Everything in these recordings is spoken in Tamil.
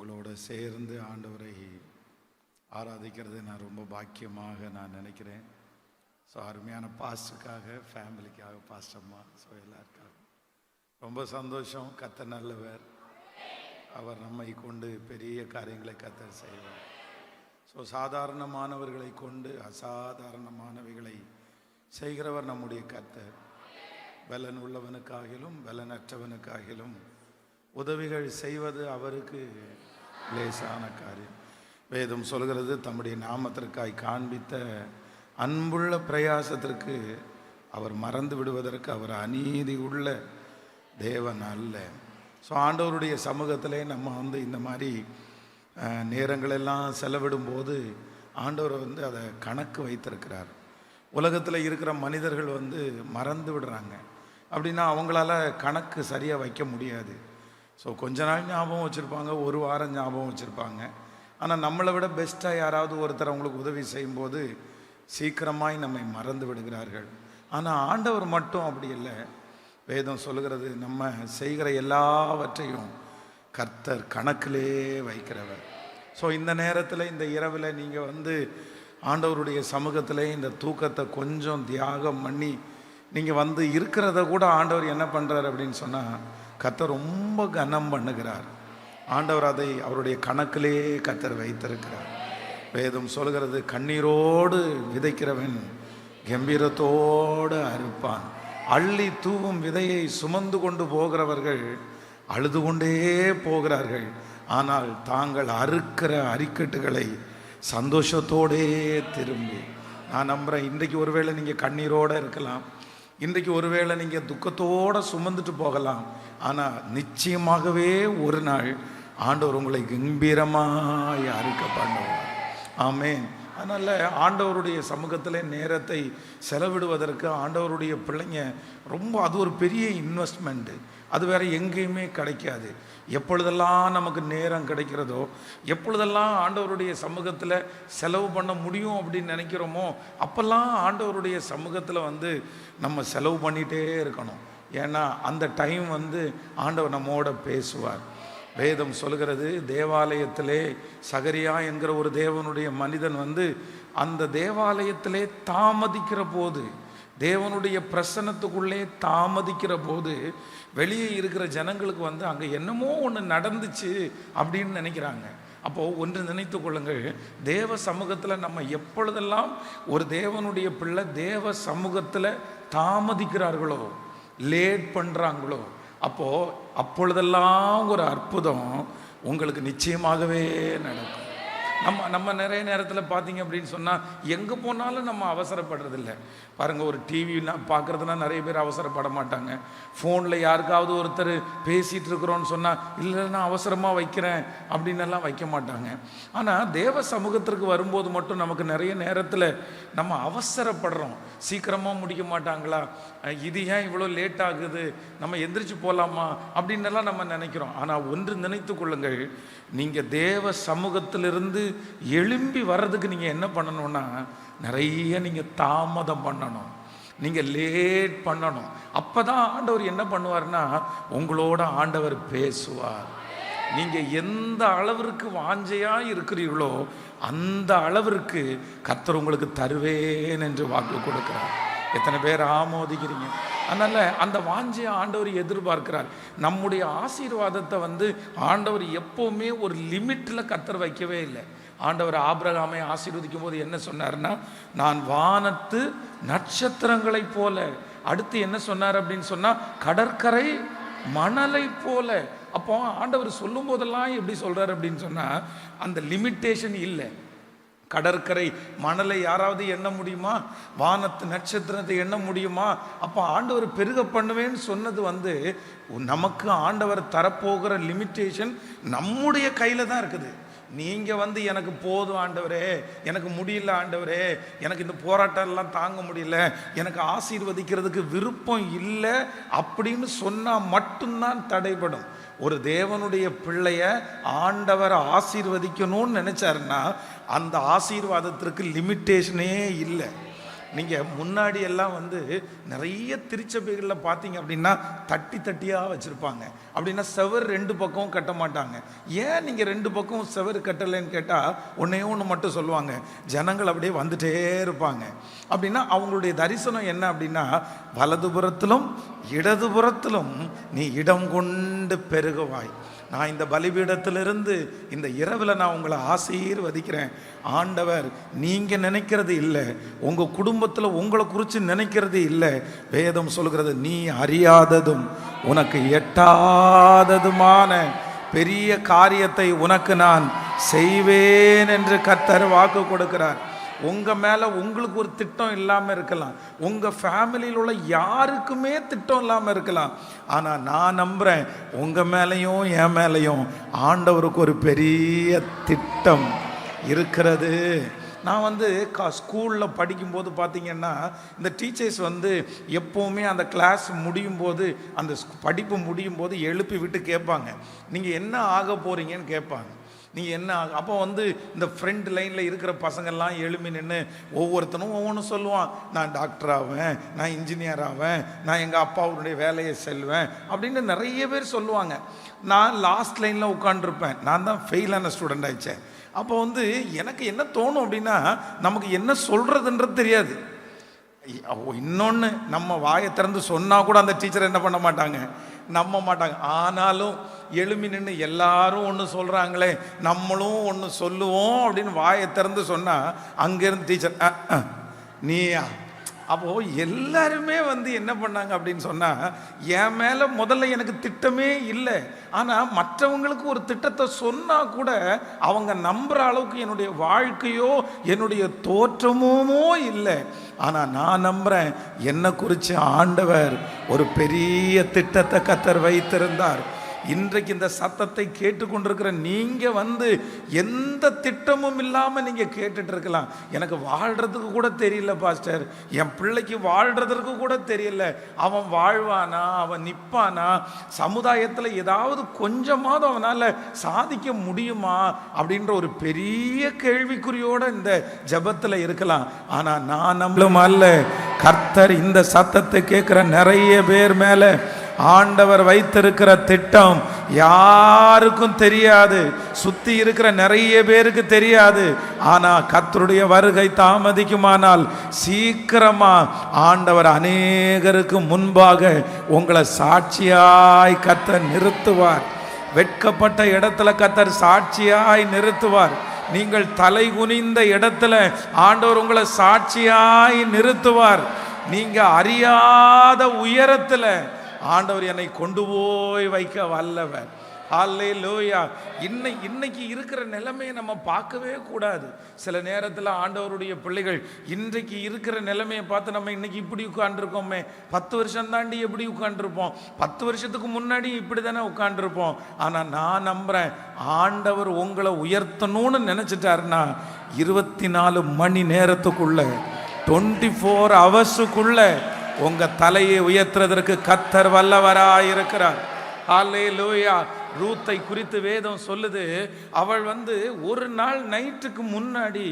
உங்களோட சேர்ந்து ஆண்டவரை ஆராதிக்கிறது நான் ரொம்ப பாக்கியமாக நான் நினைக்கிறேன். ஸோ அருமையான பாஸ்டருக்காக, ஃபேமிலிக்காக, பாஸ்டம்மா, ஸோ எல்லாருக்காக ரொம்ப சந்தோஷம். கர்த்தர் நல்லவர். அவர் நம்மை கொண்டு பெரிய காரியங்களை கர்த்தர் செய்வார். ஸோ சாதாரணமானவர்களை கொண்டு அசாதாரணமானவைகளை செய்கிறவர் நம்முடைய கர்த்தர். பலன் உள்ளவனுக்காகிலும் பலனற்றவனுக்காகிலும் உதவிகள் செய்வது அவருக்கு லேசான காரியம். வேதம் சொல்கிறது, தம்முடைய நாமத்திற்காய் காண்பித்த அன்புள்ள பிரயாசத்திற்கு அவர் மறந்து விடுவதற்கு அவர் அநீதி உள்ள தேவன் அல்ல. ஸோ ஆண்டவருடைய சமூகத்திலே நம்ம இந்த மாதிரி நேரங்களெல்லாம் செலவிடும்போது ஆண்டவர் அதை கணக்கு வைத்திருக்கிறார். உலகத்தில் இருக்கிற மனிதர்கள் மறந்து விடுறாங்க. அப்படின்னா அவங்களால கணக்கு சரியாக வைக்க முடியாது. ஸோ கொஞ்ச நாள் ஞாபகம் வச்சுருப்பாங்க, ஒரு வாரம் ஞாபகம் வச்சுருப்பாங்க. ஆனால் நம்மளை விட பெஸ்ட்டாக யாராவது ஒருத்தர் அவங்களுக்கு உதவி செய்யும்போது சீக்கிரமாய் நம்மை மறந்து விடுகிறார்கள். ஆனால் ஆண்டவர் மட்டும் அப்படி இல்லை. வேதம் சொல்கிறது, நம்ம செய்கிற எல்லாவற்றையும் கர்த்தர் கணக்கிலே வைக்கிறவர். ஸோ இந்த நேரத்தில், இந்த இரவில் நீங்கள் ஆண்டவருடைய சமூகத்தில் இந்த தூக்கத்தை கொஞ்சம் தியாகம் பண்ணி நீங்கள் இருக்கிறத கூட ஆண்டவர் என்ன பண்ணுறார் அப்படின்னு சொன்னால், கர்த்தர் ரொம்ப கனம் பண்ணுகிறார். ஆண்டவர் அதை அவருடைய கணக்கிலே கர்த்தர் வைத்திருக்கிறார். வேதம் சொல்கிறது, கண்ணீரோடு விதைக்கிறவன் கம்பீரத்தோடு அறுப்பான். அள்ளி தூவும் விதையை சுமந்து கொண்டு போகிறவர்கள் அழுது கொண்டே போகிறார்கள். ஆனால் தாங்கள் அறுக்கிற அரிக்கட்டுகளை சந்தோஷத்தோடே திரும்பி, நான் நம்புகிறேன், இன்றைக்கு ஒருவேளை நீங்கள் கண்ணீரோடு இருக்கலாம், இன்றைக்கு ஒருவேளை நீங்கள் துக்கத்தோடு சுமந்துட்டு போகலாம். ஆனால் நிச்சயமாகவே ஒரு நாள் ஆண்டவர் உங்களை கம்பீரமாய் அறுக்க பண்ணுவார். ஆமென். அதனால் ஆண்டவருடைய சமூகத்தில் நேரத்தை செலவிடுவதற்கு ஆண்டவருடைய பிள்ளைங்க அது ஒரு பெரிய இன்வெஸ்ட்மெண்ட்டு. அது வேறு எங்கேயுமே கிடைக்காது. எப்பொழுதெல்லாம் நமக்கு நேரம் கிடைக்கிறதோ, எப்பொழுதெல்லாம் ஆண்டவருடைய சமூகத்தில் செலவு பண்ண முடியும் அப்படின்னு நினைக்கிறோமோ, அப்போல்லாம் ஆண்டவருடைய சமூகத்தில் நம்ம செலவு பண்ணிகிட்டே இருக்கணும். ஏன்னா அந்த டைம் ஆண்டவர் நம்மோட பேசுவார். வேதம் சொல்கிறது, தேவாலயத்திலே சகரியா என்கிற ஒரு தேவனுடைய மனிதன் அந்த தேவாலயத்திலே தாமதிக்கிற போது, தேவனுடைய பிரசன்னத்துக்குள்ளே தாமதிக்கிற போது வெளியே இருக்கிற ஜனங்களுக்கு அங்கே என்னமோ ஒன்று நடந்துச்சு அப்படின்னு நினைக்கிறாங்க. அப்போது ஒன்று நினைத்து கொள்ளுங்கள், தேவ சமூகத்தில் நம்ம எப்பொழுதெல்லாம் ஒரு தேவனுடைய பிள்ளை தேவ சமூகத்தில் தாமதிக்கிறார்களோ, லேட் பண்ணுறாங்களோ, அப்பொழுதெல்லாம் ஒரு அற்புதம் உங்களுக்கு நிச்சயமாகவே நடக்கும். நம்ம நிறைய நேரத்தில் பார்த்தீங்க அப்படின்னு சொன்னால், எங்கே போனாலும் நம்ம அவசரப்படுறதில்லை. பாருங்கள், ஒரு டிவி பார்க்குறதுனா நிறைய பேர் அவசரப்பட மாட்டாங்க. ஃபோனில் யாருக்காவது ஒருத்தர் பேசிகிட்டு இருக்கிறோன்னு சொன்னால், இல்லை நான் அவசரமாக வைக்கிறேன் அப்படின்னெல்லாம் வைக்க மாட்டாங்க. ஆனால் தேவ சமூகத்திற்கு வரும்போது மட்டும் நமக்கு நிறைய நேரத்தில் நம்ம அவசரப்படுறோம். சீக்கிரமாக முடிக்க மாட்டாங்களா, இது ஏன் இவ்வளோ லேட் ஆகுது, நம்ம எந்திரிச்சு போகலாமா அப்படின்னெல்லாம் நம்ம நினைக்கிறோம். ஆனால் ஒன்று நினைத்து கொள்ளுங்கள், நீங்கள் தேவ சமூகத்திலிருந்து எழும்பி வர்றதுக்கு நீங்கள் என்ன பண்ணணும்னா, நிறைய நீங்கள் தாமதம் பண்ணணும், நீங்கள் லேட் பண்ணணும். அப்போ தான் ஆண்டவர் என்ன பண்ணுவார்னா, உங்களோட ஆண்டவர் பேசுவார். நீங்கள் எந்த அளவிற்கு வாஞ்சையாக இருக்கிறீர்களோ அந்த அளவிற்கு கர்த்தர் உங்களுக்கு தருவேன் என்று வாக்கு கொடுக்கிறார். எத்தனை பேர் ஆமோதிக்கிறீங்க? அதனால் அந்த வாஞ்சையை ஆண்டவர் எதிர்பார்க்கிறார். நம்முடைய ஆசீர்வாதத்தை ஆண்டவர் எப்போவுமே ஒரு லிமிட்டில் கர்த்தர் வைக்கவே இல்லை. ஆண்டவர் ஆபிரகாமை ஆசீர்வதிக்கும் போது என்ன சொன்னார்னா, நான் வானத்து நட்சத்திரங்களை போல, அடுத்து என்ன சொன்னார் அப்படின்னு சொன்னால், கடற்கரை மணலை போல. அப்போ ஆண்டவர் சொல்லும் போதெல்லாம் எப்படி சொல்கிறார் அப்படின்னு சொன்னால், அந்த லிமிட்டேஷன் இல்லை. கடற்கரை மணலை யாராவது எண்ண முடியுமா? வானத்து நட்சத்திரத்தை எண்ண முடியுமா? அப்போ ஆண்டவர் பெருக பண்ணுவேன்னு சொன்னது நமக்கு ஆண்டவர் தரப்போகிற லிமிட்டேஷன் நம்முடைய கையில் தான் இருக்குது. நீங்கள் எனக்கு போதும் ஆண்டவரே, எனக்கு முடியல ஆண்டவரே, எனக்கு இந்த போராட்டம்லாம் தாங்க முடியல, எனக்கு ஆசீர்வதிக்கிறதுக்கு விருப்பம் இல்லை அப்படின்னு சொன்னால் மட்டும்தான் தடைபடும். ஒரு தேவனுடைய பிள்ளைய ஆண்டவர் ஆசீர்வதிக்கணும்னு நினைச்சாருன்னா அந்த ஆசீர்வாதத்திற்கு லிமிட்டேஷனே இல்லை. நீங்கள் முன்னாடி எல்லாம் நிறைய திருச்சபைகளில் பார்த்தீங்க அப்படின்னா தட்டி தட்டியாக வச்சுருப்பாங்க. அப்படின்னா செவர் 2 பக்கமும் கட்ட மாட்டாங்க. ஏன் நீங்கள் 2 பக்கம் செவர் கட்டலைன்னு கேட்டால் ஒன்றே ஒன்று மட்டும் சொல்லுவாங்க, ஜனங்கள் அப்படியே வந்துட்டே இருப்பாங்க. அப்படின்னா அவங்களுடைய தரிசனம் என்ன அப்படின்னா, வலதுபுறத்திலும் இடதுபுறத்திலும் நீ இடம் கொண்டு பெருகுவாய். நான் இந்த பலிபீடத்திலிருந்து இந்த இரவில் நான் உங்களை ஆசீர்வதிக்கிறேன். ஆண்டவர் நீங்கள் நினைக்கிறது இல்லை, உங்கள் குடும்பத்தில் உங்களை குறித்து நினைக்கிறது இல்லை. வேதம் சொல்கிறது, நீ அறியாததும் உனக்கு எட்டாததுமான பெரிய காரியத்தை உனக்கு நான் செய்வேன் என்று கர்த்தர் வாக்கு கொடுக்கிறார். உங்கள் மேலே உங்களுக்கு ஒரு திட்டம் இல்லாமல் இருக்கலாம், உங்கள் ஃபேமிலியில் உள்ள யாருக்குமே திட்டம் இல்லாமல் இருக்கலாம். ஆனால் நான் நம்புகிறேன், உங்கள் மேலேயும் என் மேலேயும் ஆண்டவருக்கு ஒரு பெரிய திட்டம் இருக்கிறது. நான் ஸ்கூலில் படிக்கும்போது பார்த்தீங்கன்னா, இந்த டீச்சர்ஸ் எப்போவுமே அந்த கிளாஸ் முடியும் போது, அந்த படிப்பு முடியும் போது எழுப்பி விட்டு கேட்பாங்க, நீங்கள் என்ன ஆக போகிறீங்கன்னு கேட்பாங்க. நீங்கள் என்ன அப்போ இந்த ஃப்ரண்ட் லைனில் இருக்கிற பசங்கள்லாம் எழுப்பி நின்று ஒவ்வொருத்தனும் ஒவ்வொன்றும் சொல்லுவான். நான் டாக்டர் ஆவேன், நான் இன்ஜினியர் ஆவேன், நான் எங்கள் அப்பாவுடைய வேலையை செல்வேன் அப்படின்னு நிறைய பேர் சொல்லுவாங்க. நான் லாஸ்ட் லைனில் உட்காண்டிருப்பேன். நான் தான் ஃபெயிலான ஸ்டூடெண்ட் ஆயிடுச்சேன். அப்போ எனக்கு என்ன தோணும் அப்படின்னா, நமக்கு என்ன சொல்கிறதுன்றது தெரியாது. இன்னொன்று, நம்ம வாயை திறந்து சொன்னால் கூட அந்த டீச்சர் என்ன பண்ண மாட்டாங்க, நம்ப மாட்டாங்க. ஆனாலும் எழுமி நின்று எல்லாரும் ஒன்று சொல்கிறாங்களே, நம்மளும் ஒன்று சொல்லுவோம் அப்படின்னு வாயை திறந்து சொன்னால் அங்கேருந்து டீச்சர் நீயா. அப்போது எல்லாருமே என்ன பண்ணாங்க அப்படின்னு சொன்னால், என் மேலே முதல்ல எனக்கு திட்டமே இல்லை, ஆனால் மற்றவங்களுக்கு ஒரு திட்டத்தை சொன்னால் கூட அவங்க நம்புகிற அளவுக்கு என்னுடைய வாழ்க்கையோ என்னுடைய தோற்றமோ இல்லை. ஆனால் நான் நம்புகிறேன், என்னை குறித்து ஆண்டவர் ஒரு பெரிய திட்டத்தை கர்த்தர் வைத்திருந்தார். இன்றைக்கு இந்த சத்தத்தை கேட்டுக்கொண்டிருக்கிற நீங்கள் எந்த திட்டமும் இல்லாமல் நீங்கள் கேட்டுட்டு இருக்கலாம். எனக்கு வாழ்கிறதுக்கு கூட தெரியல பாஸ்டர், என் பிள்ளைக்கு வாழ்கிறதுக்கு கூட தெரியல, அவன் வாழ்வானா, அவன் நிற்பானா, சமுதாயத்தில் ஏதாவது கொஞ்சமாவது அவனால் சாதிக்க முடியுமா அப்படின்ற ஒரு பெரிய கேள்விக்குறியோடு இந்த ஜெபத்தில் இருக்கலாம். ஆனால் நான் நம்மளும் அல்ல, கர்த்தர் இந்த சத்தத்தை கேட்குற நிறைய பேர் மேலே ஆண்டவர் வைத்திருக்கிற திட்டம் யாருக்கும் தெரியாது, சுத்தி இருக்கிற நிறைய பேருக்கு தெரியாது. ஆனா கர்த்தருடைய வருகை தாமதிக்குமானால் சீக்கிரமா ஆண்டவர் அநேகருக்கு முன்பாக உங்களை சாட்சியாய் கர்த்தர் நிறுத்துவார். வெட்கப்பட்ட இடத்துல கர்த்தர் சாட்சியாய் நிறுத்துவார். நீங்கள் தலை குனிந்த இடத்துல ஆண்டவர் உங்களை சாட்சியாய் நிறுத்துவார். நீங்க அறியாத உயரத்துல ஆண்டவர் என்னை கொண்டு போய் வைக்க வல்லவர். ஹல்லேலூயா. இன்னைக்கு இருக்கிற நிலைமையை நம்ம பார்க்கவே கூடாது. சில நேரத்தில் ஆண்டவருடைய பிள்ளைகள் இன்றைக்கு இருக்கிற நிலைமையை பார்த்து நம்ம இன்னைக்கு இப்படி உட்காந்துருக்கோமே, 10 வருஷம் தாண்டி எப்படி உட்காந்துருப்போம், 10 வருஷத்துக்கு முன்னாடி இப்படி தானே உட்காந்துருப்போம். ஆனால் நான் நம்புகிறேன், ஆண்டவர் உங்களை உயர்த்தணும்னு நினச்சிட்டாருன்னா 24 மணி நேரத்துக்குள்ள 24 ஹவர்ஸுக்குள்ள உங்க தலையை உயர்த்துறதற்கு கர்த்தர் வல்லவராய் இருக்கிறார். ஹல்லேலூயா. ரூத்தை குறித்து வேதம் சொல்லுது, அவள் ஒரு நாள் நைட்டுக்கு முன்னாடி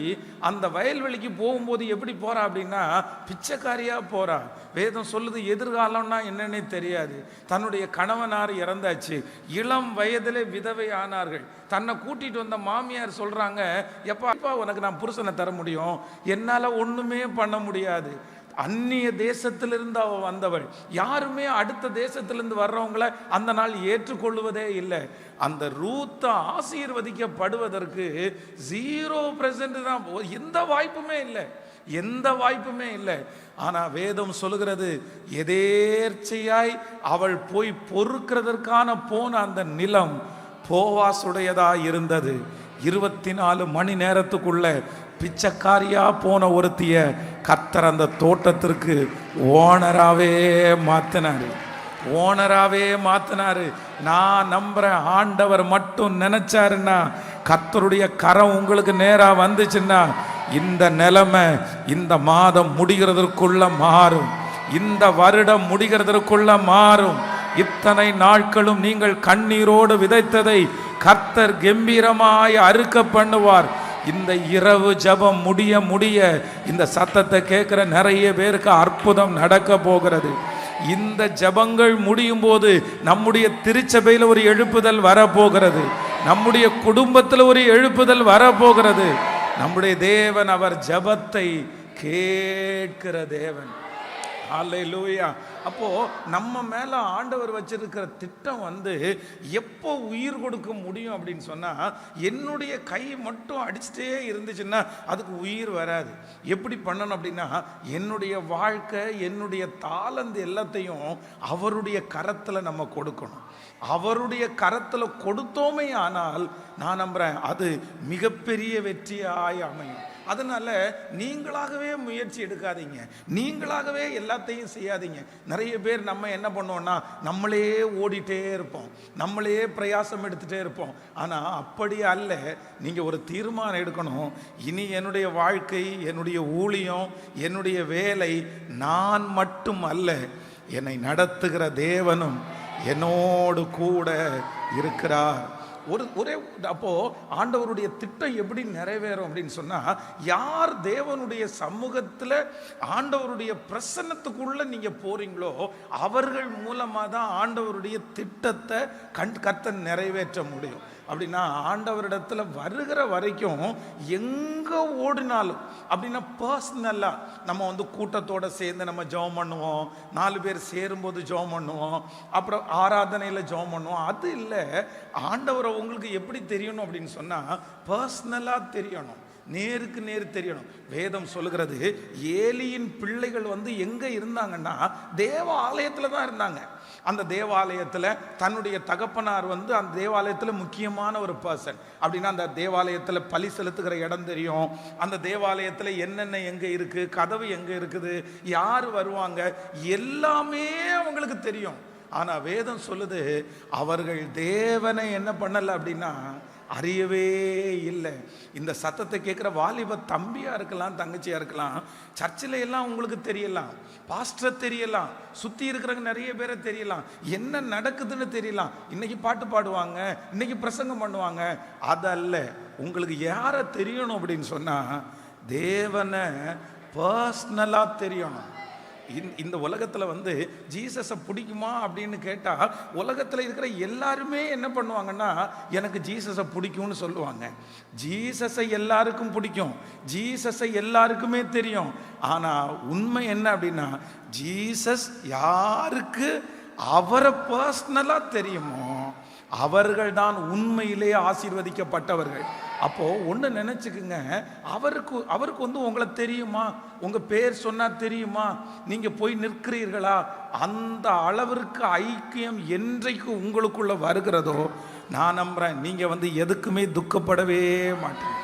அந்த வயல்வெளிக்கு போகும்போது எப்படி போறா அப்படின்னா பிச்சைக்காரியா போறா. வேதம் சொல்லுது, எதிர்காலம்னா என்னன்னே தெரியாது. தன்னுடைய கணவனார் இறந்தாச்சு, இளம் வயதிலே விதவை ஆனார்கள். தன்னை கூட்டிட்டு வந்த மாமியார் சொல்றாங்க, எப்பா உனக்கு நான் புருஷனை தர முடியும், என்னால ஒண்ணுமே பண்ண முடியாது. அந்நிய தேசத்திலிருந்து அவ வந்தவள். யாருமே அடுத்த தேசத்திலிருந்து வர்றவங்களை அந்த நாள் ஏற்றுக்கொள்வதே இல்லை. அந்த ரூத்தை ஆசீர்வதிக்கப்படுவதற்கு 0% தான், எந்த வாய்ப்புமே இல்லை, எந்த வாய்ப்புமே இல்லை. ஆனா வேதம் சொல்லுகிறது, எதேர்ச்சையாய் அவள் போய் பொறுக்கிறதற்கான போன அந்த நிலம் போவாசுடையதா இருந்தது. 24 மணி நேரத்துக்குள்ள பிச்சைக்காரியா போன ஒருத்திய கர்த்தர் அந்த தோட்டத்திற்கு ஓனராகவே மாத்தினாரு. நான் நம்புறேன், ஆண்டவர் மட்டும் நினைச்சாருன்னா, கர்த்தருடைய கரம் உங்களுக்கு நேரா வந்துச்சுன்னா, இந்த நிலைமை இந்த மாதம் முடிகிறதற்குள்ள மாறும், இந்த வருடம் முடிகிறதற்குள்ள மாறும். இத்தனை நாட்களும் நீங்கள் கண்ணீரோடு விதைத்ததை கர்த்தர் கம்பீரமாய் அறுக்க பண்ணுவார். இந்த இரவு ஜெபம் முடிய முடிய இந்த சத்தத்தை கேட்கிற நிறைய பேருக்கு அற்புதம் நடக்க போகிறது. இந்த ஜெபங்கள் முடியும் போது நம்முடைய திருச்சபையில் ஒரு எழுப்புதல் வரப்போகிறது. நம்முடைய குடும்பத்தில் ஒரு எழுப்புதல் வரப்போகிறது. நம்முடைய தேவன் அவர் ஜெபத்தை கேட்கிற தேவன். அல்லேலூயா. அப்போ நம்ம மேல ஆண்டவர் வச்சிருக்கிற திட்டம் எப்போ உயிர் கொடுக்க முடியும் அப்படின்னு சொன்னா, என்னுடைய கை மட்டும் அடிச்சுட்டே இருந்துச்சுன்னா அதுக்கு உயிர் வராது. எப்படி பண்ணணும் அப்படின்னா, என்னுடைய வாழ்க்கை, என்னுடைய தாளந்து எல்லாத்தையும் அவருடைய கரத்துல நம்ம கொடுக்கணும். அவருடைய கரத்துல கொடுத்தோமே ஆனால் நான் நம்புறேன் அது மிகப்பெரிய வெற்றியாய் அமையும். அதனால நீங்களாகவே முயற்சி எடுக்காதீங்க, நீங்களாகவே எல்லாத்தையும் செய்யாதீங்க. நிறைய பேர் நம்ம என்ன பண்ணுவோம்னா, நம்மளே ஓடிட்டே இருப்போம், நம்மளே பிரயாசம் எடுத்துட்டே இருப்போம். ஆனால் அப்படி அல்ல. நீங்கள் ஒரு தீர்மானம் எடுக்கணும். இனி என்னுடைய வாழ்க்கை, என்னுடைய ஊழியம், என்னுடைய வேலை நான் மட்டும் அல்ல, என்னை நடத்துகிற தேவனும் என்னோடு கூட இருக்கிறார். ஒரே அப்போ ஆண்டவருடைய திட்டம் எப்படி நிறைவேறும் அப்படின்னு சொன்னா, யார் தேவனுடைய சமூகத்தில் ஆண்டவருடைய பிரசன்னத்துக்குள்ள நீங்க போறீங்களோ அவர்கள் மூலமா தான் ஆண்டவருடைய திட்டத்தை கர்த்தர் நிறைவேற்ற முடியும். அப்படின்னா ஆண்டவரிடத்துல வருகிற வரைக்கும் எங்க ஓடினாலும், அப்படின்னா பர்சனலா நம்ம கூட்டத்தோட சேர்ந்து நம்ம ஜெபம் பண்ணுவோம், 4 பேர் சேரும்போது ஜெபம் பண்ணுவோம், அப்புறம் ஆராதனையில் ஜெபம் பண்ணுவோம். அது இல்லை. ஆண்டவரை உங்களுக்கு எப்படி தெரியணும் அப்படின்னு சொன்னா, பர்சனலா தெரியணும், நேருக்கு நேர் தெரியணும். வேதம் சொல்லுகிறது, ஏலியின் பிள்ளைகள் எங்க இருந்தாங்கன்னா தேவ ஆலயத்துல தான் இருந்தாங்க. அந்த தேவாலயத்தில் தன்னுடைய தகப்பனார் அந்த தேவாலயத்தில் முக்கியமான ஒரு பர்சன். அப்படின்னா அந்த தேவாலயத்தில் பலி செலுத்துகிற இடம் தெரியும், அந்த தேவாலயத்தில் என்னென்ன எங்கே இருக்குது, கதவு எங்கே இருக்குது, யார் வருவாங்க, எல்லாமே அவங்களுக்கு தெரியும். ஆனால் வேதம் சொல்லுது, அவர்கள் தேவனை என்ன பண்ணலை அப்படின்னா அறியவே இல்லை. இந்த சத்தத்தை கேட்குற வாலிப தம்பியாக இருக்கலாம், தங்கச்சியாக இருக்கலாம், சர்ச்சில் எல்லாம் உங்களுக்கு தெரியலாம், பாஸ்டர் தெரியலாம், சுற்றி இருக்கிறவங்க நிறைய பேரை தெரியலாம், என்ன நடக்குதுன்னு தெரியலாம், இன்னைக்கு பாட்டு பாடுவாங்க, இன்னைக்கு பிரசங்கம் பண்ணுவாங்க. அதல்ல, உங்களுக்கு யாரை தெரியணும் அப்படின்னு சொன்னால் தேவனை பர்சனலாக தெரியணும். இந்த உலகத்தில் ஜீசஸை பிடிக்குமா அப்படின்னு கேட்டால், உலகத்தில் இருக்கிற எல்லாருமே என்ன பண்ணுவாங்கன்னா, எனக்கு ஜீசஸை பிடிக்கும்னு சொல்லுவாங்க. ஜீசஸை எல்லாருக்கும் பிடிக்கும், ஜீசஸை எல்லாருக்குமே தெரியும். ஆனால் உண்மை என்ன அப்படின்னா, ஜீசஸ் யாருக்கு அவரை பர்சனலாக தெரியுமோ அவர்கள் தான் உண்மையிலே ஆசீர்வதிக்கப்பட்டவர்கள். அப்போ ஒன்று நினைச்சுக்குங்க, அவருக்கு உங்களை தெரியுமா, உங்க பேர் சொன்னா தெரியுமா, நீங்க போய் நிற்கிறீர்களா, அந்த அளவிற்கு ஐக்கியம் என்றைக்கு உங்களுக்குள்ள வருகிறதோ நான் நம்புறேன் நீங்க எதுக்குமே துக்கப்படவே மாட்டீங்க.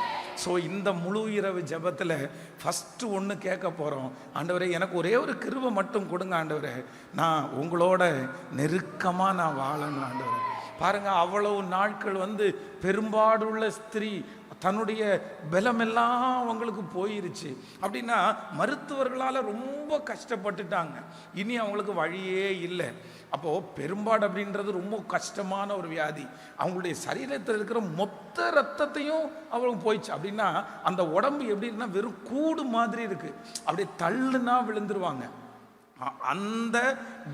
ஸோ இந்த முழு இரவு ஜெபத்தில் ஃபஸ்ட்டு ஒன்று கேட்க போகிறோம், ஆண்டவரே எனக்கு ஒரே ஒரு கிருபை மட்டும் கொடுங்க ஆண்டவரே, நான் உங்களோட நெருக்கமாக நான் வாழணும் ஆண்டவரே. பாருங்க, அவ்வளவு நாட்கள் பெரும்பாடுள்ள ஸ்திரீ தன்னுடைய பலமெல்லாம் அவங்களுக்கு போயிருச்சு. அப்படின்னா மருத்துவர்களால் ரொம்ப கஷ்டப்பட்டுட்டாங்க, இனி அவங்களுக்கு வழியே இல்லை. அப்போது பெரும்பாடு அப்படின்றது ரொம்ப கஷ்டமான ஒரு வியாதி. அவங்களுடைய சரீரத்தில் இருக்கிற மொத்த ரத்தத்தையும் அவங்களுக்கு போயிடுச்சு. அப்படின்னா அந்த உடம்பு எப்படி இருக்குன்னா வெறும் கூடு மாதிரி இருக்கு, அப்படியே தள்ளுனா விழுந்துருவாங்க. அந்த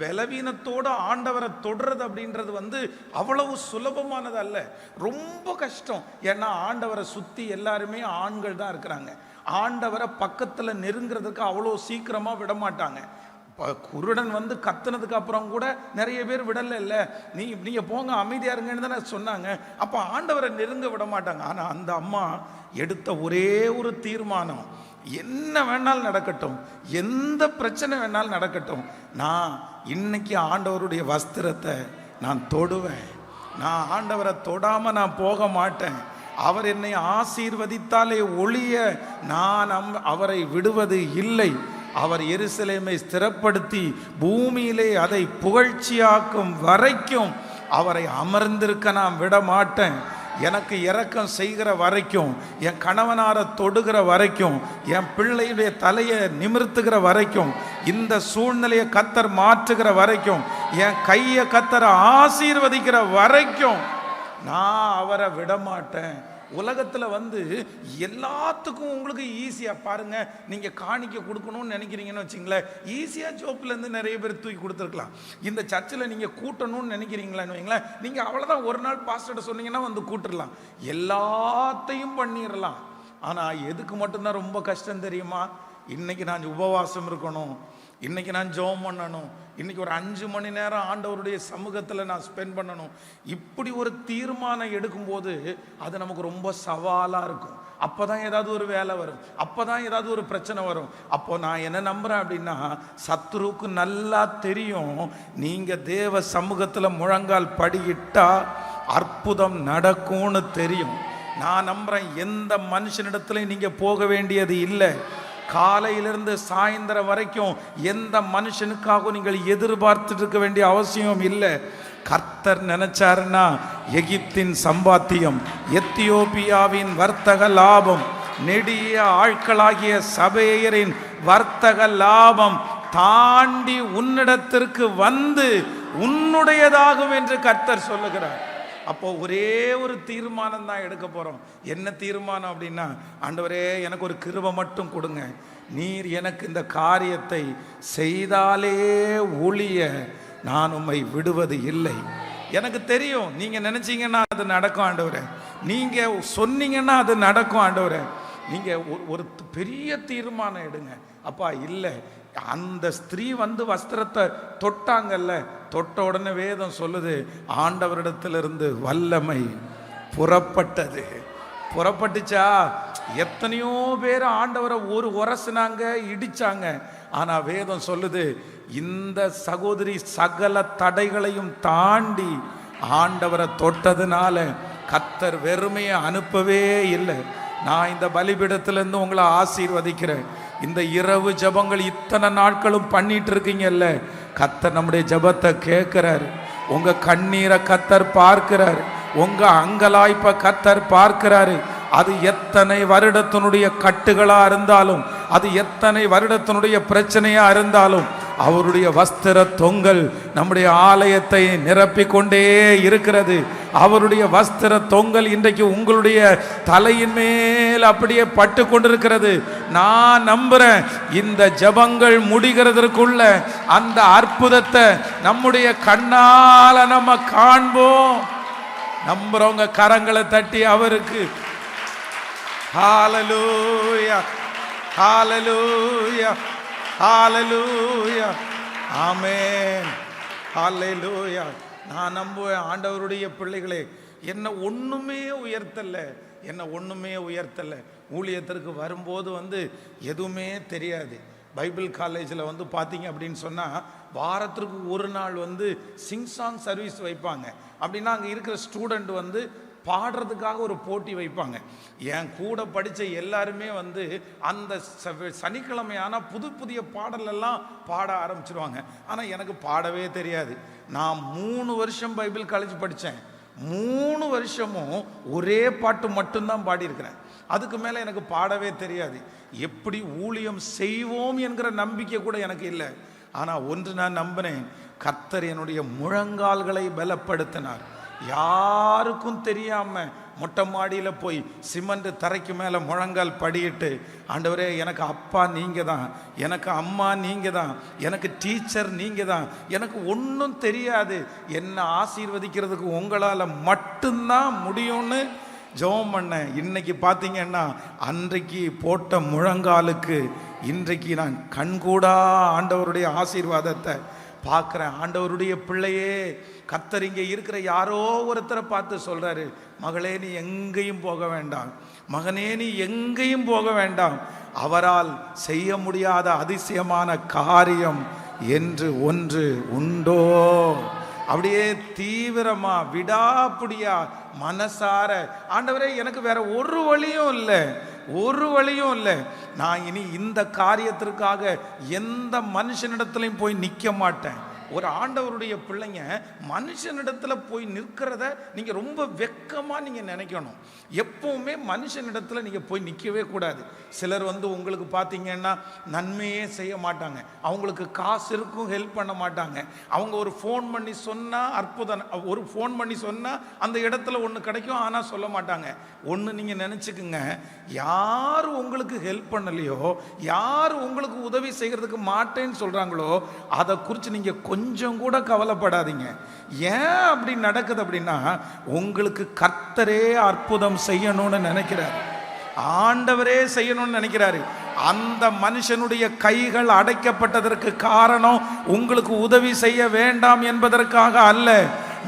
பலவீனத்தோட ஆண்டவரை தொடுறது அப்படின்றது அவ்வளவு சுலபமானது அல்ல, ரொம்ப கஷ்டம். ஏன்னா ஆண்டவரை சுற்றி எல்லாருமே ஆண்கள் தான் இருக்கிறாங்க. ஆண்டவரை பக்கத்தில் நெருங்கிறதுக்கு அவ்வளோ சீக்கிரமாக விட மாட்டாங்க. குருடன் கத்துனதுக்கு அப்புறம் கூட நிறைய பேர் விடல, இல்லை நீங்கள் போங்க அமைதியா இருங்கன்னு தானே சொன்னாங்க. அப்போ ஆண்டவரை நெருங்க விட மாட்டாங்க. ஆனால் அந்த அம்மா எடுத்த ஒரே ஒரு தீர்மானம், என்ன வேணாலும் நடக்கட்டும், எந்த பிரச்சனை வேணாலும் நடக்கட்டும், நான் இன்னைக்கு ஆண்டவருடைய வஸ்திரத்தை நான் தொடுவேன், நான் ஆண்டவரை தொடாம நான் போக மாட்டேன், அவர் என்னை ஆசீர்வதித்தாலே ஒழிய நான் அவரை விடுவது இல்லை, அவர் எருசலேமை ஸ்திரப்படுத்தி பூமியிலே அதை புகழ்ச்சியாக்கும் வரைக்கும் அவரை அமர்ந்திருக்க நான் விட மாட்டேன். எனக்கு இரக்கம் செய்கிற வரைக்கும், என் கணவனாரை தொடுகிற வரைக்கும், என் பிள்ளையுடைய தலையை நிமிர்த்துகிற வரைக்கும், இந்த சூழ்நிலையை கத்தர் மாற்றுகிற வரைக்கும், என் கையை கத்தரை ஆசீர்வதிக்கிற வரைக்கும் நான் அவரை விட மாட்டேன். உலகத்தில் வந்து எல்லாத்துக்கும் உங்களுக்கு ஈஸியாக பாருங்க, நீங்கள் காணிக்க கொடுக்கணும்னு நினைக்கிறீங்கன்னு வச்சிங்களேன், ஈஸியாக ஜோப்லேருந்து நிறைய பேர் தூக்கி கொடுத்துருக்கலாம். இந்த சர்ச்சில் நீங்கள் கூட்டணும்னு நினைக்கிறீங்களான்னு வைங்களேன், நீங்கள் அவ்வளோதான் ஒரு நாள் பாஸ்டர்கிட்ட சொன்னீங்கன்னா வந்து கூட்டுடலாம், எல்லாத்தையும் பண்ணிடலாம். ஆனால் எதுக்கு மட்டும்தான் ரொம்ப கஷ்டம் தெரியுமா? இன்னைக்கு நான் உபவாசம் இருக்கணும், இன்னைக்கு நான் ஜெபம் பண்ணணும், இன்னைக்கு ஒரு 5 மணி நேரம் ஆண்டவருடைய சமூகத்தில் நான் ஸ்பெண்ட் பண்ணணும். இப்படி ஒரு தீர்மானம் எடுக்கும்போது அது நமக்கு ரொம்ப சவாலாக இருக்கும். அப்போ தான் ஏதாவது ஒரு வேலை வரும், அப்போ தான் ஏதாவது ஒரு பிரச்சனை வரும். அப்போ நான் என்ன நம்புகிறேன் அப்படின்னா, சத்துருவுக்கு நல்லா தெரியும் நீங்கள் தேவ சமூகத்தில் முழங்கால் படியிட்டா அற்புதம் நடக்கும்னு தெரியும். நான் நம்புகிறேன், எந்த மனுஷனிடத்துலையும் நீங்கள் போக வேண்டியது இல்லை. காலையிலிருந்து சாயந்தரம் வரைக்கும் எந்த மனுஷனுக்காகவும் நீங்கள் எதிர்பார்த்துட்டு இருக்க வேண்டிய அவசியம் இல்லை. கர்த்தர் நினைச்சாருன்னா எகிப்தின் சம்பாத்தியம், எத்தியோப்பியாவின் வர்த்தக லாபம், நெடிய ஆட்களாகிய சபையரின் வர்த்தக லாபம் தாண்டி உன்னிடத்திற்கு வந்து உன்னுடையதாகும் என்று கர்த்தர் சொல்லுகிறார். அப்போ ஒரே ஒரு தீர்மானம் தான் எடுக்க போகிறோம். என்ன தீர்மானம் அப்படின்னா, ஆண்டவரே எனக்கு ஒரு கிருபை மட்டும் கொடுங்க, நீர் எனக்கு இந்த காரியத்தை செய்தாலே ஒழிய நான் உம்மை விடுவது இல்லை. எனக்கு தெரியும் நீங்கள் நினச்சிங்கன்னா அது நடக்கும் ஆண்டவரே, நீங்கள் சொன்னீங்கன்னா அது நடக்கும் ஆண்டவரே. நீங்கள் ஒரு பெரிய தீர்மானம் எடுங்க. அப்பா இல்லை, அந்த ஸ்திரீ வந்து வஸ்திரத்தை தொட்டாங்கல்ல, தொட்ட உடனே வேதம் சொல்லுது ஆண்டவரிடத்திலிருந்து வல்லமை புறப்பட்டது. புறப்பட்டுச்சா? எத்தனையோ பேர் ஆண்டவரை ஒரு உரசுனாங்க, இடிச்சாங்க. ஆனா வேதம் சொல்லுது இந்த சகோதரி சகல தடைகளையும் தாண்டி ஆண்டவரை தொட்டதுனால கர்த்தர் வெறுமையை அனுப்பவே இல்லை. நான் இந்த பலிபீடத்திலிருந்து உங்களை ஆசீர்வதிக்கிறேன். இந்த இரவு ஜபங்கள் இத்தனை நாட்களும் பண்ணிட்டு இருக்கீங்கல்ல, கர்த்தர் நம்முடைய ஜபத்தை கேட்கிறார். உங்க கண்ணீரை கர்த்தர் பார்க்கிறார், உங்க அங்கலாய்ப்பை கர்த்தர் பார்க்கிறாரு. அது எத்தனை வருடத்தினுடைய கட்டுகளா இருந்தாலும், அது எத்தனை வருடத்தினுடைய பிரச்சனையா இருந்தாலும், அவருடைய வஸ்திர தொங்கல் நம்முடைய ஆலயத்தை நிரப்பிக் கொண்டே இருக்கிறது. அவருடைய வஸ்திர தொங்கல் இன்றைக்கு உங்களுடைய தலையின் மேல் அப்படியே பட்டு கொண்டிருக்கிறது. நான் நம்புறேன், இந்த ஜபங்கள் முடிகிறதற்குள்ள அந்த அற்புதத்தை நம்முடைய கண்ணால நம்ம காண்போம். நம்புறவங்க கரங்களை தட்டி அவருக்கு ஹalleluya ஹalleluya ஹalleluya ஆமென் ஹalleluya. நான் நம்புவேன், ஆண்டவருடைய பிள்ளைகளே, என்ன ஒண்ணுமே உயர்த்தல. ஊழியத்திற்கு வரும்போது வந்து எதுவுமே தெரியாது. பைபிள் காலேஜில் வந்து பார்த்தீங்க அப்படின்னு சொன்னால் வாரத்திற்கு ஒரு நாள் வந்து சிங் சாங் சர்வீஸ் வைப்பாங்க. அப்படின்னா அங்கே இருக்கிற ஸ்டூடெண்ட் வந்து பாடுறதுக்காக ஒரு போட்டி வைப்பாங்க. என் கூட படித்த எல்லாருமே வந்து அந்த சனிக்கிழமையான புதிய பாடலெல்லாம் பாட ஆரம்பிச்சிருவாங்க. ஆனால் எனக்கு பாடவே தெரியாது. நான் 3 வருஷம் பைபிள் காலேஜ் படித்தேன். 3 வருஷமும் ஒரே பாட்டு மட்டும்தான் பாடியிருக்கிறேன். அதுக்கு மேலே எனக்கு பாடவே தெரியாது. எப்படி ஊழியம் செய்வோம் என்கிற நம்பிக்கை கூட எனக்கு இல்லை. ஆனால் ஒன்று நான் நம்பினேன், கர்த்தர் என்னுடைய முழங்கால்களை பலப்படுத்தினார். யாருக்கும் தெரியாம மொட்டை மாடியில் போய் சிமெண்ட் தரைக்கு மேலே முழங்கால் படியிட்டு, ஆண்டவரே எனக்கு அப்பா நீங்கள் தான், எனக்கு அம்மா நீங்கள் தான், எனக்கு டீச்சர் நீங்கள் தான், எனக்கு ஒன்றும் தெரியாது, என்னை ஆசீர்வதிக்கிறதுக்கு உங்களால் மட்டும்தான் முடியும்னு ஜெபம் பண்ணேன். இன்னைக்கு பார்த்தீங்கன்னா அன்றைக்கு போட்ட முழங்காலுக்கு இன்றைக்கு நான் கண்கூடா ஆண்டவருடைய ஆசீர்வாதத்தை பார்க்குறேன். ஆண்டவருடைய பிள்ளையே, கர்த்தர் இங்கே இருக்கிற யாரோ ஒருத்தரை பார்த்து சொல்கிறாரு, மகளே நீ எங்கேயும் போக வேண்டாம், மகனே நீ எங்கேயும் போக வேண்டாம், அவரால் செய்ய முடியாத அதிசயமான காரியம் என்று ஒன்று உண்டோ. அப்படியே தீவிரமா விடாப்புடியா மனசார, ஆண்டவரே எனக்கு வேற ஒரு வழியும் இல்லை, நான் இனி இந்த காரியத்திற்காக எந்த மனுஷனிடத்திலையும் போய் நிற்க மாட்டேன், ஒரு ஆண்டவருடைய பிள்ளைங்க மனுஷனிடத்துல போய் நிற்கிறத நீங்க ரொம்ப வெக்கமா நீங்க நினைக்கணும். எப்பவுமே மனுஷனிடத்துல நீங்க போய் நிற்கவே கூடாது. சிலர் உங்களுக்கு பார்த்தீங்கன்னா நன்மையே செய்ய மாட்டாங்க, அவங்களுக்கு காசு இருக்கும் ஹெல்ப் பண்ண மாட்டாங்க. அவங்க ஒரு ஃபோன் பண்ணி சொன்னா அற்புதம், ஒரு ஃபோன் பண்ணி சொன்னா அந்த இடத்துல ஒன்று கிடைக்கும், ஆனால் சொல்ல மாட்டாங்க. ஒன்று நீங்க நினைச்சுக்குங்க, யார் உங்களுக்கு ஹெல்ப் பண்ணலையோ, யார் உங்களுக்கு உதவி செய்யறதுக்கு மாட்டேன்னு சொல்றாங்களோ அதை குறித்து நீங்க கொஞ்சம் கூட கவலைப்படாதீங்க. ஏன் அப்படி நடக்குது அப்படின்னா, உங்களுக்கு கர்த்தரே அற்புதம் செய்யணும்னு நினைக்கிறார், ஆண்டவரே செய்யணும்னு நினைக்கிறாரு. அந்த மனுஷனுடைய கைகள் அடைக்கப்பட்டதற்கு காரணம் உங்களுக்கு உதவி செய்ய வேண்டாம் என்பதற்காக அல்ல.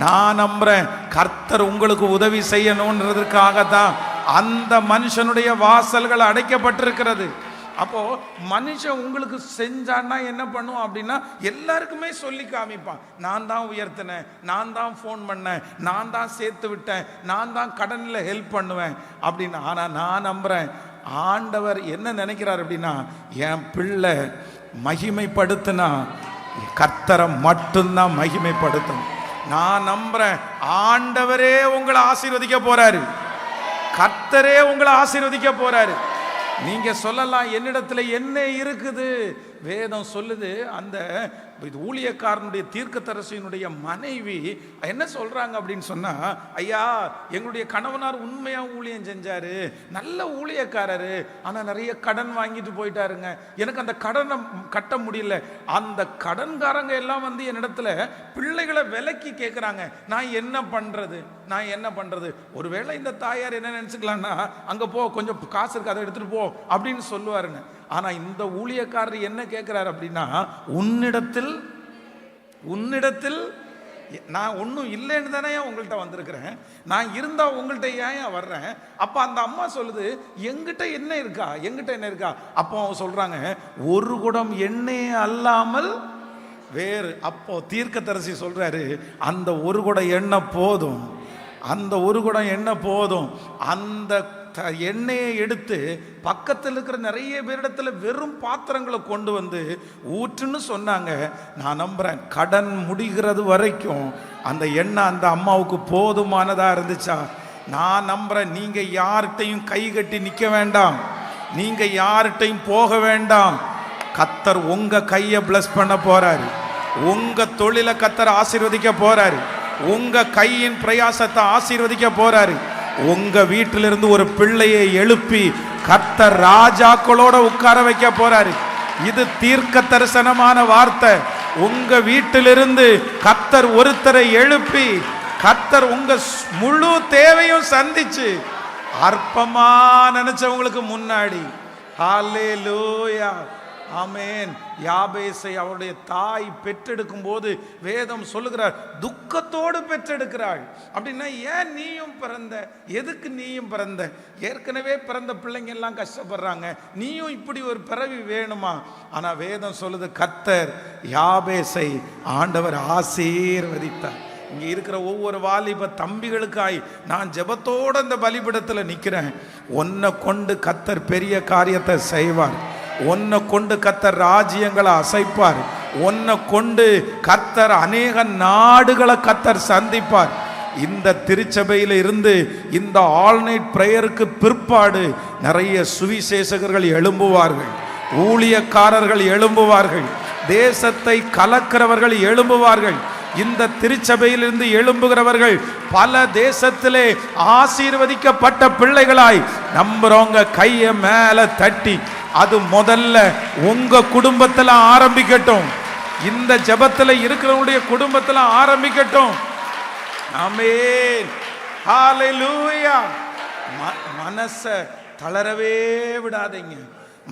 நான் நம்புறேன் கர்த்தர் உங்களுக்கு உதவி செய்யணும்ன்றதுக்காக தான் அந்த மனுஷனுடைய வாசல்கள் அடைக்கப்பட்டிருக்கிறது. அப்போ மனுஷன் உங்களுக்கு செஞ்சான்னா என்ன பண்ணுவான் அப்படின்னா, எல்லாருக்குமே சொல்லி காமிப்பான், நான் தான் உயர்த்தினேன், நான் தான் ஃபோன் பண்ணேன், நான் தான் சேர்த்து விட்டேன், நான் தான் கடனில் ஹெல்ப் பண்ணுவேன் அப்படின்னு. ஆனால் நான் நம்புறேன் ஆண்டவர் என்ன நினைக்கிறார் அப்படின்னா, என் பிள்ளை மகிமைப்படுத்தினா கர்த்தரை மட்டும்தான் மகிமைப்படுத்தணும். நான் நம்புறேன் ஆண்டவரே உங்களை ஆசீர்வதிக்க போறாரு, கர்த்தரே உங்களை ஆசீர்வதிக்க போறாரு. நீங்க சொல்லலாம் என்னிடத்துல என்ன இருக்குது, வேதம் சொல்லுது. அந்த ஊழியக்காரனுடைய தீர்க்கதரிசியினுடைய மனைவி என்ன சொல்றாங்க அப்படின்னு சொன்னா, ஐயா எங்களுடைய கணவனார் உண்மையா ஊழியம் செஞ்சாரு, நல்ல ஊழியக்காரரு, ஆனா நிறைய கடன் வாங்கிட்டு போயிட்டாருங்க, எனக்கு அந்த கடனை கட்ட முடியல. அந்த கடன்காரங்க எல்லாம் என்னிடத்துல பிள்ளைகளை விலைக்கு கேட்குறாங்க, நான் என்ன பண்றது, நான் என்ன பண்றது. ஒருவேளை இந்த தாயார் என்ன நினைச்சுக்கலாம்னா, அங்க போ கொஞ்சம் காசு இருக்கு அதை எடுத்துட்டு போ அப்படின்னு சொல்லுவாருங்க. ஆனா இந்த ஊழியக்காரர் என்ன கேட்கிறார் அப்படின்னா, உன்னிடத்தில் நான் ஒன்றும் இல்லைன்னு தானே உங்கள்கிட்ட வந்திருக்கிறேன், நான் இருந்தா உங்கள்கிட்ட ஏன் வர்றேன். அப்ப அந்த அம்மா சொல்லுது, எங்கிட்ட என்ன இருக்கா, எங்கிட்ட என்ன இருக்கா. அப்போ அவங்க சொல்றாங்க, ஒரு குடம் எண்ணெய் அல்லாமல் வேறு. அப்போ தீர்க்கதரிசி சொல்றாரு, அந்த ஒரு குடம் எண்ணெய் போதும், அந்த ஒரு குடம் எண்ணெய் போதும். அந்த எண்ணெயை எடுத்து பக்கத்தில் இருக்கிற நிறைய பேரிடத்துல வெறும் பாத்திரங்களை கொண்டு வந்து ஊற்றுன்னு சொன்னாங்க. நான் நம்புறேன் கடன் முடிகிறது வரைக்கும் அந்த எண்ணெய் அந்த அம்மாவுக்கு போதுமானதா இருந்துச்சா. நான் நம்புறேன் நீங்க யார்கிட்டையும் கை கட்டி நிற்க வேண்டாம், நீங்க யார்கிட்டையும் போக வேண்டாம். கர்த்தர் உங்க கையை பிளஸ் பண்ண போறாரு, உங்க தொழிலை கர்த்தர் ஆசீர்வதிக்க போறாரு, உங்க கையின் பிரயாசத்தை ஆசீர்வதிக்க போறாரு. உங்க வீட்டிலிருந்து ஒரு பிள்ளையை எழுப்பி கர்த்தர் ராஜாக்களோட உட்கார வைக்க போறாரு. இது தீர்க்க தரிசனமான வார்த்தை. உங்க வீட்டிலிருந்து கர்த்தர் ஒருத்தரை எழுப்பி கர்த்தர் உங்க முழு தேவையும் சந்திச்சு அற்பமா நினைச்சவங்களுக்கு முன்னாடி, ஹல்லேலூயா, ஆமென். யாபேசை அவருடைய தாய் பெற்றெடுக்கும் போது வேதம் சொல்லுகிறார், துக்கத்தோடு பெற்றெடுக்கிறாள். அப்படின்னா ஏன் நீயும் பிறந்த, எதுக்கு நீயும் பிறந்த, ஏற்கனவே பிறந்த பிள்ளைங்க எல்லாம் கஷ்டப்படுறாங்க, நீயும் இப்படி ஒரு பிறவி வேணுமா. ஆனா வேதம் சொல்லுது, கர்த்தர் யாபேசை ஆண்டவர் ஆசீர்வதித்தார். இங்கே இருக்கிற ஒவ்வொரு வாலிப தம்பிகளுக்காய் நான் ஜெபத்தோட இந்த பலிபீடத்தில் நிற்கிறேன். உன்னை கொண்டு கர்த்தர் பெரிய காரியத்தை செய்வார், உன்னை கொண்டு கர்த்தர் ராஜ்யங்களை அசைப்பார், உன்னை கொண்டு கர்த்தர் அநேக நாடுகளை கர்த்தர் சந்திப்பார். இந்த திருச்சபையில் இருந்து இந்த ஆல் நைட் பிரேயருக்கு பிற்பாடு நிறைய சுவிசேஷகர்கள் எழும்புவார்கள், ஊழியக்காரர்கள் எழும்புவார்கள், தேசத்தை கலக்கிறவர்கள் எழும்புவார்கள். இந்த திருச்சபையிலிருந்து எழும்புகிறவர்கள் பல தேசத்திலே ஆசீர்வதிக்கப்பட்ட பிள்ளைகளாய் நம்புறவங்க கையை மேல தட்டி, அது முதல்ல உங்க குடும்பத்தில் ஆரம்பிக்கட்டும், இந்த ஜெபத்தில் இருக்கிறவங்களுடைய குடும்பத்தில் ஆரம்பிக்கட்டும். ஆமென், ஹல்லேலூயா. மனசை தளரவே விடாதீங்க,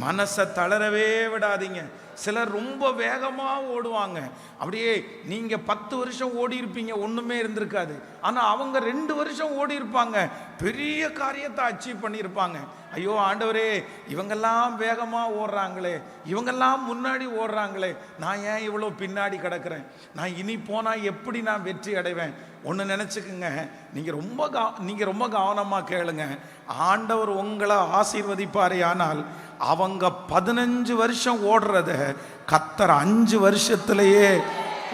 மனசை தளரவே விடாதீங்க. சிலர் ரொம்ப வேகமாக ஓடுவாங்க, அப்படியே நீங்க 10 வருஷம் ஓடி இருப்பீங்க, ஒண்ணுமே இருந்திருக்காது. ஆனா அவங்க 2 வருஷம் ஓடி இருப்பாங்க, பெரிய காரியத்தை அச்சீவ் பண்ணியிருப்பாங்க. ஐயோ ஆண்டவரே, இவங்கெல்லாம் வேகமா ஓடுறாங்களே, இவங்கெல்லாம் முன்னாடி ஓடுறாங்களே, நான் ஏன் இவ்வளோ பின்னாடி கிடக்கிறேன், நான் இனி போனா எப்படி நான் வெற்றி அடைவேன். ஒன்று நினச்சிக்குங்க, நீங்கள் ரொம்ப கவனமாக கேளுங்க. ஆண்டவர் உங்களை ஆசீர்வதிப்பாரே, ஆனால் அவங்க 15 வருஷம் ஓடுறத கர்த்தர் 5 வருஷத்திலேயே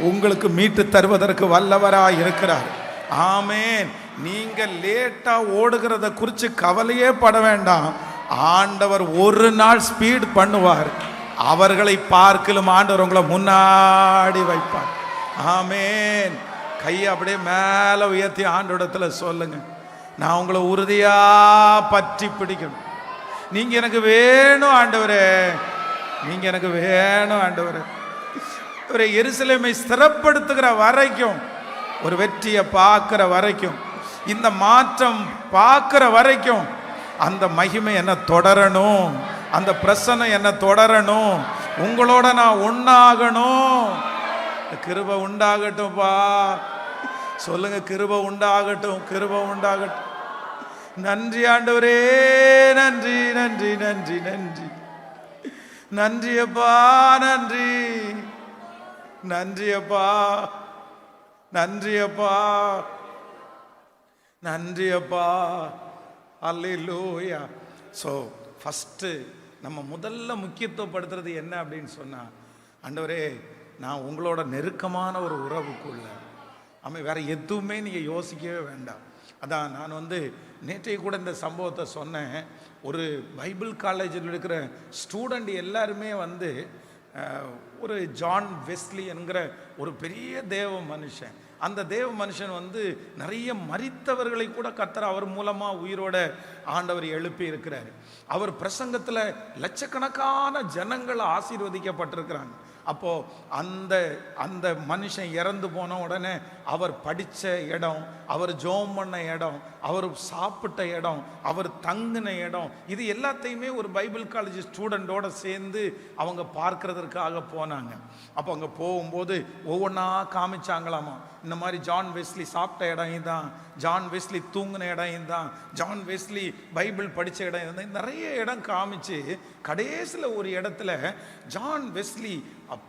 உங்களுக்கு மீட்டு தருவதற்கு வல்லவராய் இருக்கிறார். ஆமேன். நீங்க லேட்டா ஓடுகிறத குறித்து கவலையே பட வேண்டாம். ஆண்டவர் ஒரு நாள் ஸ்பீட் பண்ணுவார். அவர்களை பார்க்கலும் ஆண்டவர் உங்களை முன்னாடி வைப்பார். ஆமேன். கையை அப்படியே மேலே உயர்த்தி ஆண்டவரிடத்துல சொல்லுங்க, நான் உங்களை உறுதியா பற்றி பிடிக்கணும். நீங்க எனக்கு வேணும் ஆண்டவரே, நீங்க எனக்கு வேணும் ஆண்டவரே. ஒரு எருசலேமை ஸ்திரப்படுத்துகிற வரைக்கும், ஒரு வெற்றியை பார்க்கிற வரைக்கும், இந்த மாற்றம் பார்க்கிற வரைக்கும் அந்த மகிமை என்ன தொடரணும், அந்த பிரசன்னம் என்ன தொடரணும். உங்களோட நான் ஒன்னாகணும். கிருபை உண்டாகட்டும்பா. சொல்லுங்க, கிருபை உண்டாகட்டும், கிருபை உண்டாகட்டும். நன்றி ஆண்டவரே, நன்றி நன்றி நன்றி நன்றி நன்றி அப்பா, நன்றி நன்றி அப்பா, நன்றி அப்பா, நன்றி அப்பா. அல்லேலூயா. ஸோ ஃபஸ்ட்டு நம்ம முதல்ல முக்கியத்துவப்படுத்துறது என்ன அப்படின்னு சொன்னால், ஆண்டவரே நான் உங்களோட நெருக்கமான ஒரு உறவுக்குள்ள வேற எதுவுமே நீங்கள் யோசிக்கவே வேண்டாம். அதான் நான் நேற்றைக்கு கூட இந்த சம்பவத்தை சொன்னேன். ஒரு பைபிள் காலேஜில் இருக்கிற ஸ்டூடெண்ட் எல்லாருமே ஒரு ஜான் வெஸ்லி என்கிற ஒரு பெரிய தேவ மனுஷன். அந்த தேவ மனுஷன் நிறைய மரித்தவர்களை கூட கர்த்தர் அவர் மூலமாக உயிரோட ஆண்டவர் எழுப்பி இருக்கிறார். அவர் பிரசங்கத்தில் லட்சக்கணக்கான ஜனங்கள் ஆசீர்வதிக்கப்பட்டிருக்கிறாங்க. அப்போது அந்த மனுஷன் இறந்து போன உடனே அவர் படித்த இடம், அவர் ஜோம் பண்ண இடம், அவர் சாப்பிட்ட இடம், அவர் தங்கின இடம், இது எல்லாத்தையுமே ஒரு பைபிள் காலேஜ் ஸ்டூடெண்டோடு சேர்ந்து அவங்க பார்க்கறதற்காக போனாங்க. அப்போ அங்கே போகும்போது ஒவ்வொன்றா காமிச்சாங்களாமா. இந்த மாதிரி ஜான் வெஸ்லி சாப்பிட்ட இடம் இதுதான், ஜான் வெஸ்லி தூங்கின இடம் இதுதான், ஜான் வெஸ்லி பைபிள் படித்த இடம் இதுதான், நிறைய இடம் காமிச்சு கடைசியில் ஒரு இடத்துல ஜான் வெஸ்லி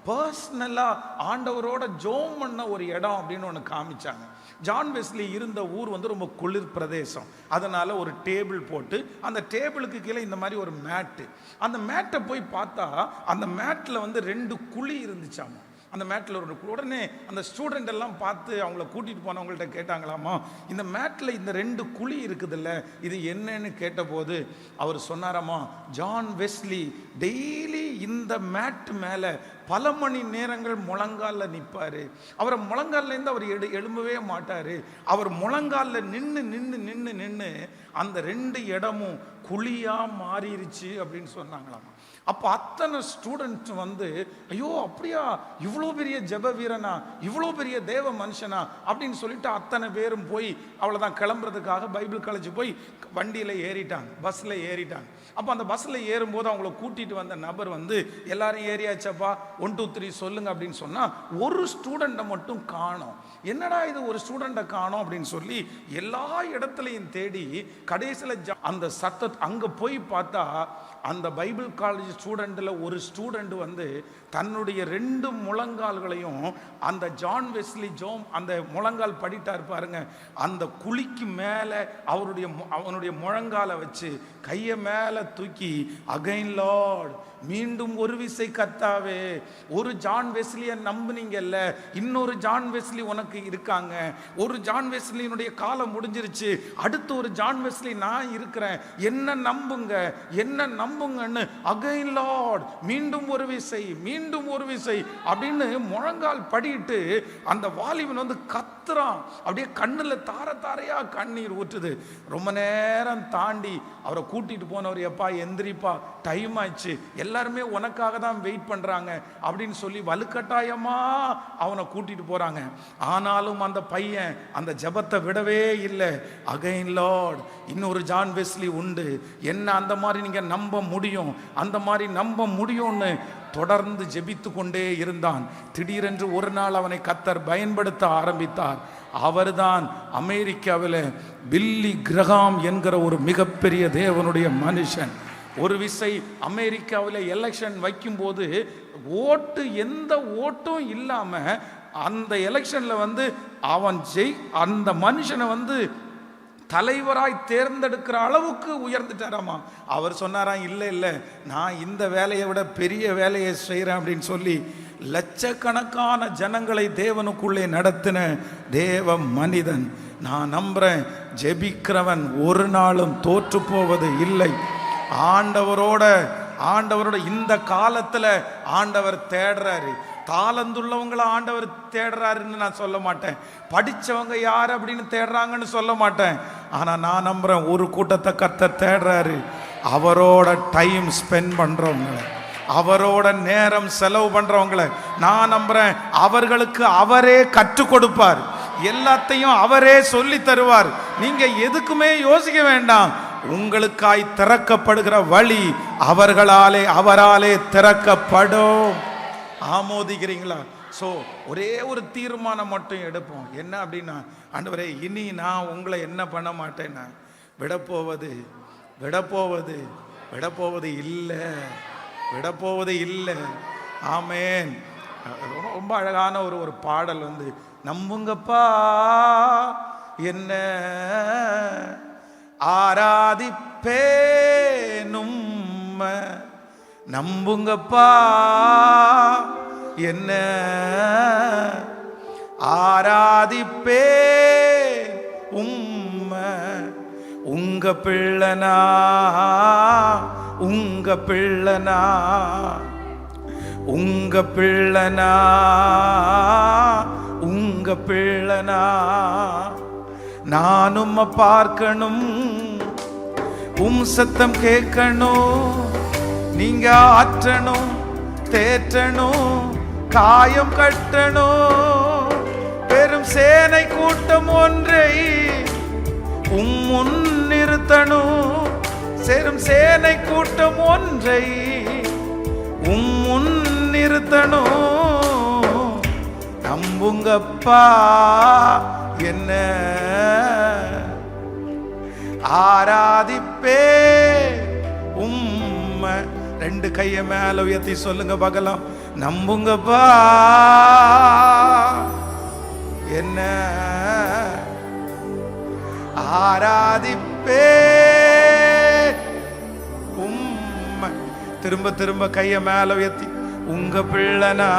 பர்சனலாக ஆண்டவரோட ஜோம் பண்ண ஒரு இடம் அப்படின்னு ஒன்று காமிச்சாங்க. ஜான் வெஸ்லி இருந்த ஊர் ரொம்ப குளிர் பிரதேசம். அதனால ஒரு டேபிள் போட்டு அந்த டேபிளுக்கு கீழே இந்த மாதிரி ஒரு மேட்டு, அந்த மேட்டை போய் பார்த்தா அந்த மேட்டில் 2 குழி இருந்துச்சாமா. அந்த மேட்டில் ஒரு உடனே அந்த ஸ்டூடெண்ட் எல்லாம் பார்த்து அவங்கள கூட்டிகிட்டு போனவங்கள்ட்ட கேட்டாங்களாமா, இந்த மேட்டில் இந்த 2 குழி இருக்குதுல்ல, இது என்னன்னு கேட்டபோது அவர் சொன்னாராமா, ஜான் வெஸ்லி டெய்லி இந்த மேட்டு மேலே பல மணி நேரங்கள் முழங்காலில் நிற்பார். அவரை முழங்கால்லேருந்து அவர் எழும்பவே மாட்டார். அவர் முழங்காலில் நின்று நின்று நின்று நின்று அந்த 2 இடமும் குழியாக மாறிடுச்சு அப்படின்னு சொன்னாங்களாமா. அப்போ அத்தனை ஸ்டூடெண்ட் ஐயோ அப்படியா, இவ்வளோ பெரிய ஜெப வீரனா, இவ்வளோ பெரிய தேவ மனுஷனா அப்படின்னு சொல்லிட்டு அத்தனை பேரும் போய் அவ்வளோதான் கிளம்புறதுக்காக பைபிள் காலேஜ் போய் வண்டியில் ஏறிட்டாங்க, பஸ்ஸில் ஏறிட்டாங்க. அப்போ அந்த பஸ்ஸில் ஏறும்போது அவங்கள கூட்டிகிட்டு வந்த நபர் எல்லாரும் ஏறியாச்சப்பா 1 2 3 சொல்லுங்க அப்படின்னு சொன்னால் ஒரு ஸ்டூடெண்ட்டை மட்டும் காணோம். என்னடா இது ஒரு ஸ்டூடெண்ட்டை காணோம் அப்படின்னு சொல்லி எல்லா இடத்துலையும் தேடி கடைசியில் அந்த சத்தத்தை அங்கே போய் பார்த்தா அந்த பைபிள் காலேஜ் ஸ்டூடெண்ட்டில் ஒரு ஸ்டூடெண்ட் தன்னுடைய 2 முழங்கால்களையும் அந்த ஜான் வெஸ்லி ஜோம் அந்த முழங்கால் படிட்டார் பாருங்க, அந்த குழிக்கு மேலே அவனுடைய முழங்காலை வச்சு கையை மேலே தூக்கி அகைன் லார்ட், மீண்டும் ஒரு விசை கர்த்தாவே, ஒரு ஜான் வெஸ்லியை நம்புனீங்கல்ல, இன்னொரு ஜான் வெஸ்லி உனக்கு இருக்காங்க, ஒரு ஜான் வெஸ்லியினுடைய காலம் முடிஞ்சிருச்சு, அடுத்து ஒரு ஜான் வெஸ்லி நான் இருக்கிறேன், என்ன நம்புங்க என்ன நம்புங்கன்னு அகைன் லார்ட், மீண்டும் ஒரு விசை மீண்டும் ஒரு விசை அப்படின்னு முழங்கால் படிட்டு அந்த வாலிபன் கத்துறான். அப்படியே கண்ணில் தார தாரையா கண்ணீர் ஊற்றுது. ரொம்ப நேரம் தாண்டி அவரை கூட்டிட்டு போனவர், எப்பா எந்திரிப்பா டைம் ஆயிடுச்சு, எல்லாருமே உனக்காக தான் வெயிட் பண்றாங்க அப்படின்னு சொல்லி வலுக்கட்டாயமா அவனை கூட்டிட்டு போறாங்க. ஆனாலும் அந்த பையன் அந்த ஜெபத்தை விடவே இல்லை. அகைன் லார்ட், இன்னொரு ஜான் வெஸ்லி உண்டு, என்ன அந்த மாதிரி நீங்க நம்ப முடியும், அந்த மாதிரி நம்ப முடியும்னு தொடர்ந்து ஜெபித்து கொண்டே இருந்தான். திடீரென்று ஒரு நாள் அவனை கர்த்தர் பயன்படுத்த ஆரம்பித்தார். அவர்தான் அமெரிக்காவில் பில்லி கிரஹாம் என்கிற ஒரு மிகப்பெரிய தேவனுடைய மனுஷன். ஒரு விசை அமெரிக்காவில் எலெக்ஷன் வைக்கும்போது எந்த ஓட்டும் இல்லாமல் அந்த எலெக்ஷனில் அவன் அந்த மனுஷனை தலைவராய் தேர்ந்தெடுக்கிற அளவுக்கு உயர்ந்துட்டாராமா. அவர் சொன்னாராம், இல்லை இல்லை, நான் இந்த வேலையை விட பெரிய வேலையை செய்கிறேன் அப்படின்னு சொல்லி லட்சக்கணக்கான ஜனங்களை தேவனுக்குள்ளே நடத்தின தேவ மனிதன். நான் நம்புறேன், ஜெபிக்கிறவன் ஒரு நாளும் தோற்று போவது இல்லை. ஆண்டவரோட இந்த காலத்தில் ஆண்டவர் தேடுறாரு. தாளந்துள்ளவங்களை ஆண்டவர் தேடுறாருன்னு நான் சொல்ல மாட்டேன். படித்தவங்க யார் அப்படின்னு தேடுறாங்கன்னு சொல்ல மாட்டேன். ஆனால் நான் நம்புகிறேன், ஒரு கூட்டத்தை கர்த்தர் தேடுறாரு. அவரோட டைம் ஸ்பெண்ட் பண்ணுறவங்களை, அவரோட நேரம் செலவு பண்ணுறவங்களை நான் நம்புகிறேன். அவர்களுக்கு அவரே கற்றுக் கொடுப்பார். எல்லாத்தையும் அவரே சொல்லி தருவார். நீங்கள் எதுக்குமே யோசிக்க வேண்டாம். உங்களுக்காய் திறக்கப்படுகிற வழி அவராலே திறக்கப்படும். ஆமோதிக்கிறீங்களா? ஸோ ஒரே ஒரு தீர்மானம் மட்டும் எடுப்போம். என்ன அப்படின்னா, ஆண்டவரே, இனி நான் உங்களை என்ன பண்ண மாட்டேன்னா விடப்போவது இல்லை. ஆமேன். ரொம்ப அழகான ஒரு பாடல் நம்புங்கப்பா என்ன ஆராதிப்பேனும், நம்புங்கப்பா என்ன ஆராதிப்பே உங்க பிள்ளனா நானும் பார்க்கணும், சத்தம் கேட்கணும், நீங்க ஆற்றணும், தேற்றணும், காயம் கட்டணும். பெரும் சேனை கூட்டம் ஒன்றை முன் நிறுத்தணும். சேரும் சேனை கூட்டம் ஒன்றை முன் நிறுத்தணும். நம்புங்கப்பா என்ன ஆராதிப்பே உம்மை. ரெண்டு கைய மேல உயர்த்தி சொல்லுங்க பார்க்கலாம். நம்புங்கப்பா என்ன ஆராதிப்பே உம்மை. திரும்ப திரும்ப கைய மேல உயர்த்தி, உங்க பிள்ளனா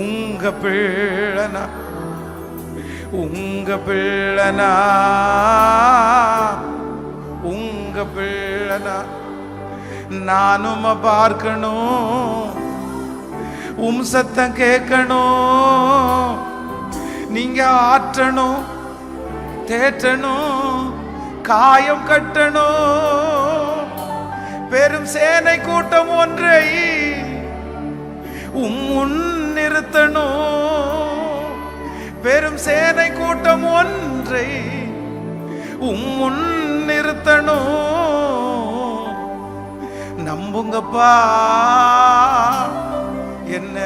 உங்க பிள்ளனா நானும் பார்க்கணும், சத்தம் கேட்கணும், நீங்க ஆற்றணும், தேற்றணும், காயம் கட்டணும். பெரும் சேனை கூட்டம் ஒன்றை முன் நிறுத்தணும். பெரும் சேனை கூட்டம் ஒன்றை முன் நிறுத்தணும். நம்புங்கப்பா என்ன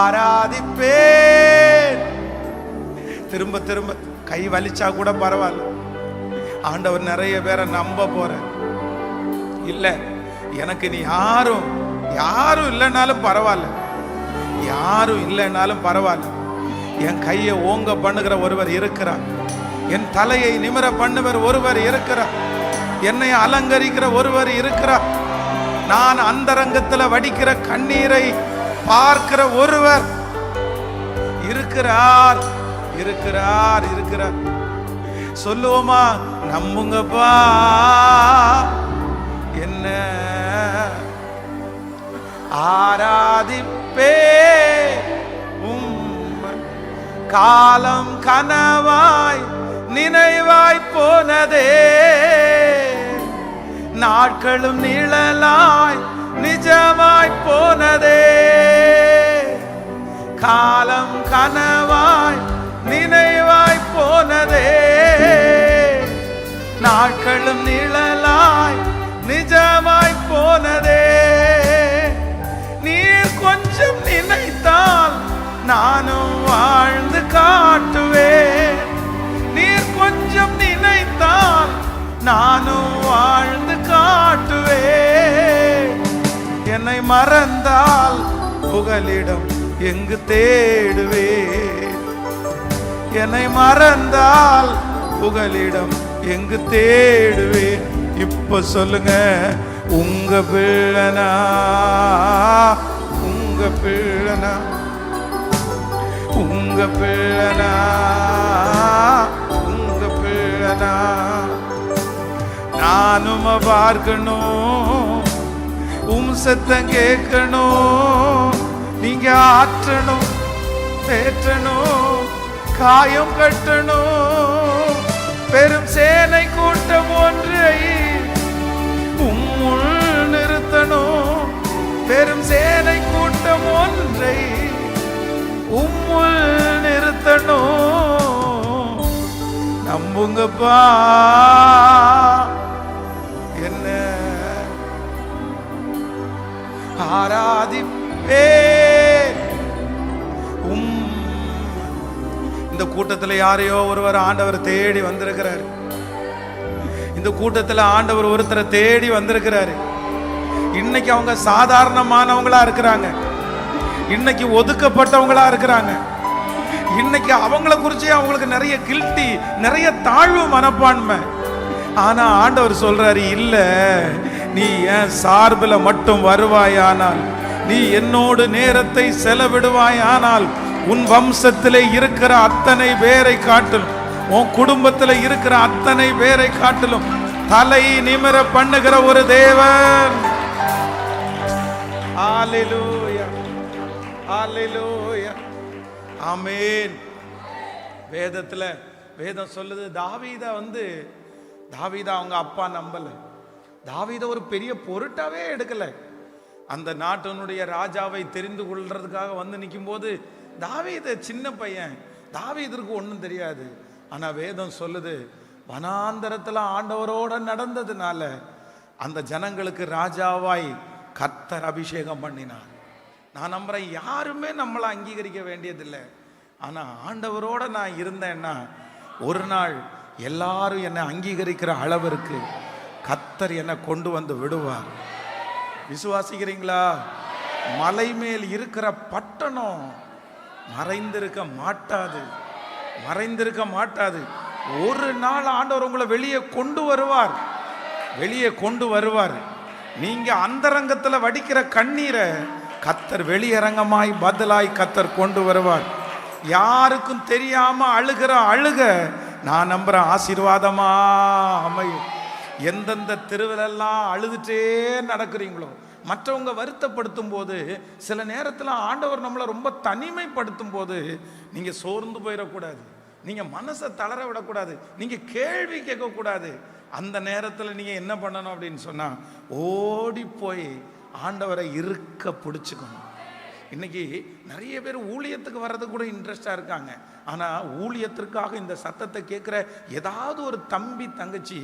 ஆராதிப்பேன். திரும்ப திரும்ப கை வலிச்சா கூட பரவாயில்ல. ஆண்டவர் நிறைய பேரை நம்ப போற இல்ல. எனக்கு நீ யாரும் இல்லைனாலும் பரவாயில்ல, யாரும் இல்லைனாலும் பரவாயில்ல. என் கையை ஓங்க பண்ணுகிற ஒருவர் இருக்கிறார். என் தலையை நிமிர பண்ணுவர் ஒருவர் இருக்கிறார். என்னை அலங்கரிக்கிற ஒருவர் இருக்கிறார். நான் அந்தரங்கத்தில் வடிக்கிற கண்ணீரை பார்க்கிற ஒருவர் இருக்கிறார். சொல்லுவோமா? நம்புங்கப்பா என்ன ஆராதிப்பே உம்மை. காலம் கனவாய் நினைவாய் போனதே, நாட்களும் நிழலாய் நிஜமாய் போனதே. காலம் கனவாய் நினைவாய் போனதே, நாட்களும் நிழலாய் நிஜமாய் போனதே. நீர் கொஞ்சம் நினைத்தால் நானும் வாழ்ந்து காட்டுவேன். நீர் கொஞ்சம் நினைத்தால் நானும் வாழ்ந்து காட்டுவேன். என்னை மறந்தால் புகலிடம் எங்கு தேடுவேன்? என்னை மறந்தால் புகலிடம் எங்கு தேடுவேன்? இப்ப சொல்லுங்க, உங்க பிள்ளனா, உங்க பிள்ளனா, உங்க பிள்ளனா, உங்க பிள்ளனா. நானும் பார்க்கணும், சத்தம் கேட்கணும், நீங்க ஆற்றணும், தேற்றணும், காயம் கட்டணும். பெரும் சேனை கூட்டம் ஒன்றை உம்முள் நிறுத்தணும். பெரும் சேனை கூட்டம் ஒன்றை உம்முள் நிறுத்தணும். நம்புங்கப்பா, என்ன ஆராதிப்பே. இந்த கூட்டத்தில் யாரையோ ஒருவர் ஆண்டவர் தேடி வந்திருக்கிறார். இந்த கூட்டத்தில் ஆண்டவர் ஒருத்தரை தேடி வந்திருக்கிறாரு. இன்னைக்கு அவங்க சாதாரணமானவங்களா இருக்கிறாங்க, இன்னைக்கு ஒதுக்கப்பட்டவங்களா இருக்கிறாங்க, இன்னைக்கு அவங்கள குறிச்சு அவங்களுக்கு நிறைய கில்ட்டி, நிறைய தாழ்வு மனப்பான்மை. ஆனா ஆண்டவர் சொல்றாரு, இல்ல, நீ என் சார்பில் மட்டும் வருவாயானால், நீ என்னோடு நேரத்தை செலவிடுவாயானால், உன் வம்சத்திலே இருக்கிற அத்தனை பேரை காட்டிலும், உன் குடும்பத்தில் இருக்கிற அத்தனை பேரை காட்டிலும் தலை நிமிர பண்ணுகிற ஒரு தேவன். ஹல்லேலூயா, ஹல்லேலூயா, ஆமென். வேதம் சொல்லுது, தாவீதா அவங்க அப்பா நம்பல, தாவீத ஒரு பெரிய பொருட்டாவே எடுக்கல. அந்த நாட்டினுடைய ராஜாவை தெரிந்து கொள்றதுக்காக வந்து நிற்கும் போது தாவீத சின்ன பையன், தாவீதற்கு ஒன்றும் தெரியாது. ஆனா வேதம் சொல்லுது, வனாந்தரத்துல ஆண்டவரோட நடந்ததுனால அந்த ஜனங்களுக்கு ராஜாவாய் கர்த்தர் அபிஷேகம் பண்ணினார். நான் நம்புறேன், யாருமே நம்மளை அங்கீகரிக்க வேண்டியதில்லை. ஆனா ஆண்டவரோட நான் இருந்தேன்னா ஒரு நாள் எல்லாரும் என்னை அங்கீகரிக்கிற அளவிற்கு கர்த்தர் என்னை கொண்டு வந்து விடுவார். விசுவாசிக்கிறீங்களா? மலை மேல் இருக்கிற பட்டணம் மறைந்திருக்க மாட்டாது, மறைந்திருக்க மாட்டாது. ஒரு நாள் ஆண்டவர் உங்களை வெளியே கொண்டு வருவார், வெளியே கொண்டு வருவார். நீங்க அந்தரங்கத்தில் வடிக்கிற கண்ணீரை கர்த்தர் வெளியரங்கமாய் பதிலாய் கர்த்தர் கொண்டு வருவார். யாருக்கும் தெரியாம அழுகிற அழுக நான் நம்புறேன் ஆசீர்வாதமா அமையும். எந்தெந்த திருவிழெல்லாம் அழுதுட்டே நடக்கிறீங்களோ, மற்றவங்க வருத்தப்படுத்தும் போது, சில நேரத்தில் ஆண்டவர் நம்மளை ரொம்ப தனிமைப்படுத்தும் போது நீங்க சோர்ந்து போயிடக்கூடாது, நீங்க மனசை தளர விடக்கூடாது, நீங்க கேள்வி கேட்கக்கூடாது. அந்த நேரத்தில் நீங்க என்ன பண்ணணும் அப்படின்னு சொன்னா, ஓடி போய் ஆண்டவரை இருக்க பிடிச்சுக்கணும். இன்னைக்கு நிறைய பேர் ஊழியத்துக்கு வர்றதுக்கு கூட இன்ட்ரெஸ்டாக இருக்காங்க. ஆனால் ஊழியத்திற்காக இந்த சத்தத்தை கேட்குற ஏதாவது ஒரு தம்பி தங்கச்சி,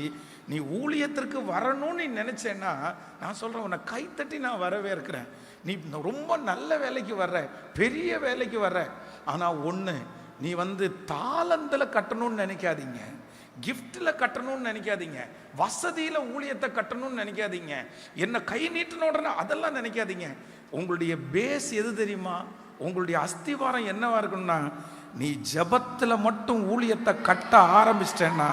நீ ஊழியத்திற்கு வரணும்னு நீ நினச்சேன்னா நான் சொல்கிறேன், உன்னை கைத்தட்டி நான் வரவே இருக்கிறேன். நீ ரொம்ப நல்ல வேலைக்கு வர்ற, பெரிய வேலைக்கு வர்ற. ஆனால் ஒன்று, நீ தாளந்தில் கட்டணும்னு நினைக்காதீங்க, கிஃப்டில் கட்டணும்னு நினைக்காதீங்க, வசதியில் ஊழியத்தை கட்டணும்னு நினைக்காதீங்க, என்ன கை நீட்டினோட அதெல்லாம் நினைக்காதீங்க. உங்களுடைய பேஸ் எது தெரியுமா? உங்களுடைய அஸ்திவாரம் என்னவா இருக்கணும்னா, நீ ஜெபத்தில் மட்டும் ஊழியத்தை கட்ட ஆரம்பிச்சிட்டேன்னா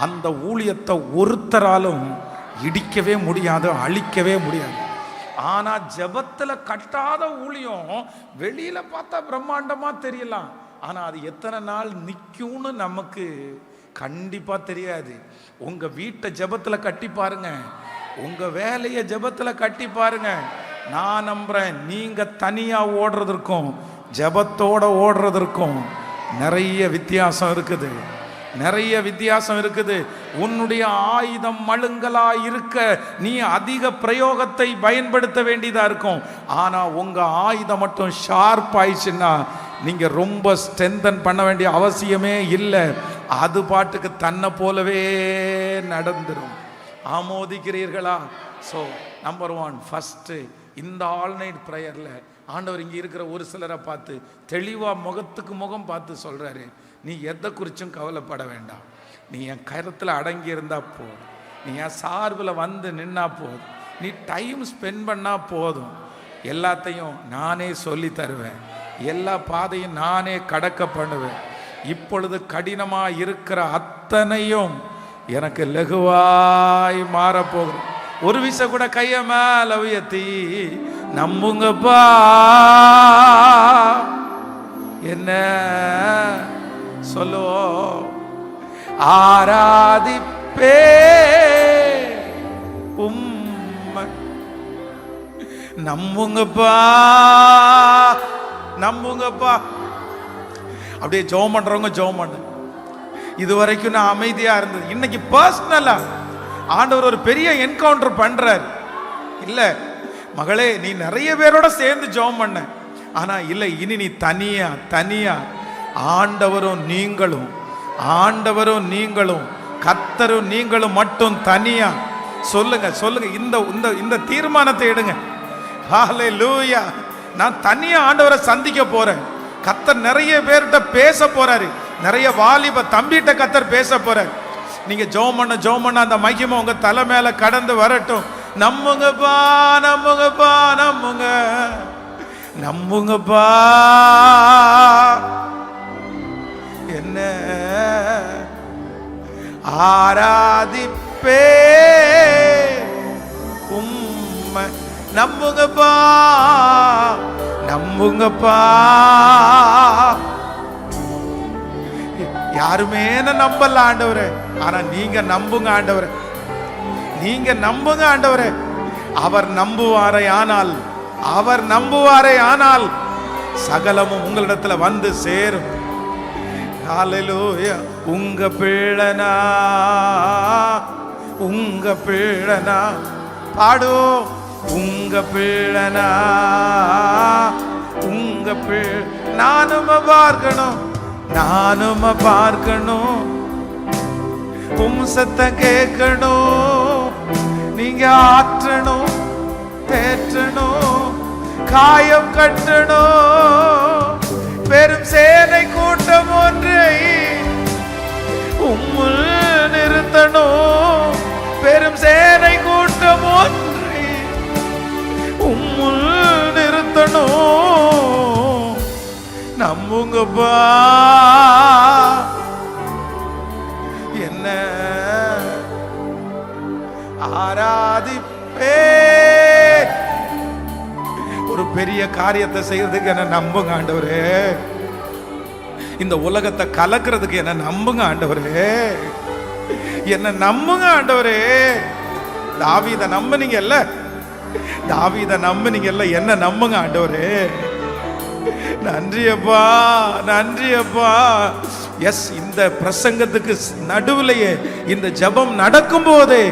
அந்த ஊழியத்தை ஒருத்தராலும் இடிக்கவே முடியாது, அழிக்கவே முடியாது. ஆனால் ஜெபத்தில் கட்டாத ஊழியம் வெளியில பார்த்தா பிரம்மாண்டமா தெரியலாம், ஆனால் அது எத்தனை நாள் நிற்கும்னு நமக்கு கண்டிப்பா தெரியாது. உங்க வீட்டை ஜெபத்துல கட்டி பாருங்க, உங்க வேலையை ஜெபத்துல கட்டி பாருங்க. நான் நம்புறேன், நீங்க தனியா ஓடுறதற்கும் ஜெபத்தோட ஓடுறதற்கும் நிறைய வித்தியாசம் இருக்குது, நிறைய வித்தியாசம் இருக்குது. உன்னுடைய ஆயுதம் மழுங்கலா இருக்க நீ அதிக பிரயோகத்தை பயன்படுத்த வேண்டியதா இருக்கும். ஆனா உங்க ஆயுதம் மட்டும் ஷார்ப் ஆயிடுச்சுன்னா நீங்க ரொம்ப ஸ்ட்ரென்தன் பண்ண வேண்டிய அவசியமே இல்லை, அது பாட்டுக்கு தன்னை போலவே நடந்துடும். ஆமோதிக்கிறீர்களா? ஸோ நம்பர் 1, ஃபர்ஸ்ட் இந்த ஆல் நைட் ப்ரேயரில் ஆண்டவர் இங்கே இருக்கிற ஒரு சிலரை பார்த்து தெளிவாக முகத்துக்கு முகம் பார்த்து சொல்கிறாரு, நீ எதை குறிச்சும் கவலைப்பட வேண்டாம், நீ என் கருத்தில் அடங்கி இருந்தால் போதும், நீ என் சார்பில் நின்னா போதும், நீ டைம் ஸ்பெண்ட் பண்ணால் போதும், எல்லாத்தையும் நானே சொல்லி தருவேன், எல்லா பாதையும் நானே கடக்க பண்ணுவேன், இப்பொழுது கடினமா இருக்கிற அத்தனையும் எனக்கு லகுவாய் மாறப்போகுது. ஒரு விசை கூட கைய மேல உயர்த்தி நம்புங்கப்பா, என்ன சொல்லுவோம், ஆராதிப்பே உம்மை. நம்புங்கப்பா, நம்புங்கப்பா. அப்படியே ஜெபம் பண்றவங்க ஜெபம் பண்ணு. இதுவரைக்கும் நான் அமைதியா இருந்தது, இன்னைக்கு பர்சனலா ஆண்டவர் ஒரு பெரிய என்கவுண்டர் பண்றார். இல்ல மகளே, நீ நிறைய பேரோட சேர்ந்து ஜெபம் பண்ண, ஆனா இல்ல, இனி நீ தனியா தனியா ஆண்டவரும் நீங்களும், ஆண்டவரும் நீங்களும், கர்த்தரும் நீங்களும் மட்டும் தனியா சொல்லுங்க சொல்லுங்க. இந்த இந்த தீர்மானத்தை எடுங்க. ஹல்லேலூயா. நான் தனியா ஆண்டவரை சந்திக்க போறேன். கர்த்தர் நிறைய பேர்கிட்ட பேச போறாரு, நிறைய வாலிப தம்பிட்ட கர்த்தர் பேச போறாரு. நீங்க ஜெபம் பண்ண அந்த மகிமை உங்க தலை மேல கடந்து வரட்டும். நம்புங்கப்பா, நம்புங்கப்பா, நம்புங்க, நம்புங்கப்பா, என்ன ஆராதிப்பே உம்மை. நம்புங்கப்பா, நம்புங்கப்பா. யாருமே நம்பல ஆண்டவரே, ஆனா நீங்க நம்புங்க ஆண்டவரே, நீங்க நம்புங்க ஆண்டவரே. அவர் நம்புவாரே ஆனால், அவர் நம்புவாரே ஆனால் சகலமும் உங்களிடத்துல வந்து சேரும். ஹல்லேலூயா. உங்க பிள்ளனா, உங்க பிள்ளனா பாடு, உங்க பிள்ளனா, உங்க பிள்ளை. நானும் பார்க்கணும், நானும் பார்க்கணும், சத்த கேட்கணும், நீங்க ஆற்றணும், தேற்றணும், காயம் கட்டணும். பெரும் சேனை கூட்டம் ஒன்றை உம்முள் நிறுத்தணும், பெரும் சேனை கூட்டம் ஒன்றை உம்முள் நிறுத்தணும். நம்புங்கப்பா, என்ன ஆராதிப்பே. ஒரு பெரிய காரியத்தை செய்யறதுக்கு என்ன நம்புங்க ஆண்டவரே. இந்த உலகத்தை கலக்கிறதுக்கு என்ன நம்புங்க ஆண்டவரே, என்ன நம்புங்க ஆண்டவரே. தாவீதை நம்புனீங்கல்ல, தாவீதை நம்புனீங்கல்ல, என்ன நம்புங்க ஆண்டவரே. நன்றியப்பா, நன்றியப்பா. எஸ், இந்த பிரசங்கத்துக்கு நடுவுலையே இந்த ஜெபம் நடக்கும் போதே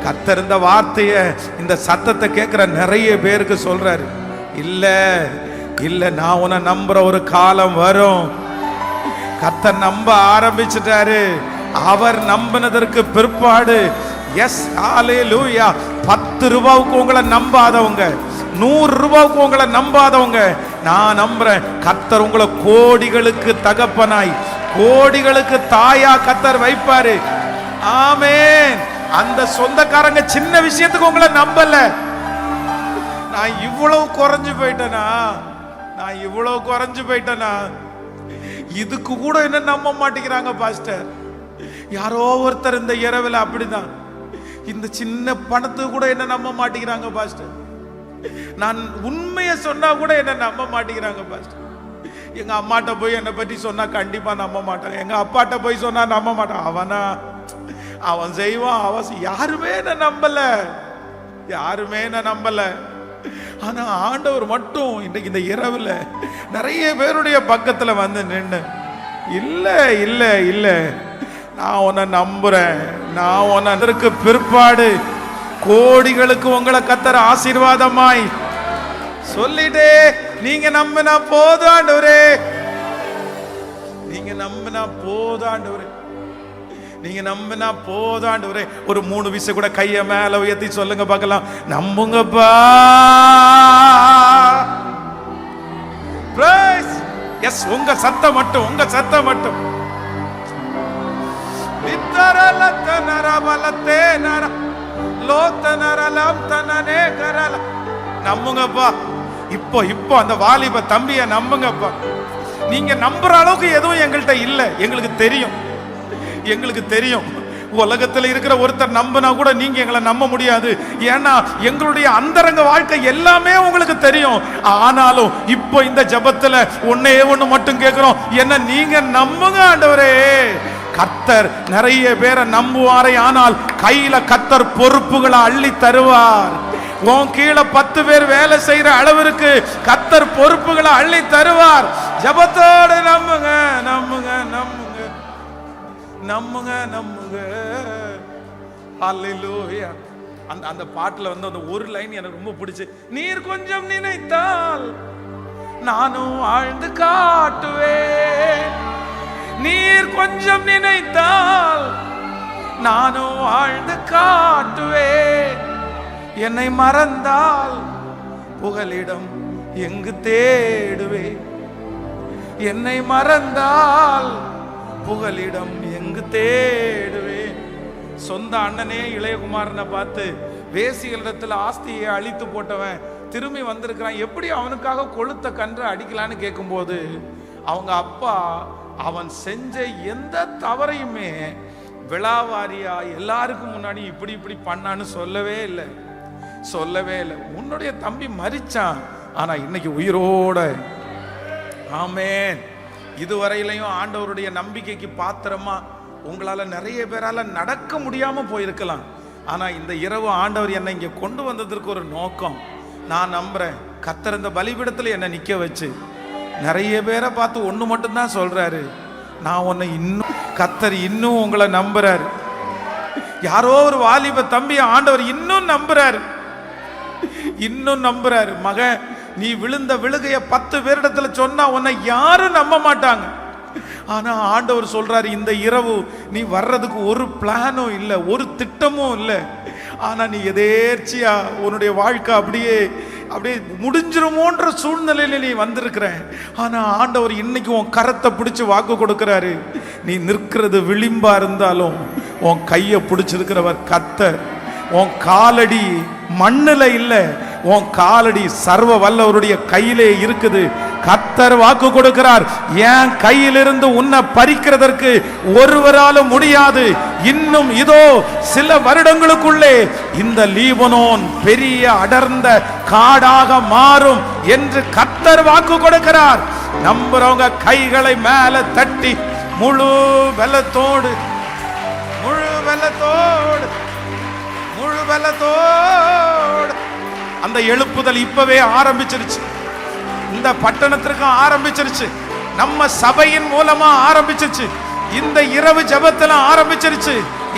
கர்த்தர் இந்த வார்த்தைய, இந்த சத்தத்தை கேட்கிற நிறைய பேருக்கு சொல்றாரு, இல்ல இல்ல, நான் உன்னை நம்புற ஒரு காலம் வரும். கர்த்தர் நம்ப ஆரம்பிச்சிட்டாரு. அவர் நம்பினதற்கு பிற்பாடு, எஸ், ஹல்லேலூயா, 10 ரூபாவுக்கு உங்களை நம்பாதவங்க, 100 ரூபாவுக்கு உங்களை நம்பாதவங்க, நான் நம்புறேன். கர்த்தர் உங்களை கோடிகளுக்கு தகப்பனாய், கோடிகளுக்கு தாயா கர்த்தர் வைப்பாரு. ஆமென். அந்த சொந்தக்காரங்க சின்ன விஷயத்துக்கு உங்களை நம்பல. நான் இவ்வளவு குறைஞ்சு போயிட்டேனா, நான் இவ்வளவு குறைஞ்சு போயிட்டேனா, இதுக்கு கூட என்ன நம்ப மாட்டேங்கிறாங்க பாஸ்டர். யாரோ ஒருத்தர் இந்த இரவில் அப்படிதான், இந்த சின்ன பணத்துக்கு கூட என்ன நம்ப மாட்டேங்கிறாங்க பாஸ்டர். நான் உண்மையை சொன்னா கூட என்ன நம்ப மாட்டேங்கிறாங்க பாஸ்டர். எங்க அம்மாட்ட போய் என்னை பற்றி சொன்னா கண்டிப்பா நம்ப மாட்டாங்க, எங்க அப்பாட்ட போய் சொன்னா நம்ப மாட்டான். அவனா அவன் செய்வான், அவன் யாருமே என்ன நம்பல, யாருமே என்ன நம்பல. ஆனா ஆண்டவர் மட்டும் இன்னைக்கு இந்த இரவுல நிறைய பேருடைய பக்கத்துல வந்து நின்று, இல்ல இல்ல இல்ல, நான் உன்னை நம்புறேன், நான் உன்னை அதற்கு பிற்பாடு கோடிகளுக்கு உங்களை கர்த்தர் ஆசீர்வாதமாய் சொல்லிட்டே. நீங்க நம்பினா போதும் ஆண்டவரே, நீங்க நம்பினா போதும் ஆண்டவரே, நீங்க நம்பினா போதும் ஆண்டவரே. ஒரு 3 விசை கூட கைய மேல உயர்த்தி சொல்லுங்க பார்க்கலாம், நம்புங்கப்பா. பிரைஸ். எஸ், உங்க சத்தம் மட்டும், உங்க சத்தம் மட்டும். நம்புங்கப்பா. இப்போ இப்போ அந்த வாலிப தம்பிய நம்புங்கப்பா. நீங்க நம்புற அளவுக்கு எதுவும் எங்கள்கிட்ட இல்லை. எங்களுக்கு தெரியும், எங்களுக்கு தெரியும். உலகத்தில் இருக்கிற ஒருத்தர் நம்பினா கூட நீங்க எங்களை நம்ப முடியாது. ஏன்னா எங்களுடைய அந்தரங்க வாழ்க்கை எல்லாமே உங்களுக்கு தெரியும். ஆனாலும் இப்போ இந்த ஜெபத்துல ஒன்னே ஒண்ணு மட்டும் கேட்கிறோம், என்ன நீங்க நம்புங்க ஆண்டவரே. கர்த்தர் நிறைய பேரை நம்புவாரே, ஆனால் கையில கர்த்தர் பொறுப்புகளை அள்ளி தருவார். உன் கீழே 10 பேர் வேலை செய்யற அளவிற்கு கர்த்தர் பொறுப்புகளை அள்ளி தருவார். ஜெபத்தோடு நம்புங்க, நம்புங்க, நம்புங்க, நம்புங்க, நம்புங்க. ஹல்லேலூயா. அந்த பாட்டுல வந்து அந்த ஒரு லைன் எனக்கு ரொம்ப பிடிச்சு. நீர் கொஞ்சம் நினைத்தால் நானும் வாழ்ந்து காட்டுவேன். நீர் கொஞ்சம் நினைத்தால் நானும் வாழ்ந்து காட்டுவேன். என்னை மறந்தால் புகலிடம் எங்கு தேடுவேன். என்னை மறந்தால் புகலிடம் எங்கு தேடுவேன். சொந்த அண்ணனே இளையகுமாரனை பார்த்து வேசிகளிடத்துல ஆஸ்தியை அழித்து போட்டவன் திரும்பி வந்திருக்கிறான், எப்படி அவனுக்காக கொளுத்த கன்று அடிக்கலான்னு கேட்கும்போது அவங்க அப்பா அவன் செஞ்ச எந்த தவறையுமே விழாவாரியா எல்லாருக்கும் முன்னாடி இப்படி இப்படி பண்ணான்னு சொல்லவே இல்லை, சொல்லவே இல்லை. உன்னுடைய தம்பி மரிச்சான், ஆனா இன்னைக்கு உயிரோட. ஆமென். இதுவரையிலையும் ஆண்டவருடைய நம்பிக்கைக்கு பாத்திரமா உங்களால நிறைய பேரால நடக்க முடியாம போயிருக்கலாம். ஆனா இந்த இரவு ஆண்டவர் என்னை இங்க கொண்டு வந்ததற்கு ஒரு நோக்கம். நான் நம்புறேன், கர்த்தர் இந்த பலிபீடத்துல என்னை நிக்க வச்சு நிறைய பேரை பார்த்து ஒண்ணு மட்டும்தான் சொல்றாரு, நான் உன்னை இன்னும், கர்த்தர் இன்னும் உங்களை நம்புறாரு. யாரோ ஒரு வாலிப தம்பி ஆண்டவர் இன்னும் நம்புறாரு, இன்னும் நம்புறாரு. மகன், நீ விழுந்த விழுகைய 10 பேரிடத்துல சொன்னா உன்னை யாரும் நம்ப மாட்டாங்க. ஆனா ஆண்டவர் சொல்றாரு, இந்த இரவு நீ வர்றதுக்கு ஒரு பிளானும் இல்லை, ஒரு திட்டமும் இல்லை. ஆனா நீ எதேர்ச்சியா உன்னுடைய வாழ்க்கை அப்படியே அப்படியே முடிஞ்சிருமோன்ற சூழ்நிலையில நீ வந்திருக்கிற. ஆனா ஆண்டவர் இன்னைக்கு உன் கரத்தை பிடிச்சு வாக்கு கொடுக்கிறாரு. நீ நிற்கிறது விளிம்பா இருந்தாலும் உன் கையை பிடிச்சிருக்கிறவர் கர்த்தர். உன் காலடி மண்ணுல இல்ல, உன் காலடி சர்வ வல்லவருடைய கையிலே இருக்குது. கர்த்தர் வாக்கு கொடுக்கிறார், என் கையிலிருந்து உன்னை பறிக்கிறதற்கு ஒருவராலும் முடியாது. இன்னும் இதோ சில வருடங்களுக்குள்ளே இந்த லீபனோன் பெரிய அடர்ந்த காடாக மாறும் என்று கர்த்தர் வாக்கு கொடுக்கிறார். நம்புறவங்க கைகளை மேல தட்டி முழு பலத்தோடு, முழு பலத்தோடு, முழு பலத்தோடு. அந்த எழுப்புதல் இப்பவே ஆரம்பிச்சிருச்சு. இந்த பட்டணத்திற்கு ஆரம்பிச்சிருச்சு, நம்ம சபையின் மூலமா ஆரம்பிச்சிருச்சு, இந்த இரவு ஜெபத்துல ஆரம்பிச்சிருச்சு.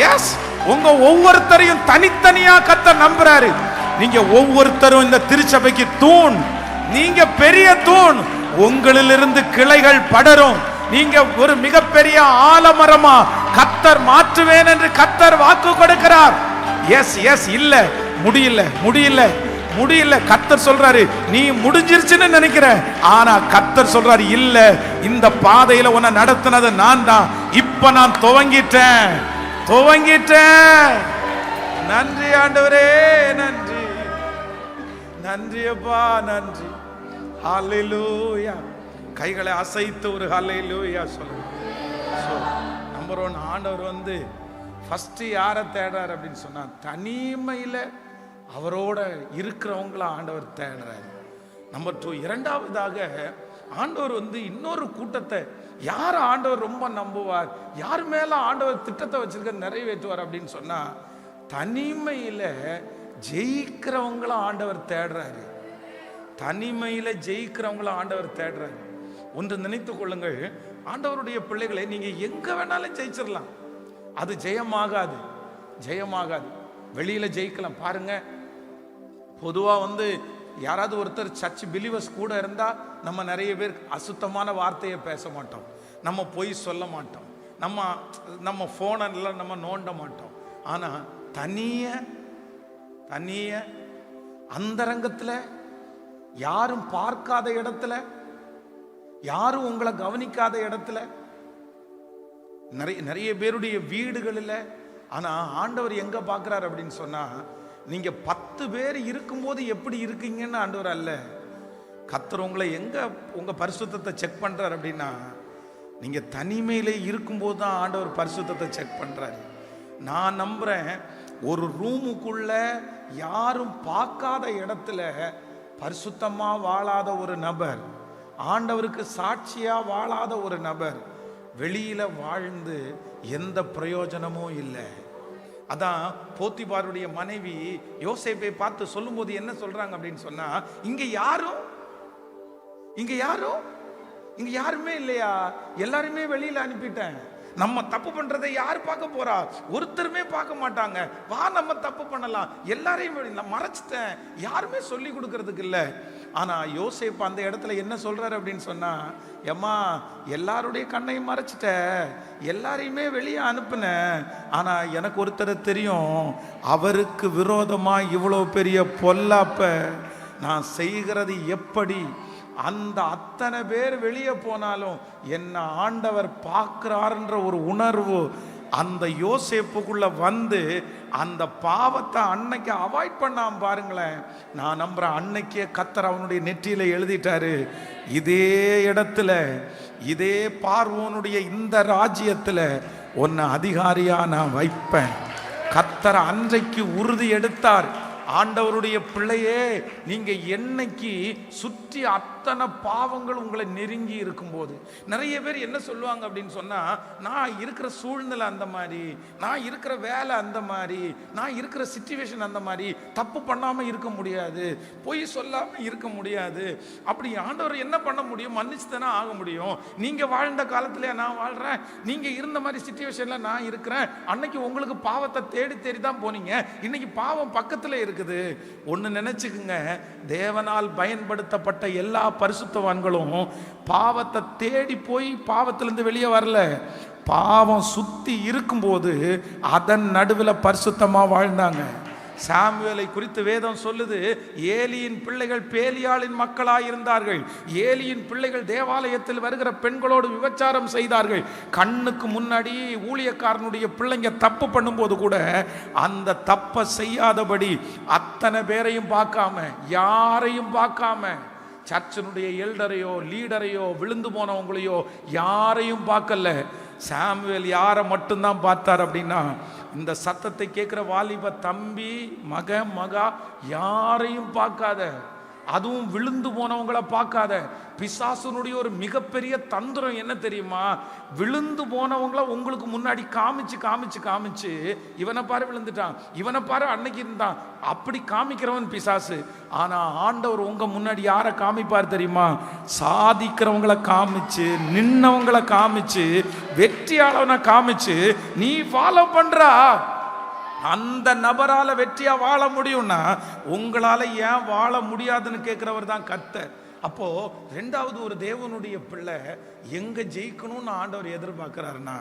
எஸ், உங்க ஒவ்வொருத்தரையும் தனித்தனியா கர்த்தர் நம்புறாரு. நீங்க ஒவ்வொருத்தரும் இந்த திருச்சபைக்கு தூண், நீங்க பெரிய தூண். உங்களிலிருந்து கிளைகள் படரும். நீங்க ஒரு மிகப்பெரிய ஆலமரமா கர்த்தர் மாற்றுவேன் என்று கர்த்தர் வாக்கு கொடுக்கிறார். எஸ் எஸ், இல்ல முடியல, முடியல, முடியல. கர்த்தர் சொல்றாரு, நீ முடிஞ்சிருச்சுன்னு நினைக்கிற, ஆனா கர்த்தர் சொல்றாரு, இல்ல, இந்த பாதையில உன்னை நடத்தினது நான் தான். இப்ப நான் துவங்கிட்டேன், துவங்கிட்டேன். நன்றி ஆண்டவரே, நன்றி, நன்றி அப்பா, நன்றி. ஹல்லேலூயா. கைகளை அசைத்து ஒரு ஹல்லேலூயா சொல்லுங்க. நம்பர் 1, ஆண்டவர் வந்து ஃபர்ஸ்ட் யாரை தேடுறாரு அப்படின்னு சொன்னா, தனிமையில அவரோட இருக்கிறவங்கள ஆண்டவர் தேடுறாரு. நம்பர் 2, இரண்டாவதாக ஆண்டவர் வந்து இன்னொரு கூட்டத்தை, யார் ஆண்டவர் ரொம்ப நம்புவார், யார் மேல ஆண்டவர் திட்டத்தை வச்சிருக்க நிறைவேற்றுவார் அப்படின்னு சொன்னா, தனிமையில ஜெயிக்கிறவங்கள ஆண்டவர் தேடுறாரு. தனிமையில ஜெயிக்கிறவங்கள ஆண்டவர் தேடுறாரு. ஒன்று நினைத்துக் கொள்ளுங்கள், ஆண்டவருடைய பிள்ளைகளை நீங்க எங்க வேணாலும் ஜெயிச்சிடலாம், அது ஜெயமாகாது, ஜெயமாகாது. வெளியில ஜெயிக்கலாம். பாருங்க, பொதுவா வந்து யாராவது ஒருத்தர் சர்ச் பிலீவர்ஸ் கூட இருந்தா நம்ம நிறைய பேர் அசுத்தமான வார்த்தையை பேச மாட்டோம், நம்ம பொய் சொல்ல மாட்டோம், நம்ம போனெல்லாம் நம்ம நோண்ட மாட்டோம். ஆனா தனிய தனிய அந்தரங்கத்துல, யாரும் பார்க்காத இடத்துல, யாரும் உங்களை கவனிக்காத இடத்துல, நிறைய பேருடைய வீடுகளில். ஆனா ஆண்டவர் எங்க பார்க்கிறார் அப்படின்னு சொன்னா, நீங்க 10 பேர் இருக்கும்போது எப்படி இருக்கீங்கன்னு ஆண்டவர் அல்ல, கர்த்தர் உங்களை எங்க உங்க பரிசுத்தத்தை செக் பண்றாரு அப்படின்னா, நீங்க தனிமையிலே இருக்கும்போது தான் ஆண்டவர் பரிசுத்தத்தை செக் பண்றாரு. நான் நம்புறேன், ஒரு ரூமுக்குள்ள யாரும் பார்க்காத இடத்துல பரிசுத்தமா வாழாத ஒரு நபர், ஆண்டவருக்கு சாட்சியா வாழாத ஒரு நபர் வெளியில வாழ்ந்து எந்த பிரயோஜனமும் இல்லை. அதான் போத்திபாருடைய மனைவி யோசேப்பை பார்த்து சொல்லும்போது என்ன சொல்றாங்க அப்படின்னு சொன்னா, இங்க யாருமே இல்லையா, எல்லாருமே வெளியில அனுப்பிட்டேன். நம்ம தப்பு பண்றதை யார் பார்க்க போறா? ஒருத்தருமே பார்க்க மாட்டாங்க. வா நம்ம தப்பு பண்ணலாம், எல்லாரையும் நான் மறைச்சிட்டேன், யாருமே சொல்லி கொடுக்கறதுக்கு இல்லை. ஆனா யோசேப்பு அந்த இடத்துல என்ன சொல்றாரு அப்படின்னு சொன்னா, எம்மா எல்லாருடைய கண்ணையும் மறைச்சிட்ட, எல்லாரையுமே வெளியே அனுப்புன, ஆனா எனக்கு ஒருத்தரை தெரியும், அவருக்கு விரோதமா இவ்வளவு பெரிய பொல்லாப்ப நான் செய்கிறது எப்படி, அந்த அத்தனை பேர் வெளியே போனாலும் என்ன ஆண்டவர் பார்க்கிறாருன்ற ஒரு உணர்வு அந்த யோசேப்புக்குள்ள வந்து அந்த பாவத்தை அன்னைக்கு அவாய்ட் பண்ணாம பாருங்களேன். நான் நம்புறேன், அன்னைக்கே கர்த்தர் அவனுடைய நெற்றியில எழுதிட்டாரு, இதே இடத்துல இதே பார்வோனுடைய இந்த ராஜ்யத்துல உன்னை அதிகாரியா நான் வைப்பேன். கர்த்தர் அன்றைக்கு உறுதி எடுத்தார். ஆண்டவருடைய பிள்ளையே, நீங்க என்னைக்கு சுற்றி அத்தனை பாவங்கள் உங்களை நெருங்கி இருக்கும்போது, நிறைய பேர் என்ன சொல்லுவாங்க அப்படின்னு சொன்னா, நான் இருக்கிற சூழ்நிலை அந்த மாதிரி, நான் இருக்கிற வேலை அந்த மாதிரி, நான் இருக்கிற சிச்சுவேஷன் அந்த மாதிரி, தப்பு பண்ணாம இருக்க முடியாது, பொய் சொல்லாம இருக்க முடியாது. அப்படி ஆண்டவர் என்ன பண்ண முடியும்? மன்னிச்சு தானே ஆக முடியும். நீங்க வாழ்ந்த காலத்துல நான் வாழ்றேன், நீங்க இருந்த மாதிரி சிச்சுவேஷன்ல நான் இருக்கிறேன். அன்னைக்கு உங்களுக்கு பாவத்தை தேடி தேடி தான் போனீங்க, இன்னைக்கு பாவம் பக்கத்துல இருக்குது. ஒன்னு நினைச்சுக்குங்க, தேவனால் பயன்படுத்தப்பட்ட எல்லா பரிசுத்தவான்களும் பாவத்தை தேடி போய் பாவத்திலிருந்து வெளியே வரல. பாவம் சுத்தி இருக்கும்போது அதன் நடுவில் பரிசுத்தமா வாழ்ந்தாங்க. சாமுவேலை குறித்து வேதம் சொல்லுது, ஏலியின் பிள்ளைகள் பேலியாளின் மக்களாயிருந்தார்கள். ஏலியின் பிள்ளைகள் தேவாலயத்தில் வருகிற பெண்களோடு விபச்சாரம் செய்தார்கள். கண்ணுக்கு முன்னாடி ஊழியக்காரனுடைய பிள்ளைங்க தப்பு பண்ணும்போது கூட அந்த தப்பை செய்யாதபடி அத்தனை பேரையும் பார்க்காம, யாரையும் பார்க்காம, சர்ச்சினுடைய எல்டரையோ லீடரையோ விழுந்து போனவங்களையோ யாரையும் பார்க்கல. சாமுவேல் யாரை மட்டும்தான் பார்த்தார் அப்படின்னா, இந்த சத்தத்தை கேட்கிற வாலிப தம்பி, மகா யாரையும் பார்க்காத, அதுவும் விழுந்து போனவங்களை பார்க்காத. பிசாசுனுடைய ஒரு மிகப்பெரிய தந்திரம் என்ன தெரியுமா? விழுந்து போனவங்கள உங்களுக்கு முன்னாடி காமிச்சு காமிச்சு காமிச்சு, இவனை பாரு விழுந்துட்டான், இவனை பாரு அன்னைக்கு இருந்தான், அப்படி காமிக்கிறவன் பிசாசு. ஆனா ஆண்டவர் உங்க முன்னாடி யாரை காமிப்பார் தெரியுமா? சாதிக்கிறவங்களை காமிச்சு, நின்னவங்களை காமிச்சு, வெற்றியாளவனை காமிச்சு, நீ ஃபாலோ பண்றா, அந்த நபரால வெற்றியா வாழ முடியும்னா உங்களால ஏன் வாழ முடியாதுன்னு கேட்கிறவர் தான் கர்த்தர். அப்போ ரெண்டாவது, ஒரு தேவனுடைய பிள்ளை எங்க ஜெயிக்கணும்னு ஆண்டவர் எதிர்பார்க்கிறாருன்னா,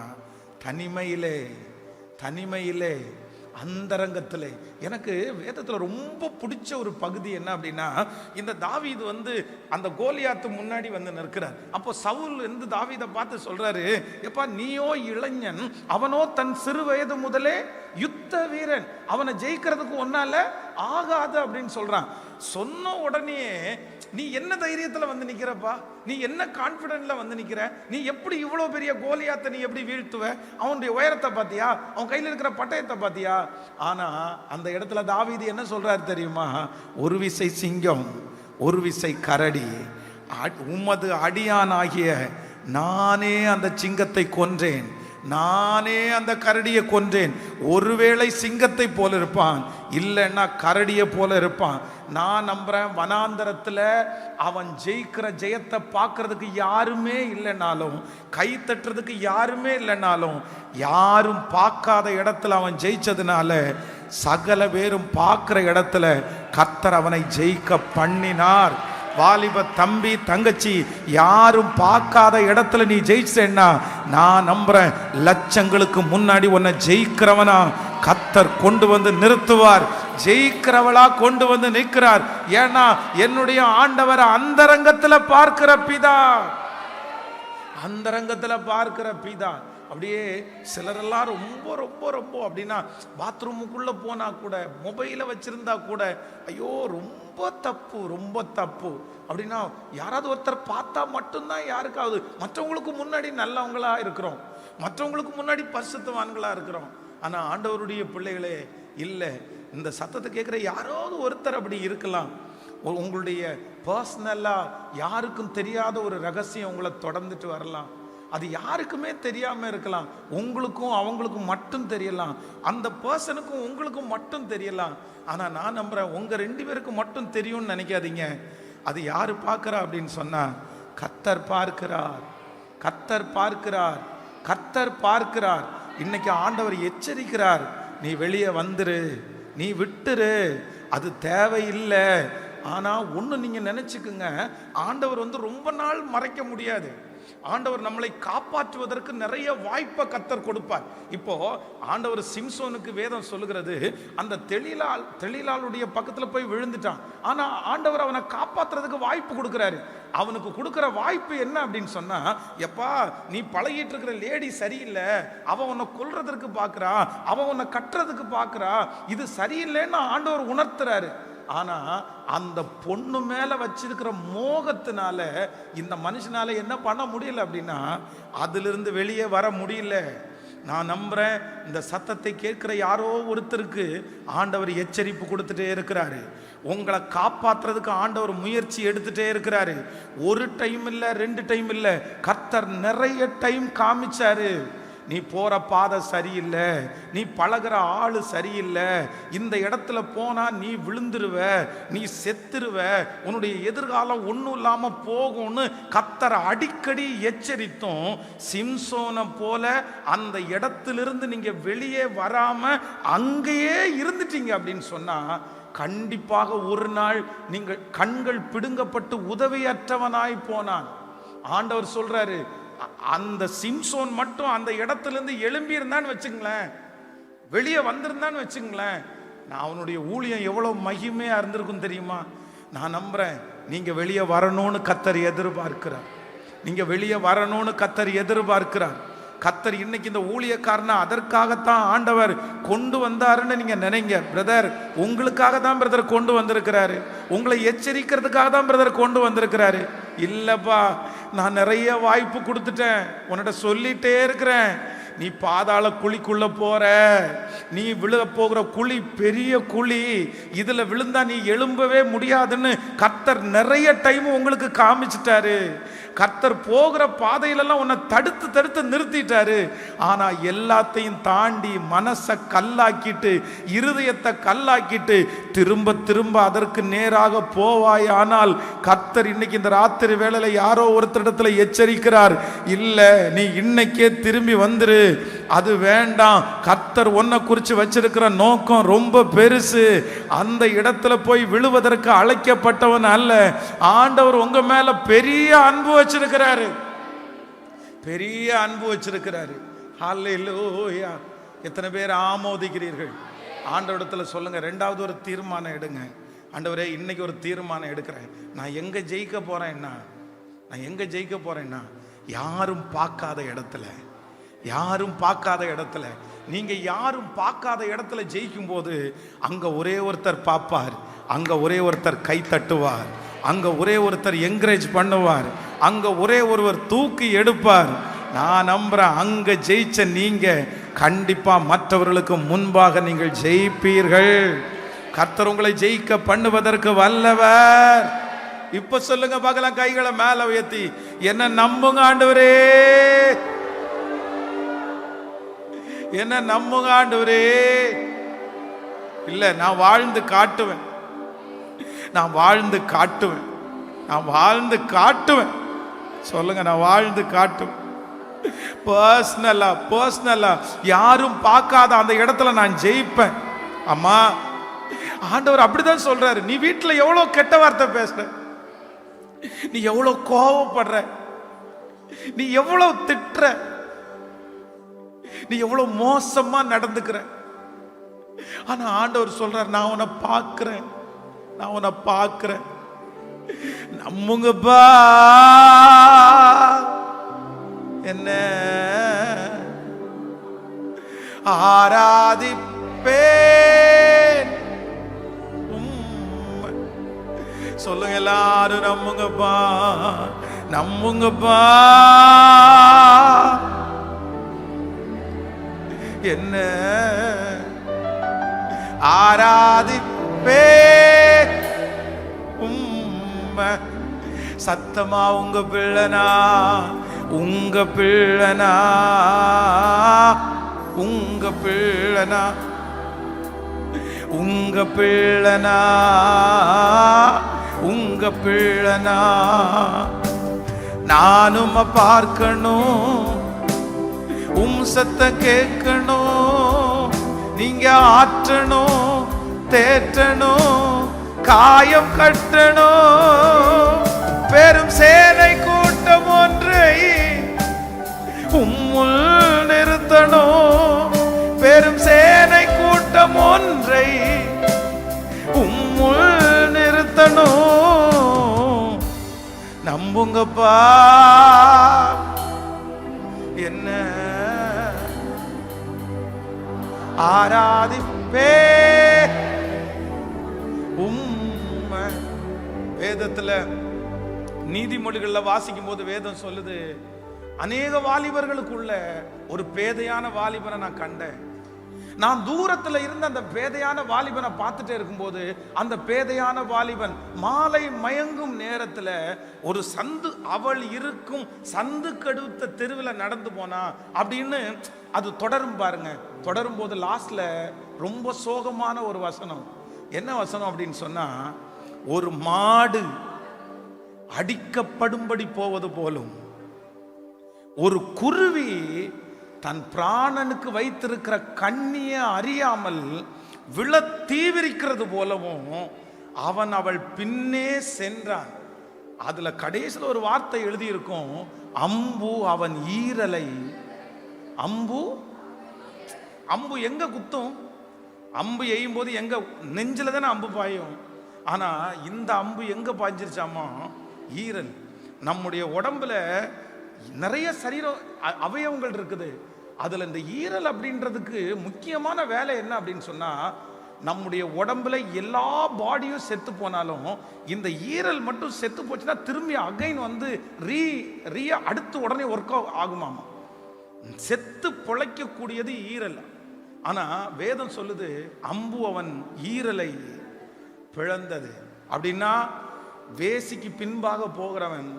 தனிமையிலே அந்தரங்கத்திலே. எனக்கு வேதத்தில் ரொம்ப பிடிச்ச ஒரு பகுதி என்ன அப்படின்னா, இந்த தாவீது அந்த கோலியாத்து முன்னாடி நிற்கிறார். அப்போ சவுல் தாவீதை பார்த்து சொல்றாரு, எப்பா நீயோ இளைஞன், அவனோ தன் சிறு வயது முதலே யுத்த வீரன், அவனை ஜெயிக்கிறதுக்கு ஒன்னால ஆகாது அப்படின்னு சொல்றான். சொன்ன உடனே நீ என்ன தைரியத்தில் நிற்கிறப்பா, நீ என்ன கான்ஃபிடென்ட்ல நிற்கிற, நீ எப்படி இவ்வளோ பெரிய கோலியாத்தை நீ எப்படி வீழ்த்துவ, அவனுடைய உயரத்தை பார்த்தியா, அவன் கையில் இருக்கிற பட்டயத்தை பார்த்தியா? ஆனா அந்த இடத்துல தாவீது என்ன சொல்றாரு தெரியுமா? ஒரு விசை சிங்கம், ஒரு விசை கரடி, உமது அடியான் ஆகிய நானே அந்த சிங்கத்தை கொன்றேன், நானே அந்த கரடியை கொன்றேன். ஒருவேளை சிங்கத்தை போல இருப்பான், இல்லைன்னா கரடியை போல இருப்பான். நான் நம்புறேன், வனாந்தரத்தில் அவன் ஜெயிக்கிற ஜெயத்தை பார்க்கறதுக்கு யாருமே இல்லைனாலும், கை தட்டுறதுக்கு யாருமே இல்லைனாலும், யாரும் பார்க்காத இடத்துல அவன் ஜெயிச்சதுனால சகல பேரும் பார்க்கிற இடத்துல கர்த்தர் அவனை ஜெயிக்க பண்ணினார். வாலிப தம்பி தங்கச்சி, யாரும் பார்க்காத இடத்துல நீ ஜெயிச்சேன்னா நான் நம்புறேன், லட்சங்களுக்கு முன்னாடி உன்னை ஜெயிக்கிறவனா கர்த்தர் கொண்டு நிறுத்துவார், ஜெயிக்கிறவளா கொண்டு நிற்கிறார். ஏன்னா என்னுடைய ஆண்டவர் அந்தரங்கத்துல பார்க்கிற பிதா, அந்தரங்கத்துல பார்க்கிற பிதா. அப்படியே சிலரெல்லாம் ரொம்ப ரொம்ப ரொம்ப அப்படின்னா பாத்ரூமுக்குள்ளே போனால் கூட மொபைலை வச்சுருந்தா கூட ஐயோ ரொம்ப தப்பு ரொம்ப தப்பு அப்படின்னா யாராவது ஒருத்தர் பார்த்தா மட்டும்தான் யாருக்காவது, மற்றவங்களுக்கு முன்னாடி நல்லவங்களா இருக்கிறோம், மற்றவங்களுக்கு முன்னாடி பரிசுத்தவான்களா இருக்கிறோம். ஆனால் ஆண்டவருடைய பிள்ளைகளே இல்லை, இந்த சத்தத்தை கேட்குற யாராவது ஒருத்தர் அப்படி இருக்கலாம். உங்களுடைய பர்சனலாக யாருக்கும் தெரியாத ஒரு ரகசியம் உங்களை தொடர்ந்துட்டு வரலாம். அது யாருக்குமே தெரியாமல் இருக்கலாம், உங்களுக்கும் அவங்களுக்கும் மட்டும் தெரியலாம், அந்த பர்சனுக்கும் உங்களுக்கும் மட்டும் தெரியலாம். ஆனால் நான் நம்புகிறேன் உங்கள் 2 பேருக்கு மட்டும் தெரியும்னு நினைக்காதீங்க. அது யார் பார்க்குறா அப்படின்னு சொன்னால் கர்த்தர் பார்க்கிறார், கர்த்தர் பார்க்கிறார், கர்த்தர் பார்க்கிறார். இன்னைக்கு ஆண்டவர் எச்சரிக்கிறார், நீ வெளியே வந்துரு, நீ விட்டுரு, அது தேவையில்லை. ஆனால் ஒன்று நீங்கள் நினச்சிக்குங்க, ஆண்டவர் ரொம்ப நாள் மறைக்க முடியாது. ஆண்டவர் நம்மளை காப்பாற்றுவதற்கு நிறைய வாய்ப்பை கர்த்தர் கொடுப்பார். இப்போ ஆண்டவர் சிம்சோனுக்கு வேதம் சொல்லுகிறது, அந்த தெளிலாளுடைய பக்கத்துல போய் விழுந்துட்டான். ஆனா ஆண்டவர் அவனை காப்பாற்றுறதுக்கு வாய்ப்பு கொடுக்கிறாரு. அவனுக்கு கொடுக்கிற வாய்ப்பு என்ன அப்படின்னு சொன்னா, எப்பா நீ பழகிட்டு இருக்கிற லேடி சரியில்லை, அவன் உன்னை கொல்றதுக்கு பார்க்கிறா, அவன் உன்னை கட்டுறதுக்கு பார்க்கிறா, இது சரியில்லைன்னு ஆண்டவர் உணர்த்துறாரு. ஆனா அந்த பொண்ணு மேல வச்சிருக்கிற மோகத்தினால இந்த மனுஷனால என்ன பண்ண முடியல அப்படின்னா, அதிலிருந்து வெளியே வர முடியல. நான் நம்புறேன் இந்த சத்தத்தை கேட்கிற யாரோ ஒருத்தருக்கு ஆண்டவர் எச்சரிப்பு கொடுத்துட்டே இருக்கிறாரு. உங்களை காப்பாற்றுறதுக்கு ஆண்டவர் முயற்சி எடுத்துட்டே இருக்கிறாரு. ஒரு டைம் இல்லை, 2 டைம் இல்லை, கர்த்தர் நிறைய டைம் காமிச்சாரு. நீ போற பாதை சரியில்லை, நீ பழகிற ஆளு சரியில்லை, இந்த இடத்துல போனா நீ விழுந்துருவ, நீ செத்துருவ, உன்னுடைய எதிர்காலம் ஒன்றும் இல்லாம போகும்னு கர்த்தர் அடிக்கடி எச்சரித்தும் சிம்சோனை போல அந்த இடத்திலிருந்து நீங்க வெளியே வராம அங்கேயே இருந்துட்டீங்க அப்படின்னு சொன்னா, கண்டிப்பாக ஒரு நாள் நீங்கள் கண்கள் பிடுங்கப்பட்டு உதவியற்றவனாய் போனான். ஆண்டவர் சொல்றாரு, அந்த சிம்சோன் மட்டும் அந்த இடத்திலிருந்து எழும்பி இருந்தான்னு வச்சுங்களேன், வெளியே வந்திருந்தான்னு வச்சுங்களேன், நான் அவனுடைய ஊழியம் எவ்வளவு மகிமையா இருந்திருக்கும் தெரியுமா? நான் நம்புறேன் நீங்க வெளியே வரணும்னு கர்த்தர் எதிர்பார்க்கிறார், நீங்க வெளியே வரணும்னு கர்த்தர் எதிர்பார்க்கிறார். கர்த்தர் இன்னைக்கு இந்த ஊழியக்காரனை அதற்காகத்தான் ஆண்டவர் கொண்டு வந்தாருன்னு நீங்க நினைங்க. பிரதர், உங்களுக்காக தான் பிரதர் கொண்டு வந்திருக்கிறாரு, உங்களை எச்சரிக்கிறதுக்காக தான் பிரதர் கொண்டு வந்திருக்கிறாரு. இல்லப்பா, நான் நிறைய வாய்ப்பு கொடுத்துட்டேன், உன்னிட்ட சொல்லிட்டே இருக்கிறேன், நீ பாதாள குழிக்குள்ள போற, நீ விழ போகிற குழி பெரிய குழி, இதுல விழுந்தா நீ எழும்பவே முடியாதுன்னு கர்த்தர் நிறைய டைம் உங்களுக்கு காமிச்சிட்டாரு. கர்த்தர் போகிற பாதையிலெல்லாம் உன்னை தடுத்து தடுத்து நிறுத்திட்டாரு. ஆனா எல்லாத்தையும் தாண்டி மனசை கல்லாக்கிட்டு, இருதயத்தை கல்லாக்கிட்டு திரும்ப திரும்ப அதற்கு நேராக போவாய். ஆனால் கர்த்தர் இன்னைக்கு இந்த ராத்திரி வேளையில யாரோ ஒருத்தரிடத்துல எச்சரிக்கிறார், இல்ல நீ இன்னைக்கே திரும்பி வந்துரு, அது வேண்டாம். கர்த்தர் உன்னை குறித்து வச்சிருக்கிற நோக்கம் ரொம்ப பெருசு. அந்த இடத்துல போய் விழுவதற்கு அழைக்கப்பட்டவன் அல்ல. ஆண்டவர் உங்க மேல பெரிய அன்பு வச்சிருக்கிறாரு, பெரிய அன்பு வச்சிருக்கிறாரு. ஹல்லேலூயா! எத்தனை பேர் ஆமோதிக்கிறீர்கள்? ஆண்டவரிடத்துல சொல்லுங்க, 2வது ஒரு தீர்மானம் எடுங்க. ஆண்டவரே, இன்னைக்கு ஒரு தீர்மானம் எடுக்கிறேன், நான் எங்க ஜெயிக்க போறேன்னா, நான் எங்க ஜெயிக்க போறேன்னா யாரும் பார்க்காத இடத்துல, யாரும் பார்க்காத இடத்துல, நீங்க யாரும் பார்க்காத இடத்துல ஜெயிக்கும் போது அங்க ஒரே ஒருத்தர் பார்ப்பார், அங்க ஒரே ஒருத்தர் கை தட்டுவார், அங்க ஒரே ஒருத்தர் என்கரேஜ் பண்ணுவார், அங்க ஒரே ஒருவர் தூக்கி எடுப்பார். நான் நம்புறேன் அங்க ஜெயிச்ச நீங்க கண்டிப்பா மற்றவர்களுக்கு முன்பாக நீங்கள் ஜெயிப்பீர்கள். கர்த்தர் உங்களை ஜெயிக்க பண்ணுவதற்கு வல்லவர். இப்ப சொல்லுங்க பார்க்கலாம், கைகளை மேல உயர்த்தி, என்ன நம்புங்க ஆண்டவரே, என்ன நம்புங்க ஆண்டவரே. இல்ல, நான் வாழ்ந்து காட்டுவேன், நான் வாழ்ந்து காட்டுவேன், நான் வாழ்ந்து காட்டுவேன். சொல்லுங்க, நான் வாழ்ந்து காட்டுவேன். பர்சனலா யாரும் பார்க்காத அந்த இடத்துல நான் ஜெயிப்பேன். அம்மா, ஆண்டவர் அப்படிதான் சொல்றாரு. நீ வீட்டுல எவ்வளவு கெட்ட வார்த்தை பேசுற, நீ எவ்வளவு கோபப்படுற, நீ எவ்வளவு திட்டுற, நீ எவ்வளவு மோசமா நடந்துக்கிற, ஆனா ஆண்டவர் சொல்றார், நான் உன்னை பார்க்கிறேன், நான் உன்னை பார்க்கிறேன். நம்புங்கப்பா. என்ன ஆராதிப்பேன். சொல்லுங்க எல்லாரும், நம்புங்கப்பா, நம்புங்கப்பா. என்ன ஆராதிப்பேன் உம்மை. சத்தமா உங்க பிள்ளனா, உங்க பிள்ளனா, உங்க பிள்ளனா, உங்க பிள்ளனா, உங்க பிள்ளனா. நானும் பார்க்கணும், சத்த கேட்கணும், நீங்க ஆற்றணும், தேற்றணும், காயம் கட்டணும். பெரும் சேனை கூட்டம் ஒன்றை உம்முள் நிறுத்தணும். பெரும் சேனை கூட்டம் ஒன்றை உம்முள் நிறுத்தணும். நம்புங்கப்பா, என்ன ஆராதிப்பே உம்மை. வேதத்துல நீதிமொழிகள்ல வாசிக்கும் போது வேதம் சொல்லுது, அநேக வாலிபர்களுக்குள்ள ஒரு பேதையான வாலிபனை நான் கண்டேன். நான் தூரத்துல இருந்து அந்த பேதையான வாலிபனை பார்த்துட்டே இருக்கும்போது, அந்த பேதையான வாலிபன் மாலை மயங்கும் நேரத்துல ஒரு சந்து, அவள் இருக்கும் சந்து கடுத்த தெருவில் நடந்து போனா அப்படின்னு அது தொடரும் பாருங்க. தொடரும் போது லாஸ்ட்ல ரொம்ப சோகமான ஒரு வசனம். என்ன வசனம் அப்படின்னு சொன்னா, ஒரு மாடு அடிக்கப்படும்படி போவது போலும், ஒரு குருவி தன் பிராணனுக்கு வைத்திருக்கிற கண்ணிய அறியாமல் விழ தீவிரிக்கிறது போலவும் அவன் அவள் பின்னே சென்றான். அதுல கடைசியில் ஒரு வார்த்தை எழுதியிருக்கும், அம்பு அவன் ஈரலை. அம்பு அம்பு எங்க குத்தும்? அம்பு எய்யும் போது எங்க நெஞ்சில தானே அம்பு பாயும். ஆனா இந்த அம்பு எங்க பாய்ஞ்சிருச்சாமா? ஈரல். நம்முடைய உடம்புல நிறைய சரீர அவயவங்கள் இருக்குது. அதுல இந்த ஈரல் அப்படின்றதுக்கு முக்கியமான வேலை என்ன அப்படின்னு சொன்னா, நம்முடைய உடம்புல எல்லா பாடியும் செத்து போனாலும் இந்த ஈரல் மட்டும் செத்து போச்சுன்னா திரும்பி அகைன் வந்து அடுத்து உடனே ஒர்க் ஆகுமாமா. செத்து பொழைக்கக்கூடியது ஈரல். ஆனா வேதம் சொல்லுது, அம்பு அவன் ஈரலை பிளந்தது. அப்படின்னா வேசிக்கு பின்பாக போகிறவன்,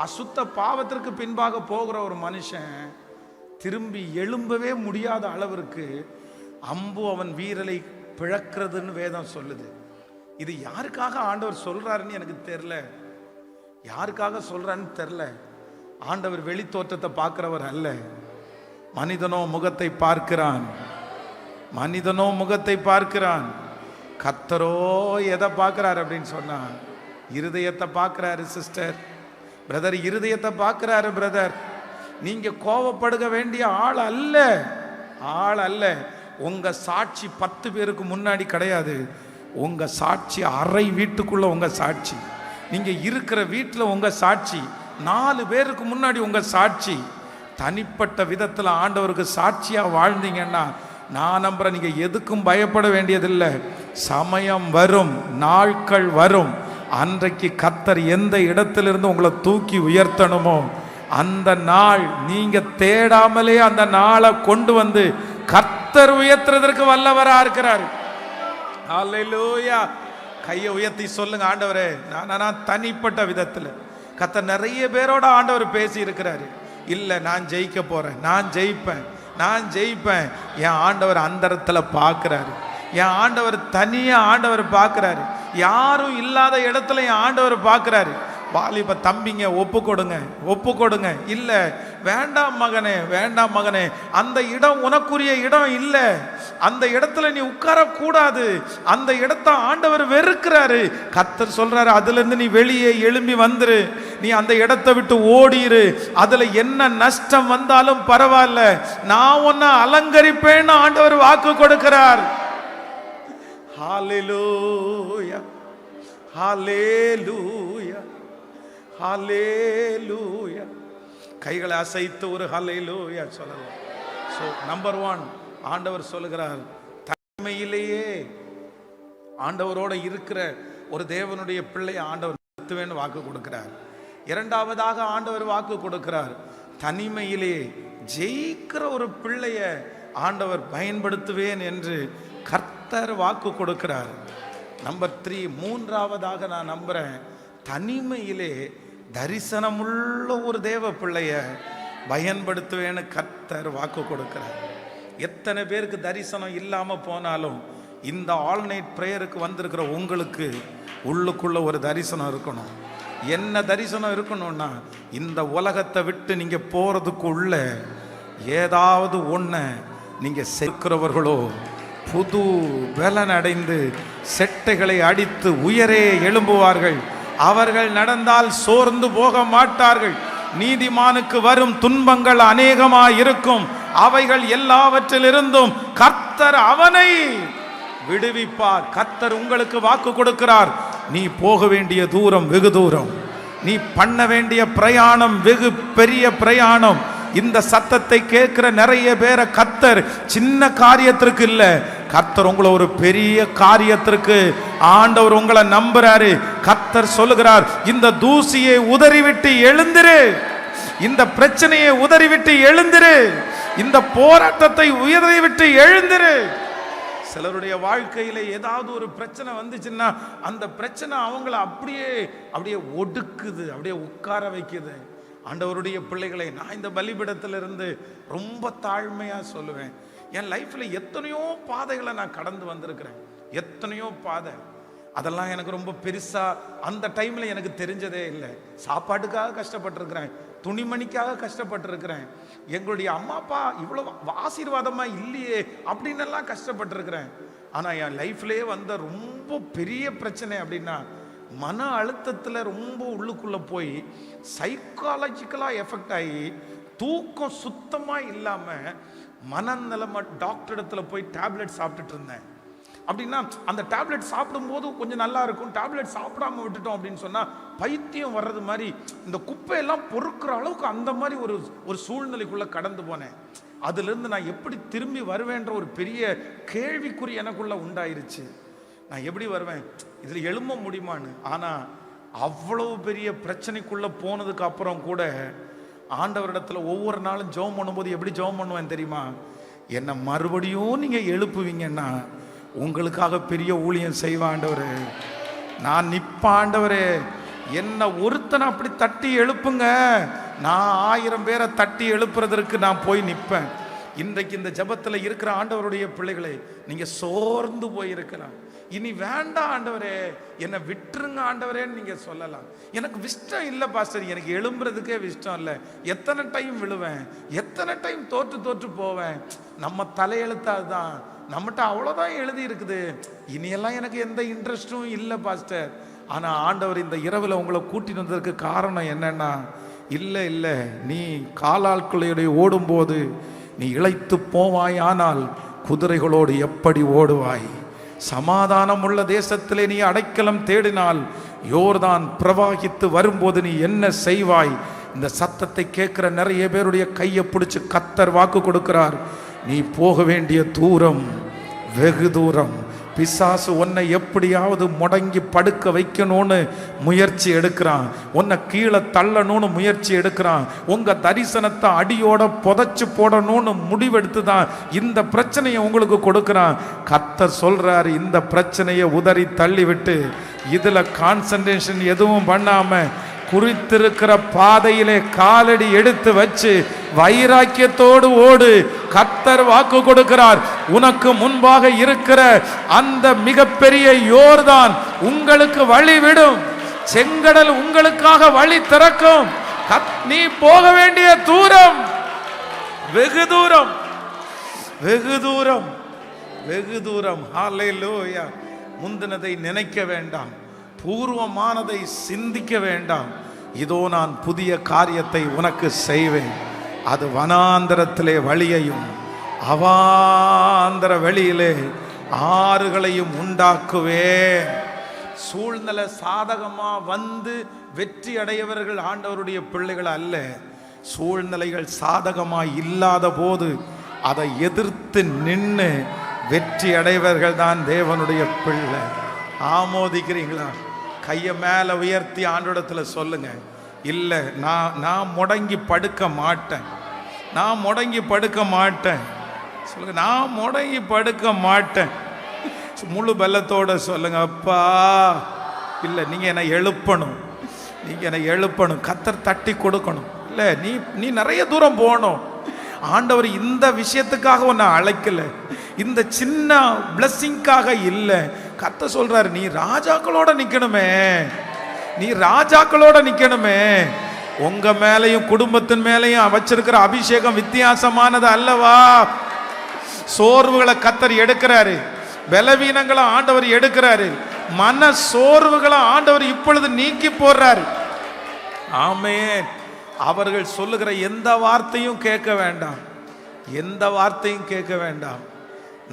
அசுத்த பாவத்திற்கு பின்பாக போகிற ஒரு மனுஷன் திரும்பி எழும்பவே முடியாத அளவிற்கு அம்பு அவன் வீரலை பிளக்கிறதுன்னு வேதம் சொல்லுது. இது யாருக்காக ஆண்டவர் சொல்றாருன்னு எனக்கு தெரியல, யாருக்காக சொல்றாருன்னு தெரியல. ஆண்டவர் வெளி தோற்றத்தை பார்க்கிறவர் அல்ல, மனிதனோ முகத்தை பார்க்கிறான். மனிதனோ முகத்தை பார்க்கிறான். கர்த்தரோ எதை பார்க்கிறார் அப்படின்னு சொன்னா, இருதயத்தை பார்க்கிறாரு சிஸ்டர், பிரதர், இருதயத்தை பார்க்கிறாரு பிரதர். நீங்க கோபப்படுக வேண்டிய ஆள் அல்ல, ஆள் அல்ல. உங்க சாட்சி 10 பேருக்கு முன்னாடி கிடையாது. உங்க சாட்சி அறை வீட்டுக்குள்ள உங்க சாட்சி, நீங்க இருக்கிற வீட்டில் உங்க சாட்சி, 4 பேருக்கு முன்னாடி உங்க சாட்சி. தனிப்பட்ட விதத்தில் ஆண்டவருக்கு சாட்சியா வாழ்ந்தீங்கன்னா நான் நம்புறேன், நீங்க எதுக்கும் பயப்பட வேண்டியதில்லை. சமயம் வரும், நாட்கள் வரும், அன்றைக்கு கர்த்தர் எந்த இடத்திலிருந்து உங்களை தூக்கி உயர்த்தணுமோ அந்த நாள் நீங்க தேடாமலே அந்த நாளை கொண்டு வந்து கர்த்தர் உயர்த்துறதற்கு வல்லவரா இருக்கிறார். அல்லேலூயா. கையை உயர்த்தி சொல்லுங்க, ஆண்டவரே நான் தனிப்பட்ட விதத்தில் கர்த்தர் நிறைய பேரோட ஆண்டவர் பேசி இருக்கிறாரு. இல்லை நான் ஜெயிக்க போறேன், நான் ஜெயிப்பேன், நான் ஜெயிப்பேன். என் ஆண்டவர் அந்த இடத்துல பார்க்கிறாரு. என் ஆண்டவர் தனியா ஆண்டவர் பார்க்கிறாரு. யாரும் இல்லாத இடத்துல என் ஆண்டவர் பார்க்கிறாரு. வாலிப தம்பிங்க ஒப்பு கொடுங்க, ஒப்பு கொடுங்க. இல்லை வேண்டாம் மகனே, வேண்டாம் மகனே, அந்த இடம் உனக்குரிய இடம் இல்லை, அந்த இடத்துல நீ உட்காரக்கூடாது, அந்த இடத்த ஆண்டவர் வெறுக்கிறாரு. கர்த்தர் சொல்றாரு, அதுல இருந்து நீ வெளியே எழும்பி வந்துரு, நீ அந்த இடத்தை விட்டு ஓடிரு. அதுல என்ன நஷ்டம் வந்தாலும் பரவாயில்ல, நான் உன்னை அலங்கரிப்பேன்னு ஆண்டவர் வாக்கு கொடுக்கிறார். ஹல்லேலூயா, ஹல்லேலூயா, ஹல்லேலூயா. கைகளை அசைத்து ஒரு ஹல்லேலூயா சொல்லலாம். ஸோ நம்பர் 1, ஆண்டவர் சொல்லுகிறார், தனிமையிலேயே ஆண்டவரோட இருக்கிற ஒரு தேவனுடைய பிள்ளை ஆண்டவர் நடத்துவேன்னு வாக்கு கொடுக்கிறார். இரண்டாவதாக ஆண்டவர் வாக்கு கொடுக்கிறார், தனிமையிலே ஜெயிக்கிற ஒரு பிள்ளைய ஆண்டவர் பயன்படுத்துவேன் என்று கர்த்தர் வாக்கு கொடுக்கிறார். நம்பர் 3, மூன்றாவதாக நான் நம்புறேன், தனிமையிலே தரிசனமுள்ள ஒரு தேவ பிள்ளைய பயன்படுத்துவேன்னு கர்த்தர் வாக்கு கொடுக்கிறார். எத்தனை பேருக்கு தரிசனம் இல்லாம போனாலும் இந்த ஆல் நைட் பிரேயருக்கு வந்திருக்கிற உங்களுக்கு உள்ளுக்குள்ள ஒரு தரிசனம் இருக்கணும். என்ன தரிசனம் இருக்கணும்னா, இந்த உலகத்தை விட்டு நீங்க போறதுக்குள்ள ஏதாவது ஒண்ணு நீங்க சேர்க்கிறவர்களோ புது பலன் அடைந்து செட்டைகளை அடித்து உயரே எழும்புவார்கள். அவர்கள் நடந்தால் சோர்ந்து போக மாட்டார்கள். நீதிமானுக்கு வரும் துன்பங்கள் அநேகமாய் இருக்கும், அவைகள் எல்லாவற்றிலிருந்தும் கர்த்தர் அவனை விடுவிப்பார். கர்த்தர் உங்களுக்கு வாக்கு கொடுக்கிறார், நீ போக வேண்டிய தூரம் வெகு தூரம், நீ பண்ண வேண்டிய பிரயாணம் வெகு பெரிய பிரயாணம். இந்த சத்தத்தை கேட்கிற நிறைய பேரை கர்த்தர் சின்ன காரியத்திற்கு இல்ல, கர்த்தர் உங்களை ஒரு பெரிய காரியத்திற்கு ஆண்டவர் உங்களை நம்புறாரு. கர்த்தர் சொல்லுகிறார், இந்த தூசியை உதறிவிட்டு எழுந்திரு, இந்த பிரச்சனையை உதறிவிட்டு எழுந்திரு, இந்த போராட்டத்தை உதறிவிட்டு எழுந்திரு. சிலருடைய வாழ்க்கையில ஏதாவது ஒரு பிரச்சனை வந்துச்சுன்னா அந்த பிரச்சனை அவங்கள அப்படியே ஒடுக்குது, அப்படியே உட்கார வைக்குது. ஆண்டவருடைய பிள்ளைகளை, நான் இந்த பலிபீடத்திலிருந்து ரொம்ப தாழ்மையா சொல்லுவேன், என் லைஃப்ல எத்தனையோ பாதைகளை நான் கடந்து வந்திருக்கிறேன், எத்தனையோ பாதை. அதெல்லாம் எனக்கு ரொம்ப பெருசா அந்த டைம்ல எனக்கு தெரிஞ்சதே இல்லை. சாப்பாட்டுக்காக கஷ்டப்பட்டிருக்கிறேன், துணிமணிக்காக கஷ்டப்பட்டிருக்கிறேன், எங்களுடைய அம்மா அப்பா இவ்வளவு ஆசீர்வாதமா இல்லையே அப்படின்னு எல்லாம் கஷ்டப்பட்டிருக்கிறேன். ஆனா என் லைஃப்லயே வந்த ரொம்ப பெரிய பிரச்சனை அப்படின்னா, மன அழுத்தத்துல ரொம்ப உள்ளுக்குள்ள போய் சைக்காலஜிக்கலா எஃபெக்ட் ஆகி தூக்கம் சுத்தமா இல்லாம மனநிலைமை டாக்டர் இடத்துல போய் டேப்லெட் சாப்பிட்டுட்டு இருந்தேன். அப்படின்னா அந்த டேப்லெட் சாப்பிடும்போது கொஞ்சம் நல்லா இருக்கும், டேப்லெட் சாப்பிடாம விட்டுட்டோம் அப்படின்னு சொன்னா பைத்தியம் வர்றது மாதிரி இந்த குப்பையெல்லாம் பொறுக்கிற அளவுக்கு அந்த மாதிரி ஒரு சூழ்நிலைக்குள்ள கடந்து போனேன். அதுல இருந்து நான் எப்படி திரும்பி வருவேன்ற ஒரு பெரிய கேள்விக்குறி எனக்குள்ள உண்டாயிருச்சு. நான் எப்படி வருவேன், இதுல எழும்ப முடியுமான்னு. ஆனா அவ்வளவு பெரிய பிரச்சனைக்குள்ள போனதுக்கு அப்புறம் கூட ஆண்டவரிடத்துல ஒவ்வொரு நாளும் ஜெபம் பண்ணும்போது எப்படி ஜெபம் பண்ணுவேன் தெரியுமா, என்ன மறுபடியும் நீங்க எழுப்புவீங்கன்னா உங்களுக்காக பெரிய ஊழியம் செய்வேன் ஆண்டவரே, நான் நிப்ப ஆண்டவரே, என்ன ஒருத்தனை அப்படி தட்டி எழுப்புங்க, நான் 1000 பேரை தட்டி எழுப்புறதற்கு நான் போய் நிற்பேன். இன்றைக்கு இந்த ஜபத்தில் இருக்கிற ஆண்டவருடைய பிள்ளைகளை, நீங்க சோர்ந்து போயிருக்கலாம், இனி வேண்டாம் ஆண்டவரே என்னை விட்டுருங்க ஆண்டவரேன்னு நீங்க சொல்லலாம். எனக்கு இஷ்டம் இல்லை பாஸ்டர், எனக்கு எழும்புறதுக்கே இஷ்டம் இல்லை, எத்தனை டைம் விழுவேன், எத்தனை டைம் தோற்று போவேன், நம்ம தலையெழுத்து அதுதான், நம்மகிட்ட அவ்வளோதான் எழுதி இருக்குது, இனியெல்லாம் எனக்கு எந்த இன்ட்ரெஸ்டும் இல்லை பாஸ்டர். ஆனால் ஆண்டவர் இந்த இரவில் உங்களை கூட்டிட்டு வந்ததற்கு காரணம் என்னன்னா, இல்லை நீ காலாட்களையுடைய ஓடும்போது நீ இளைத்து போவாய், ஆனால் குதிரைகளோடு எப்படி ஓடுவாய்? சமாதானம் உள்ள தேசத்திலே நீ அடைக்கலம் தேடினால் யோர்தான் பிரவாகித்து வரும்போது நீ என்ன செய்வாய்? இந்த சத்தத்தை கேட்கிற நிறைய பேருடைய கையை பிடிச்சு கர்த்தர் வாக்கு கொடுக்கிறார், நீ போக வேண்டிய தூரம் வெகு தூரம். பிசாசு உன்னை எப்படியாவது முடங்கி படுக்க வைக்கணும்னு முயற்சி எடுக்கிறான், உன்னை கீழே தள்ளணும்னு முயற்சி எடுக்கிறான், உங்க தரிசனத்தை அடியோட புதைச்சு போடணும்னு முடிவெடுத்து தான் இந்த பிரச்சனையை உங்களுக்கு கொடுக்கிறான். கர்த்தர் சொல்றாரு, இந்த பிரச்சனையை உதறி தள்ளிவிட்டு இதுல கான்சன்ட்ரேஷன் எதுவும் பண்ணாம குறித்திருக்கிற பாதையிலே காலடி எடுத்து வச்சு வைராக்கியத்தோடு ஓடு. கர்த்தர் வாக்கு கொடுக்கிறார், உனக்கு முன்பாக இருக்கிற அந்த மிகப்பெரிய யோர்தான் உங்களுக்கு வழி விடும், செங்கடல் உங்களுக்காக வழி திறக்கும். நீ போக வேண்டிய தூரம் வெகு தூரம், வெகு தூரம், வெகு தூரம். ஹல்லேலூயா. முந்தினதை நினைக்க வேண்டாம், பூர்வமானதை சிந்திக்க வேண்டாம். இதோ நான் புதிய காரியத்தை உனக்கு செய்வேன், அது வனாந்தரத்திலே வழியையும் அவாந்தர வெளியிலே ஆறுகளையும் உண்டாக்குவேன். சூழ்நிலை சாதகமா வந்து வெற்றி அடையவர்கள் ஆண்டவருடைய பிள்ளைகள் அல்ல. சூழ்நிலைகள் சாதகமா இல்லாத போது அதை எதிர்த்து நின்று வெற்றி அடைவர்கள் தான் தேவனுடைய பிள்ளை. ஆமோதிக்கிறீங்களா? கையை மேலே உயர்த்தி ஆண்டோடத்துல சொல்லுங்க, இல்லை நான் முடங்கி படுக்க மாட்டேன், நான் முடங்கி படுக்க மாட்டேன். சொல்லுங்க, நான் முடங்கி படுக்க மாட்டேன். முழு பலத்தோட சொல்லுங்க, அப்பா. இல்லை, நீங்க என்னை எழுப்பணும், நீங்க என்னை எழுப்பணும். கர்த்தர் தட்டி கொடுக்கணும். இல்லை, நீ நிறைய தூரம் போகணும். ஆண்டவர் இந்த விஷயத்துக்காக உன்னை அழைக்கல, இந்த சின்ன பிளஸ்ஸிங்காக இல்லை. கர்த்தர் சொல்றாரு, நீ ராஜாக்களோட நிக்கணுமே, நீ ராஜாக்களோட நிக்கணுமே. உங்க மேலையும் குடும்பத்தின் மேலையும் வச்சிருக்கிற அபிஷேகம் வித்தியாசமானது அல்லவா? சோர்வுகளை கர்த்தர் எடுக்கிறாரு, பலவீனங்களை ஆண்டவர் எடுக்கிறாரு, மன சோர்வுகளை ஆண்டவர் இப்பொழுது நீக்கி போடுறாரு. ஆமென். அவர்கள் சொல்லுகிற எந்த வார்த்தையும் கேட்க வேண்டாம், எந்த வார்த்தையும் கேட்க வேண்டாம்.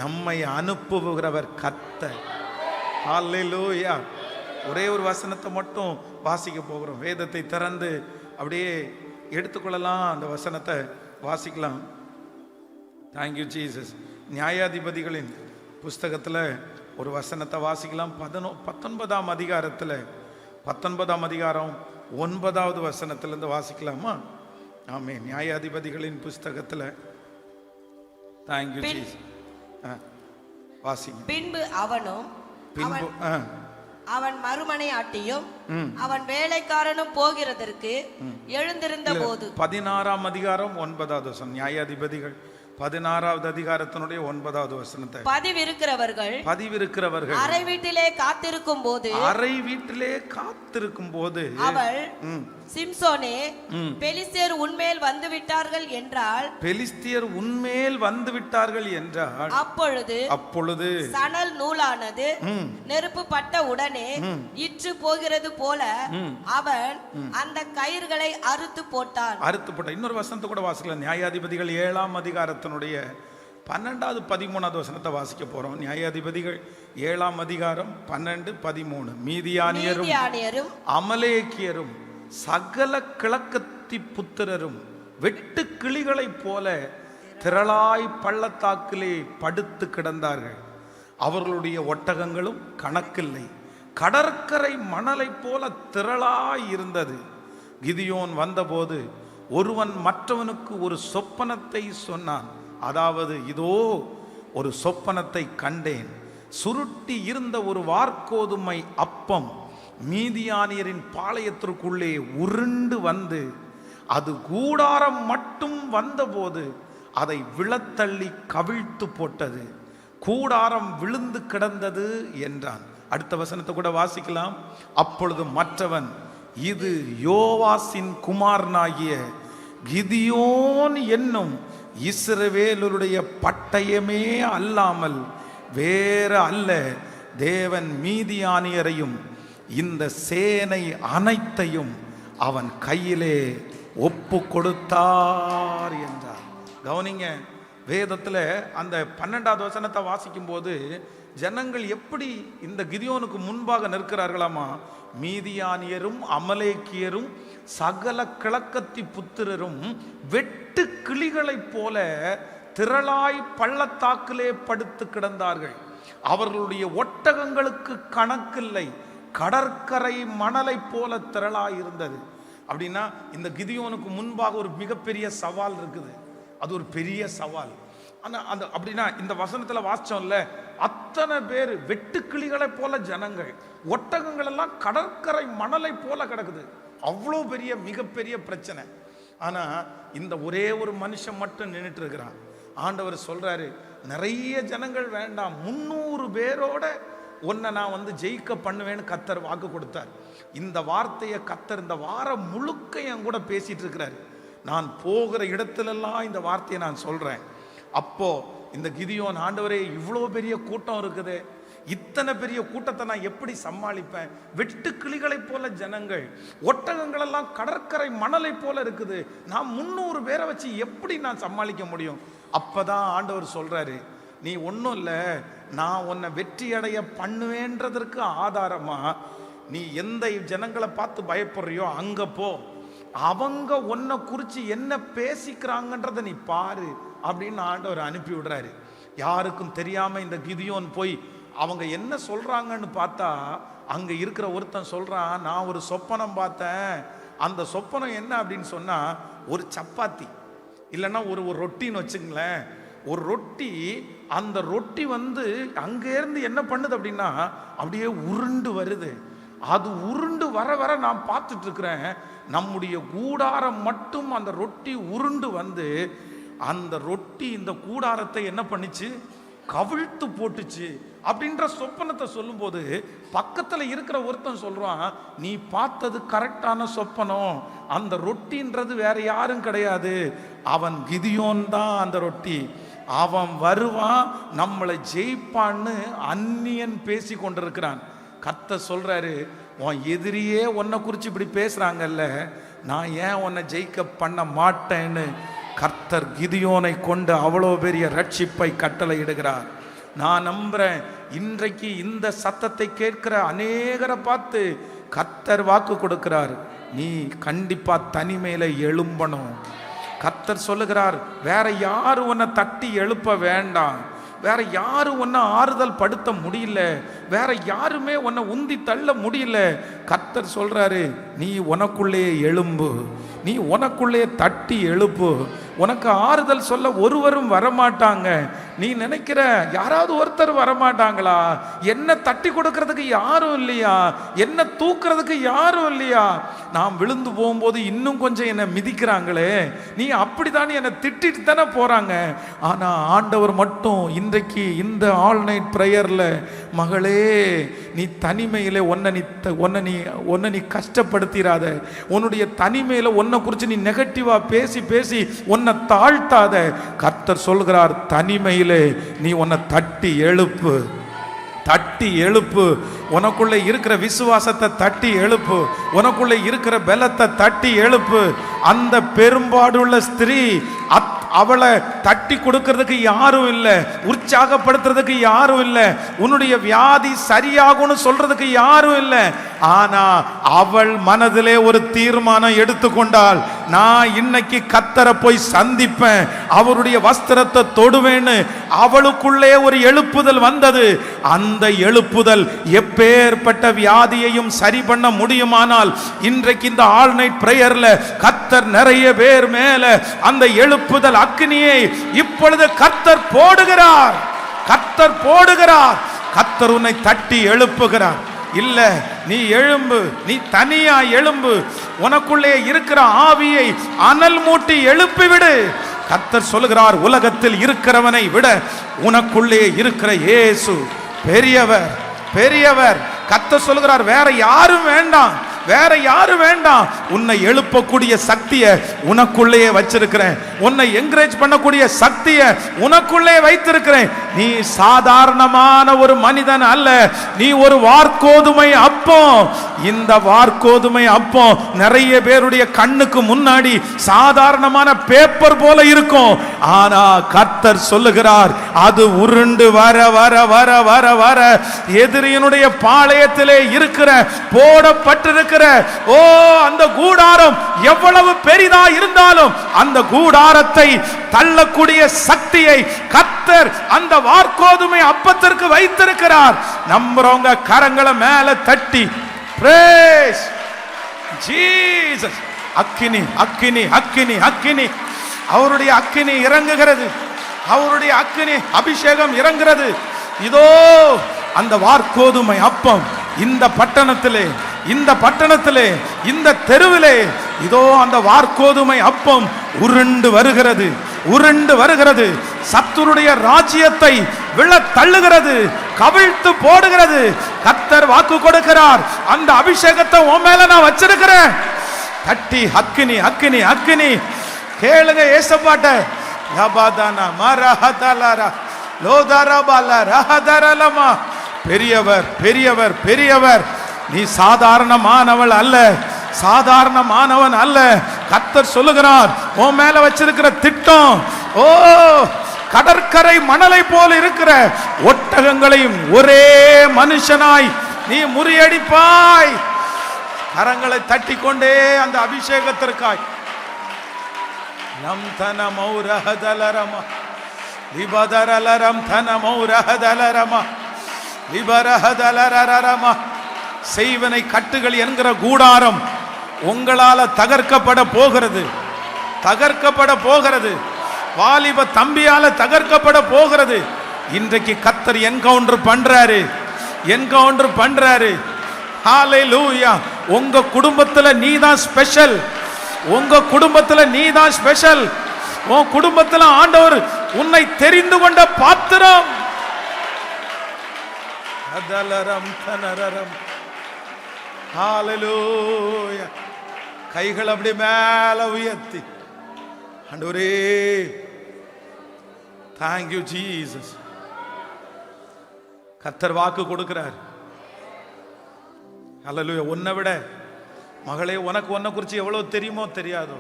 நம்மை அனுப்புகிறவர் கர்த்தர். ஹல்லேலூயா. ஒரே ஒரு வசனத்தை மட்டும் வாசிக்க போகிறோம். வேதத்தை திறந்து அப்படியே எடுத்துக்கொள்ளலாம், அந்த வசனத்தை வாசிக்கலாம். Thank you Jesus. நியாயாதிபதிகளின் புஸ்தகத்தில் ஒரு வசனத்தை வாசிக்கலாம். 19ஆம் அதிகாரத்தில் 19ஆம் அதிகாரம் 9வது வசனத்திலிருந்து வாசிக்கலாமா? ஆமென். நியாயாதிபதிகளின் புஸ்தகத்தில் தேங்க்யூ ஜீசஸ். வாசிங்க. பின்பு அவன் மறுமனையாட்டியும் அவன் வேலைக்காரனும் போகிறதற்கு எழுந்திருந்த போது. 16ஆம் அதிகாரம் 9வது வசனம். நியாயாதிபதிகள் 16வது அதிகாரத்தினுடைய 9வது வசனத்தை. பதிவிருக்கிறவர்கள் அறை வீட்டிலே காத்திருக்கும் போது அவள், சிம்சோனே, பெலிஸ்தியர் உன்மேல் வந்து விட்டார்கள் என்றால், அப்பொழுது சணல் நூலானது நெருப்பு பட்ட உடனே இற்று போகிறது போல அவன் அந்த கயிறுகளை அறுத்து போட்டான். இன்னொரு வசனத்தை கூட வாசிக்கலாம். நியாயாதிபதிகள் 7ஆம் அதிகாரத்தினுடைய 12வது 13வது வசனத்தை வாசிக்க போறோம். நியாயாதிபதிகள் 7ஆம் அதிகாரம் 12, 13. மீதியானியரும் அமலேக்கியரும் சகல கிழக்கத்தி புத்திரரும் வெட்டு கிளிகளைப் போல திரளாய் பள்ளத்தாக்கிலே படுத்து கிடந்தார்கள். அவர்களுடைய ஒட்டகங்களும் கணக்கில்லை, கடற்கரை மணலை போல திரளாய் இருந்தது. கிதியோன் வந்தபோது ஒருவன் மற்றவனுக்கு ஒரு சொப்பனத்தை சொன்னான். அதாவது, இதோ ஒரு சொப்பனத்தை கண்டேன். சுருட்டி இருந்த ஒரு வார்கோதுமை அப்பம் மீதியானியரின் பாளையத்திற்குள்ளே உருண்டு வந்து அது கூடாரம் மட்டும் வந்தபோது அதை விழத்தள்ளி கவிழ்த்து போட்டது. கூடாரம் விழுந்து கிடந்தது என்றான். அடுத்த வசனத்தை கூட வாசிக்கலாம். அப்பொழுது மற்றவன், இது யோவாசின் குமாரனாகிய கிதியோன் என்னும் இஸ்ரவேலுடைய பட்டயமே அல்லாமல் வேற அல்ல. தேவன் மீதியானியரையும் இந்த சேனை அனைத்தையும் அவன் கையிலே ஒப்பு கொடுத்தார் என்றார். கவனிங்க, வேதத்தில் அந்த 12வது வசனத்தை வாசிக்கும் போது ஜனங்கள் எப்படி இந்த கிதியோனுக்கு முன்பாக நிற்கிறார்களாமா? மீதியானியரும் அமலேக்கியரும் சகல கிழக்கத்தி புத்திரரும் வெட்டு கிளிகளைப் போல திரளாய் பள்ளத்தாக்கிலே படுத்து கிடந்தார்கள். அவர்களுடைய ஒட்டகங்களுக்கு கணக்கில்லை, கடற்கரை மணலை போல திரளாய் இருந்தது. அப்படின்னா இந்த கிதியோனுக்கு முன்பாக ஒரு மிகப்பெரிய சவால் இருக்குது. அது ஒரு பெரிய சவால். ஆனால் அப்படின்னா இந்த வசனத்தில் வாசிச்சோம்ல, அத்தனை பேர் வெட்டுக்கிளிகளை போல ஜனங்கள், ஒட்டகங்கள் எல்லாம் கடற்கரை மணலை போல கிடக்குது. அவ்வளோ பெரிய மிகப்பெரிய பிரச்சனை. ஆனால் இந்த ஒரே ஒரு மனுஷன் மட்டும் நின்றுட்டு இருக்கிறான். ஆண்டவர் சொல்றாரு, நிறைய ஜனங்கள் வேண்டாம், 300 பேரோட உன்னை நான் ஜெயிக்க பண்ணுவேன்னு கர்த்தர் வாக்கு கொடுத்தார். இந்த வார்த்தையை கர்த்தர் இந்த வாரம் முழுக்க என் கூட பேசிட்டு இருக்கிறாரு. நான் போகிற இடத்துலெல்லாம் இந்த வார்த்தையை நான் சொல்றேன். அப்போ இந்த கிதியோன், ஆண்டவரே இவ்வளோ பெரிய கூட்டம் இருக்குது, இத்தனை பெரிய கூட்டத்தை நான் எப்படி சமாளிப்பேன்? வெட்டு கிளிகளை போல ஜனங்கள், ஒட்டகங்கள் எல்லாம் கடற்கரை மணலை போல இருக்குது, நான் 300 பேரை வச்சு எப்படி நான் சமாளிக்க முடியும்? அப்பதான் ஆண்டவர் சொல்றாரு, நீ ஒன்றும் இல்லை, நான் உன்னை வெற்றி அடைய பண்ணுவேன்றதற்கு ஆதாரமா நீ எந்த ஜனங்களை பார்த்து பயப்படுறியோ அங்க போ, அவங்க உன்னை குறித்து என்ன பேசிக்கிறாங்கன்றதை நீ பாரு அப்படின்னு ஆண்டவர் அனுப்பி விடுறாரு. யாருக்கும் தெரியாம இந்த கிதியோன் போய் அவங்க என்ன சொல்றாங்கன்னு பார்த்தா, அங்க இருக்கிற ஒருத்தன் சொல்றான், நான் ஒரு சொப்பனம் பார்த்தேன். அந்த சொப்பனம் என்ன அப்படின்னு சொன்னா, ஒரு சப்பாத்தி இல்லைன்னா ஒரு ரொட்டின்னு வச்சுங்களேன், ஒரு ரொட்டி. அந்த ரொட்டி அங்கேருந்து என்ன பண்ணுது அப்படின்னா அப்படியே உருண்டு வருது. அது உருண்டு வர வர நான் பார்த்துட்டு இருக்கிறேன். நம்முடைய கூடாரம் மட்டும் அந்த ரொட்டி உருண்டு அந்த ரொட்டி இந்த கூடாரத்தை என்ன பண்ணிச்சு, கவிழ்த்து போட்டுச்சு அப்படின்ற சொப்பனத்தை சொல்லும்போது பக்கத்துல இருக்கிற ஒருத்தன் சொல்றான், நீ பார்த்தது கரெக்டான சொப்பனம். அந்த ரொட்டின்றது வேற யாரும் கிடையாது, அவன் கிதியோன் தான் அந்த ரொட்டி. அவன் வருவான், நம்மளை ஜெயிப்பான்னு அந்நியன் பேசி கொண்டிருக்கிறான். கர்த்தர் சொல்றாரு, உன் எதிரியே உன்னை குறித்து இப்படி பேசுறாங்கல்ல, நான் ஏன் உன்னை ஜெயிக்க பண்ண மாட்டேன்னு கர்த்தர் கிதியோனை கொண்டு அவ்வளோ பெரிய ரட்சிப்பை கட்டளையிடுகிறார். நான் நம்புறேன், இன்றைக்கு இந்த சத்தத்தை கேட்கிற அநேகரை பார்த்து கர்த்தர் வாக்கு கொடுக்கிறார், நீ கண்டிப்பா தனிமையில எழும்பணும். கர்த்தர் சொல்லுகிறார், வேற யாரும் உன்னை தட்டி எழுப்ப வேண்டாம், வேற யாரும் உன்னை ஆறுதல் படுத்த முடியல, வேற யாருமே உன்னை உந்தி தள்ள முடியல. கர்த்தர் சொல்றாரு, நீ உனக்குள்ளே எழும்பு, நீ உனக்குள்ளே தட்டி எழுப்பு. உனக்கு ஆறுதல் சொல்ல ஒருவரும் வரமாட்டாங்க. நீ நினைக்கிற யாராவது ஒருத்தர் வரமாட்டாங்களா? என்ன தட்டி கொடுக்கறதுக்கு யாரும் இல்லையா? என்ன தூக்குறதுக்கு யாரும் இல்லையா? நான் விழுந்து போகும்போது இன்னும் கொஞ்சம் என்னை மிதிக்கிறாங்களே, நீ அப்படித்தான் என்னை திட்டிட்டு தானே போறாங்க. ஆனா ஆண்டவர் மட்டும் இன்றைக்கு இந்த ஆல் நைட் பிரேயர்ல, மகளே நீ தனிமையில ஒன்ன நீ கஷ்டப்படுத்திராத, உன்னுடைய தனிமையில உன்னை குறித்து நீ நெகட்டிவா பேசி பேசி உன்னை தாழ்த்தாத. கர்த்தர் சொல்கிறார், தனிமையிலே நீ உன்னை தட்டி எழுப்பு, தட்டி எழுப்பு. உனக்குள்ளே இருக்கிற விசுவாசத்தை தட்டி எழுப்பு, உனக்குள்ளே இருக்கிற பலத்தை தட்டி எழுப்பு. அந்த பெரும்பாடுள்ள ஸ்திரீ, அவளை தட்டி கொடுக்கிறதுக்கு யாரும் இல்லை, உற்சாகப்படுத்துறதுக்கு யாரும் இல்லை, உன்னுடைய வியாதி சரியாகும்னு சொல்றதுக்கு யாரும் இல்லை. ஆனா அவள் மனதிலே ஒரு தீர்மானம் எடுத்துக்கொண்டாள், நான் இன்னைக்கு கர்த்தரை போய் சந்திப்பேன், அவருடைய வஸ்திரத்தை தொடுவேன்னு அவளுக்குள்ளே ஒரு எழுப்புதல் வந்தது. அந்த எழுப்புதல் எப்பேற்பட்ட வியாதியையும் சரி பண்ண முடியுமானால், இன்றைக்கு இந்த ஆல் நைட் பிரேயர்ல கர்த்தர் நிறைய பேர் மேல அந்த எழுப்புதல் அக்னியை இப்பொழுது கர்த்தர் போடுகிறார். கர்த்தர் போடுகிறார். கர்த்தர் உன்னை தட்டி எழுப்புகிறார். இல்ல, நீ எழும்பு, நீ தனியா எழும்பு. உனக்குள்ளே இருக்கிற ஆவியை அனல் மூட்டி எழுப்பிவிடு. கர்த்தர் சொல்லுகிறார், உலகத்தில் இருக்கிறவனை விட உனக்குள்ளே இருக்கிற இயேசு பெரியவர், பெரியவர். கர்த்தர் சொல்லுகிறார், வேற யாரும் வேண்டாம், வேற யாரும் வேண்டாம். உன்னை எழுப்பக்கூடிய சக்தியை உனக்குள்ளே வச்சிருக்கிறேன், உன்னை என்கரேஜ் பண்ணக்கூடிய சக்தியை உனக்குள்ளே வைத்திருக்கிறேன். நீ சாதாரணமான ஒரு மனிதன் அல்ல, நீ ஒரு வார்கோதுமை அப்பம். இந்த வார்கோதுமை அப்பம் நிறைய பேருடைய கண்ணுக்கு முன்னாடி சாதாரணமான பேப்பர் போல இருக்கும். ஆனா கர்த்தர் சொல்லுகிறார், அது உருண்டு வர வர வர வர வர எதிரியினுடைய பாளையத்திலே இருக்கிற போடப்பட்டிருக்கிற அந்த கூடாரம் எவ்வளவு பெரிதா இருந்தாலும் அந்த கூடாரத்தை தள்ளக்கூடிய சக்தியை கர்த்தர் அந்த வார்கோதுமை அப்பத்திற்கு வைத்திருக்கிறார். நம்புறவங்க கரங்களை மேல தட்டி praise Jesus. அக்கினி அக்கினி அக்கினி அக்கினி, அவருடைய அக்கினி இறங்குகிறது, அவருடைய அக்கினி அபிஷேகம் இறங்குகிறது. இதோ அந்த வார்கோதுமை அப்பம் இந்த பட்டணத்திலே, இந்த பட்டணத்திலே, இந்த தெருவிலே, இதோ அந்த வார்கோதுமை அப்பம் உருண்டு வருகிறது, உருண்டு வருகிறது. சத்துருடைய ராஜ்யத்தை விழ தள்ளுகிறது, கவிழ்த்து போடுகிறது. கர்த்தர் வாக்கு கொடுக்கிறார், அந்த அபிஷேகத்தை உன் மேல நான் வச்சிருக்கிறேன். தட்டி அக்கினி அக்கினி அக்கினி. கேளுங்க ஏசப்பாட்ட. லபாதானா மரஹதலரா லோதரபல ரஹதரலமா. பெரியவர், பெரியவர், பெரியவர். நீ சாதாரணமானவள் அல்ல, சாதாரணமானவன் அல்ல. கர்த்தர் சொல்லுகிறார், உன் மேல வச்சிருக்கிற திட்டம், ஓ கடற்கரை மணலை போல இருக்கிற ஒட்டகங்களையும் ஒரே மனுஷனாய் நீ முறியடிப்பாய். கரங்களை தட்டி கொண்டே அந்த அபிஷேகத்திற்காய் லம் தன மௌரஹதலரம லிபதரலரம் தன மௌரஹதலரம லிபரஹதலரரம. செய்வனை கட்டுகள் என்கிற கூடாரம் உங்களால தகர்க்கப்பட போகிறது, தகர்க்கப்பட போகிறது. வாலிப தம்பியால தகர்க்கப்பட போகிறது. இன்றைக்கு கர்த்தர் என்கவுண்டர் பண்றாரு, என்கவுண்டர் பண்றாரு. ஹalleluya. உங்க குடும்பத்துல நீதான் ஸ்பெஷல், உங்க குடும்பத்துல நீதான் ஸ்பெஷல். உன் குடும்பத்துல ஆண்டவர் உன்னை தெரிந்து கொண்ட பாத்திரம். அதலரம் தனரரம். ஹalleluya. கைகள் அப்படி மேல உயர்த்தி ஆண்டவரே thank you Jesus. கர்த்தர் வாக்கு கொடுக்கிறார். ஹalleluya. உன்னை விட மகளே, உனக்கு உன்னை குறித்து எவ்வளவு தெரியுமோ தெரியாதோ,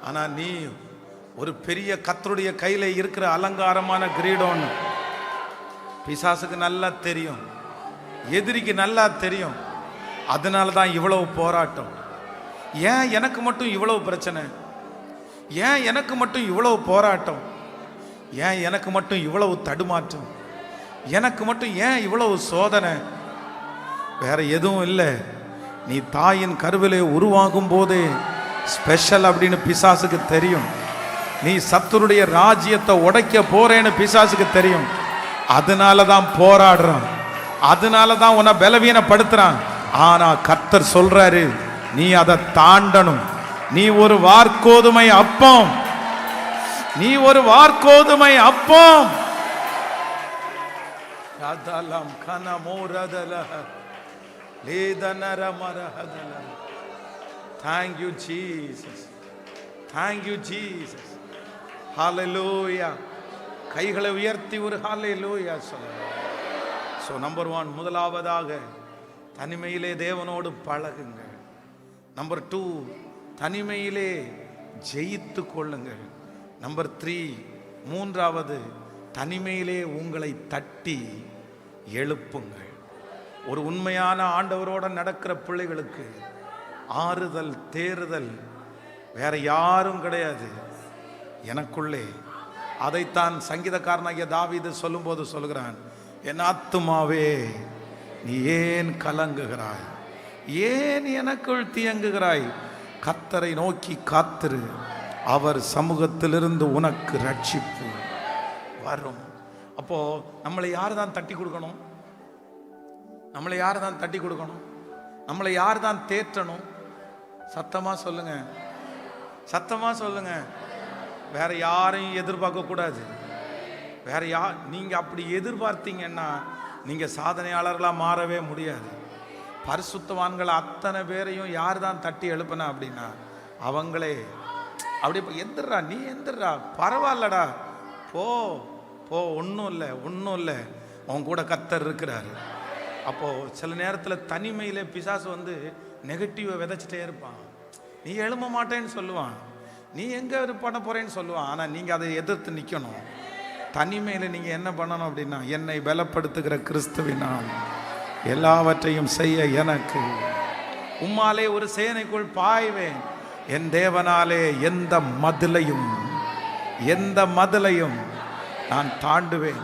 ஆனா நீ ஒரு பெரிய கர்த்தருடைய கையில இருக்கிற அலங்காரமான கிரீடம். பிசாசுக்கு நல்லா தெரியும், எதிரிக்கு நல்லா தெரியும். அதனால தான் இவ்வளவு போராட்டம். ஏன் எனக்கு மட்டும் இவ்வளவு பிரச்சனை? ஏன் எனக்கு மட்டும் இவ்வளவு போராட்டம்? ஏன் எனக்கு மட்டும் இவ்வளவு தடுமாற்றம்? எனக்கு மட்டும் ஏன் இவ்வளவு சோதனை? வேற எதுவும் இல்லை. நீ தாயின் கருவிலே உருவாகும் போதே ஸ்பெஷல் அப்படின்னு பிசாசுக்கு தெரியும். நீ சத்துருடைய ராஜ்யத்தை உடைக்க போறேன்னு பிசாசுக்கு தெரியும். அதனால தான் போராடுறான், அதனால தான் உன்னை பலவீனப்படுத்துறான். ஆனா கர்த்தர் சொல்றாரு, நீ அதை தாண்டணும். நீ ஒரு வார்கோதுமை அப்பம், நீ ஒரு வார்கோதுமை அப்பம். Thank you Jesus, thank you Jesus. Hallelujah. கைகளை உயர்த்தி ஒரு ஹalleluya சொல்லுங்க. So number 1, முதலாவதாக தனிமையிலே தேவனோடு பழகுங்க. நம்பர் 2, தனிமையிலே ஜெயித்து கொள்ளுங்கள். நம்பர் 3, மூன்றாவது தனிமையிலே உங்களை தட்டி எழுப்புங்கள். ஒரு உண்மையான ஆண்டவரோட நடக்கிற பிள்ளைகளுக்கு ஆறுதல் தேறுதல் வேற யாரும் கிடையாது, எனக்குள்ளே. அதைத்தான் சங்கீதக்காரனாகிய தாவீது சொல்லும்போது சொல்கிறான், என் ஆத்துமாவே நீ ஏன் கலங்குகிறாய், ஏன் எனக்குள் தியங்குகிறாய்? கர்த்தரை நோக்கி காத்திரு, அவர் சமூகத்திலிருந்து உனக்கு ரட்சிப்பு வரும். அப்போ நம்மளை யார் தான் தட்டி கொடுக்கணும்? நம்மளை யார் தான் தட்டி கொடுக்கணும்? நம்மளை யார் தான் தேற்றணும்? சத்தமா சொல்லுங்க, சத்தமா சொல்லுங்க. வேற யாரையும் எதிர்பார்க்க கூடாது. வேற நீங்க அப்படி எதிர்பார்த்தீங்கன்னா நீங்க சாதனையாளர்களா மாறவே முடியாது. பரிசுத்தவான்கள் அத்தனை பேரையும் யார் தான் தட்டி எழுப்பினா அப்படின்னா அவங்களே. அப்படி எந்திரா, நீ எந்திரா, பரவாயில்லடா, போ போ, ஒன்றும் இல்லை ஒன்றும் இல்லை, அவன் கூட கர்த்தர் இருக்கிறாரு. அப்போ சில நேரத்தில் தனிமையில பிசாசு வந்து நெகட்டிவை விதைச்சிட்டே இருப்பான். நீ எழும்ப மாட்டேன்னு சொல்லுவான், நீ எங்க பண்ண போறேன்னு சொல்லுவான். ஆனா நீங்க அதை எதிர்த்து நிக்கணும். தனிமையில நீங்க என்ன பண்ணணும் அப்படின்னா, என்னை பலப்படுத்துகிற கிறிஸ்துவினால் எல்லாவற்றையும் செய்ய எனக்கு உம்மாலே ஒரு சேனைக்குள் பாய்வேன், என் தேவனாலே எந்த மதிலையும் நான் தாண்டுவேன்.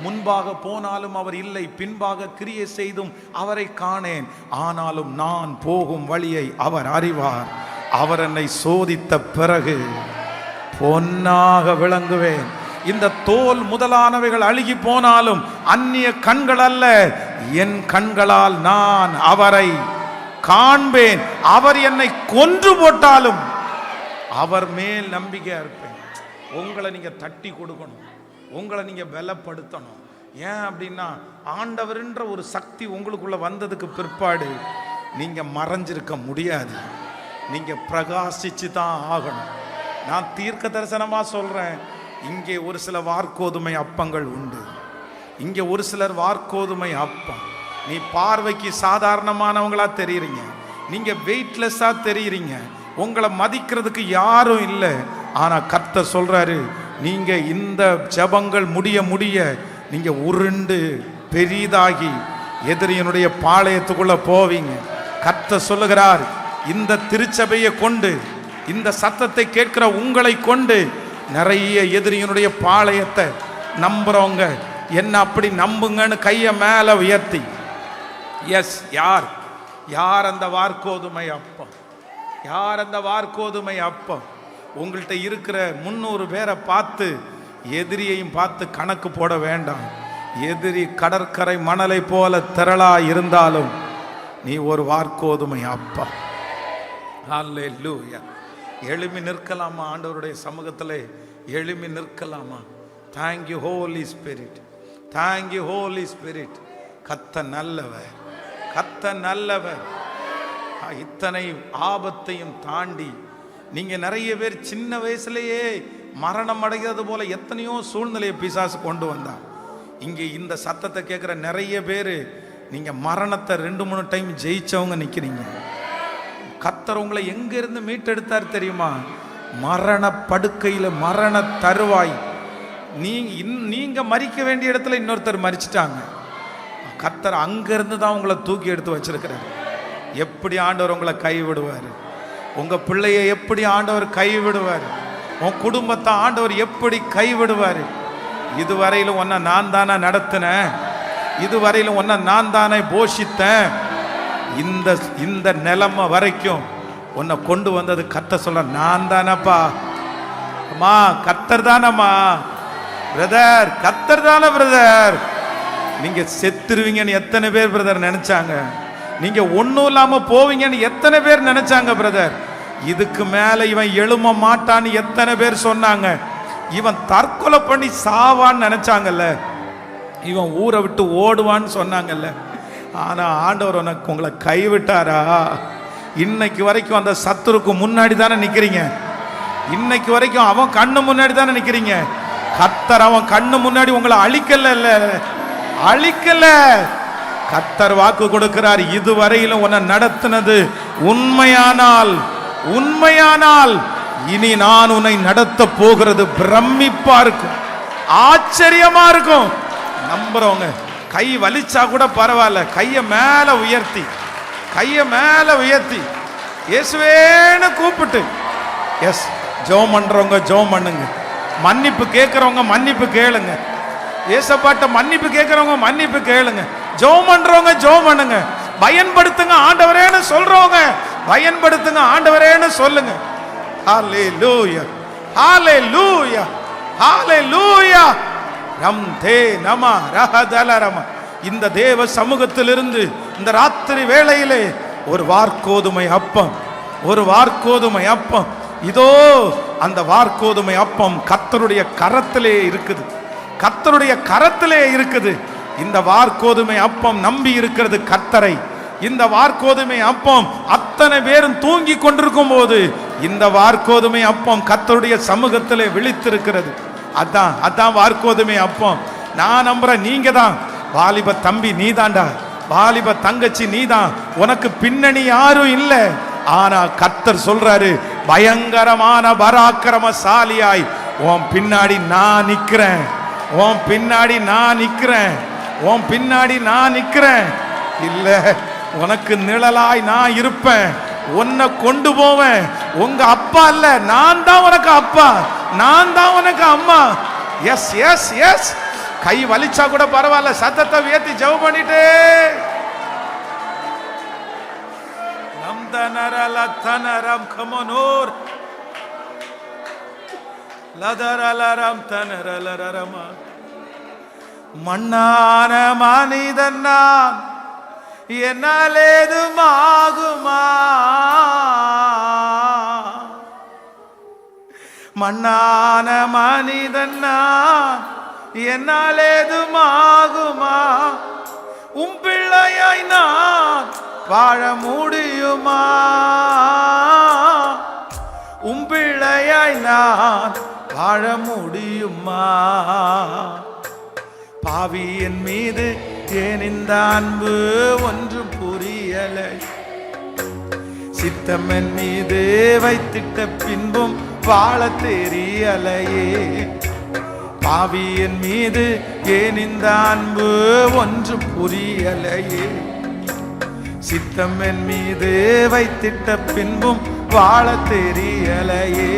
முன்பாக போனாலும் அவர் இல்லை, பின்பாக கிரியை செய்தும் அவரை காணேன். ஆனாலும் நான் போகும் வழியை அவர் அறிவார். அவர் என்னை சோதித்த பிறகு பொன்னாக விளங்குவேன். இந்த தோல் முதலானவைகள் அழுகி போனாலும் அந்நிய கண்கள் அல்ல, என் கண்களால் நான் அவரை காண்பேன். அவர் என்னை கொன்று போட்டாலும் அவர் மேல் நம்பிக்கையா இருப்பேன். உங்களை நீங்க தட்டி கொடுக்கணும், உங்களை நீங்க பலப்படுத்தணும். ஏன் அப்படின்னா ஆண்டவர்ன்ற ஒரு சக்தி உங்களுக்குள்ள வந்ததுக்கு பிற்பாடு நீங்க மறைஞ்சிருக்க முடியாது, நீங்க பிரகாசிச்சு தான் ஆகணும். நான் தீர்க்க தரிசனமா சொல்றேன், இங்கே ஒரு சில வார்கோதுமை அப்பங்கள் உண்டு. இங்கே ஒரு சிலர் வார்கோதுமை அப்பம். நீ பார்வைக்கு சாதாரணமானவங்களா தெரியுறீங்க, நீங்க வெயிட்லெஸ்ஸா தெரியுறீங்க, உங்களை மதிக்கிறதுக்கு யாரும் இல்லை. ஆனா கர்த்தர் சொல்றாரு, நீங்க இந்த ஜெபங்கள் முடிய நீங்க உருண்டு பெரிதாகி எதிரியனுடைய பாளையத்துக்குள்ள போவீங்க. கர்த்தர் சொல்லுகிறார், இந்த திருச்சபையை கொண்டு, இந்த சத்தத்தை கேட்கிற உங்களை கொண்டு நிறைய எதிரியினுடைய பாளையத்தை நம்புறவங்க என்ன அப்படி நம்புங்கன்னு கையை மேல உயர்த்தி, எஸ், யார் யார் அந்த வார்கோதுமை அப்பம்? யார் அந்த வார்கோதுமை அப்பம்? உங்கள்கிட்ட இருக்கிற 300 பேரை பார்த்து எதிரியையும் பார்த்து கணக்கு போட வேண்டாம். எதிரி கடற்கரை மணலை போல திரளா இருந்தாலும் நீ ஒரு வார்கோதுமை அப்பம். ஹல்லேலூயா. எழுமி நிற்கலாமா? ஆண்டவருடைய சமூகத்தில் எழுமி நிற்கலாமா? Thank you holy spirit, thank you holy spirit. கத்த நல்லவர், கத்த நல்லவர். இத்தனை ஆபத்தையும் தாண்டி நீங்க நிறைய பேர் சின்ன வயசுலயே மரணம் அடைகிறது போல எத்தனையோ சூழ்நிலையை பிசாசு கொண்டு வந்தான். இங்கே இந்த சத்தத்தை கேட்குற நிறைய பேர் நீங்க மரணத்தை 2-3 டைம் ஜெயிச்சவங்க நிக்கிறீங்க. கர்த்தர் உங்களை எங்க இருந்து மீட்டெடுத்தார் தெரியுமா? மரண படுக்கையில, மரண தருவாய். நீங்க மரிக்க வேண்டிய இடத்துல இன்னொருத்தர் மரிச்சிட்டாங்க. கர்த்தர் அங்கிருந்து தான் உங்களை தூக்கி எடுத்து வச்சிருக்கிறார். எப்படி ஆண்டவர் உங்களை கைவிடுவார்? உங்க பிள்ளையை எப்படி ஆண்டவர் கைவிடுவார்? உன் குடும்பத்தை ஆண்டவர் எப்படி கைவிடுவார்? இதுவரையிலும் உன்னை நான் தானே நடத்தினேன், இதுவரையிலும் உன்னை நான் தானே போஷித்தேன். இந்த நிலைமை வரைக்கும் உன்னை கொண்டு வந்தது கர்த்தர் சொல்ல, நான் தானப்பா. அம்மா கர்த்தர் தானம்மா. பிரதர் கர்த்தர் தானே பிரதர். நீங்க செத்துருவீங்கன்னு எத்தனை பேர் பிரதர் நினைச்சாங்க? நீங்க ஒன்றும் இல்லாம போவீங்கன்னு எத்தனை பேர் நினைச்சாங்க பிரதர்? இதுக்கு மேல இவன் எழும மாட்டான்னு எத்தனை பேர் சொன்னாங்க? இவன் தற்கொலை பண்ணி சாவான்னு நினைச்சாங்கல்ல, இவன் ஊரை விட்டு ஓடுவான்னு சொன்னாங்கல்ல. ஆனா ஆண்டவர் உங்களை கைவிட்டாரா? இன்னைக்கு வரைக்கும் அந்த சத்துருக்கு முன்னாடி தானே நிக்கிறீங்க. இன்னைக்கு வரைக்கும் அவன் கண்ணு முன்னாடி தானே நிக்கிறீங்க. கர்த்தர் அவன் கண்ணு முன்னாடி உங்களை அழிக்கல, அழிக்கல. கர்த்தர் வாக்கு கொடுக்கிறார், இதுவரையிலும் உன்னை நடத்தினது உண்மையானால், உண்மையானால் இனி நான் உன்னை நடத்த போகிறது பிரமிப்பா இருக்கும், ஆச்சரியமா இருக்கும். நம்புறவங்க கை வலிச்சா கூட பரவாயில்ல, கையை மேல உயர்த்தி, கையை மேல உயர்த்தி இயேசுவேன்னு கூப்பிட்டு, எஸ், ஜெபம் பண்றவங்க ஜெபம் பண்ணுங்க, மன்னிப்பு கேட்கிறவங்க மன்னிப்பு கேளுங்க, ஏசப்பாட்ட மன்னிப்பு கேட்கிறவங்க மன்னிப்பு கேளுங்க, ஜெபம் பண்றவங்க ஜெபம் பண்ணுங்க, பயன்படுத்துங்க ஆண்டவரேன்னு சொல்றவங்க பயன்படுத்துங்க ஆண்டவரேன்னு சொல்லுங்க. ஹல்லேலூயா, ஹல்லேலூயா, ஹல்லேலூயா. ரம் தே நம ரஹதலரம. இந்த தேவ சமூகத்திலிருந்து இந்த ராத்திரி வேளையிலே ஒரு வார்கோதுமை அப்பம், ஒரு வார்கோதுமை அப்பம். இதோ அந்த வார்கோதுமை அப்பம் கர்த்தருடைய கரத்திலே இருக்குது, கர்த்தருடைய கரத்திலே இருக்குது. இந்த வார்கோதுமை அப்பம் நம்பி இருக்கிறது கர்த்தரை. இந்த வார்கோதுமை அப்பம் அத்தனை பேரும் தூங்கி கொண்டிருக்கும் போது இந்த வார்கோதுமை அப்பம் கர்த்தருடைய சமூகத்திலே விழித்திருக்கிறது. அதான் அதான் வார்கோதுமை அப்பம். நான் நம்புறேன், நீங்க தான் வாலிப தம்பி, நீதாண்டா வாலிப தங்கச்சி, நீதான். உனக்கு பின்னணி யாரும் இல்லை. ஆனா கர்த்தர் சொல்றாரு, பயங்கரமான பராக்கிரமசாலியாய் உன் பின்னாடி நான் நிக்கிறேன், உன் பின்னாடி நான் நிக்கிறேன், உன் பின்னாடி நான் நிக்கிறேன். இல்ல, உனக்கு நிழலாய் நான் இருப்பேன், உன்னை கொண்டு போவேன். உங்க அப்பா இல்ல, நான் தான் உனக்கு அப்பா, நான் தான் உனக்கு அம்மா. Yes yes yes. கை வலிச்சா கூட பரவாயில்ல, சத்தத்தை உயர்த்தி ஜெபம் பண்ணிட்டே. நம்தனரலத்தனரம் கமனோர் லதரலரம் தனரலரமா. மண்ணான மனிதன் நான், என்னால் ஏதும் ஆகுமா? மண்ணான மனிதன் நான், என்னால் ஏதும் ஆகுமா? உம் பிள்ளையாய் நான் வாழ முடியுமா? உம் பிள்ளையாய் நான் வாழ முடியுமா? பாவி என் மீது ஏன் இந்த அன்பு ஒன்றும் புரியலை, சித்தம் என் மீது வைத்திட்ட பின்பும் வாழ தெரியலையே. பாவி என் மீது ஏன் இந்த அன்பு ஒன்றும் புரியலையே, சித்தம் என் மீது வைத்திட்ட பின்பும் வாழ தெரியலையே,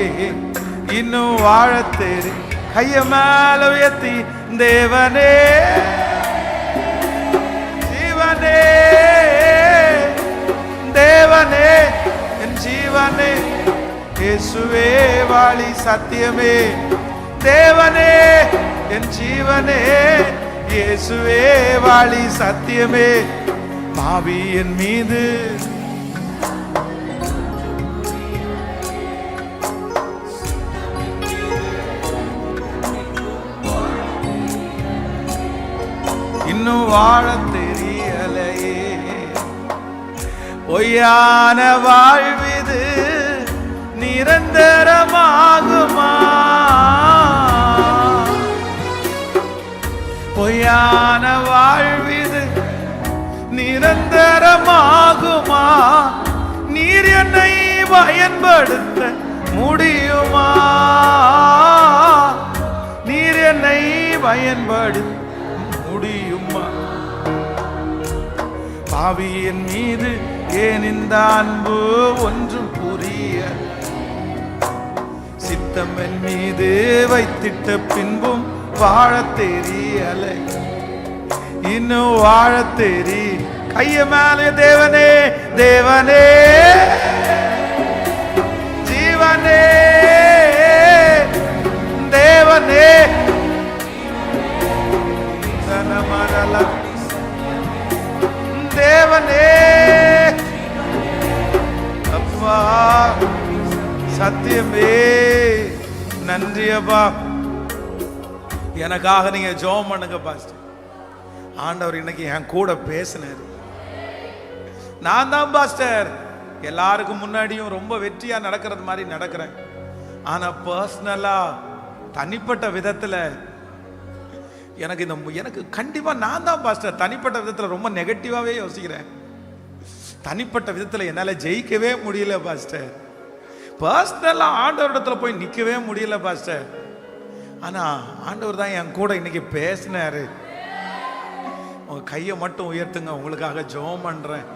இன்னும் வாழ தெரிய. கைய மேல உயர்த்தி தேவனே ஜீவனே, தேவனே என் ஜீவனே, இயேசுவே வாழி சத்தியமே, தேவனே என் ஜீவனே, இயேசுவே வாழி சத்தியமே. பாவி என் மீது இன்னும் வாழ தெரியலையே, பொய்யான வாழ்விது நிரந்தரமாகுமா, பொய்யான வாழ்விது நிரந்தரமாகுமா, நீர் என்னை பயன்படுத்த முடியுமா, நீர் என்னை பயன்படுத்த முடியுமா. பாவியின் மீது ஏன் இந்த அன்பு ஒன்றும் புரிய, சித்தம் என் மீது வைத்திட்ட பின்பும் வாழ தெரியலை, இன்னும் வாழ தெரி. கைய மேலே தேவனே, தேவனே ஜீவனே, தேவனே தேவனே, அப்பா சத்தியமே. நன்றி அப்பா, எனக்காக நீங்க ஜெபம் பண்ணுங்க பாஸ்டர். ஆண்டவர் இன்னைக்கு என் கூட பேசினாரு. நான் தான் பாஸ்டர் எல்லாருக்கும் முன்னாடியும் ரொம்ப வெற்றியா நடக்கிறது மாதிரி நடக்கிறேன், ஆனா பர்சனலா தனிப்பட்ட விதத்துல எனக்கு கண்டிப்பா நான் தான் பாஸ்டர் தனிப்பட்ட விதத்துல ரொம்ப நெகட்டிவாவே யோசிக்கிறேன். தனிப்பட்ட விதத்துல என்னால ஜெயிக்கவே முடியல பாஸ்டர், பர்சனலா ஆண்டவரிடத்துல போய் நிக்கவே முடியல பாஸ்டர். ஆனா ஆண்டவர் தான் என் கூட இன்னைக்கு பேசினாரு. உங்க கையை மட்டும் உயர்த்துங்க, உங்களுக்காக ஜெபம் பண்றேன்.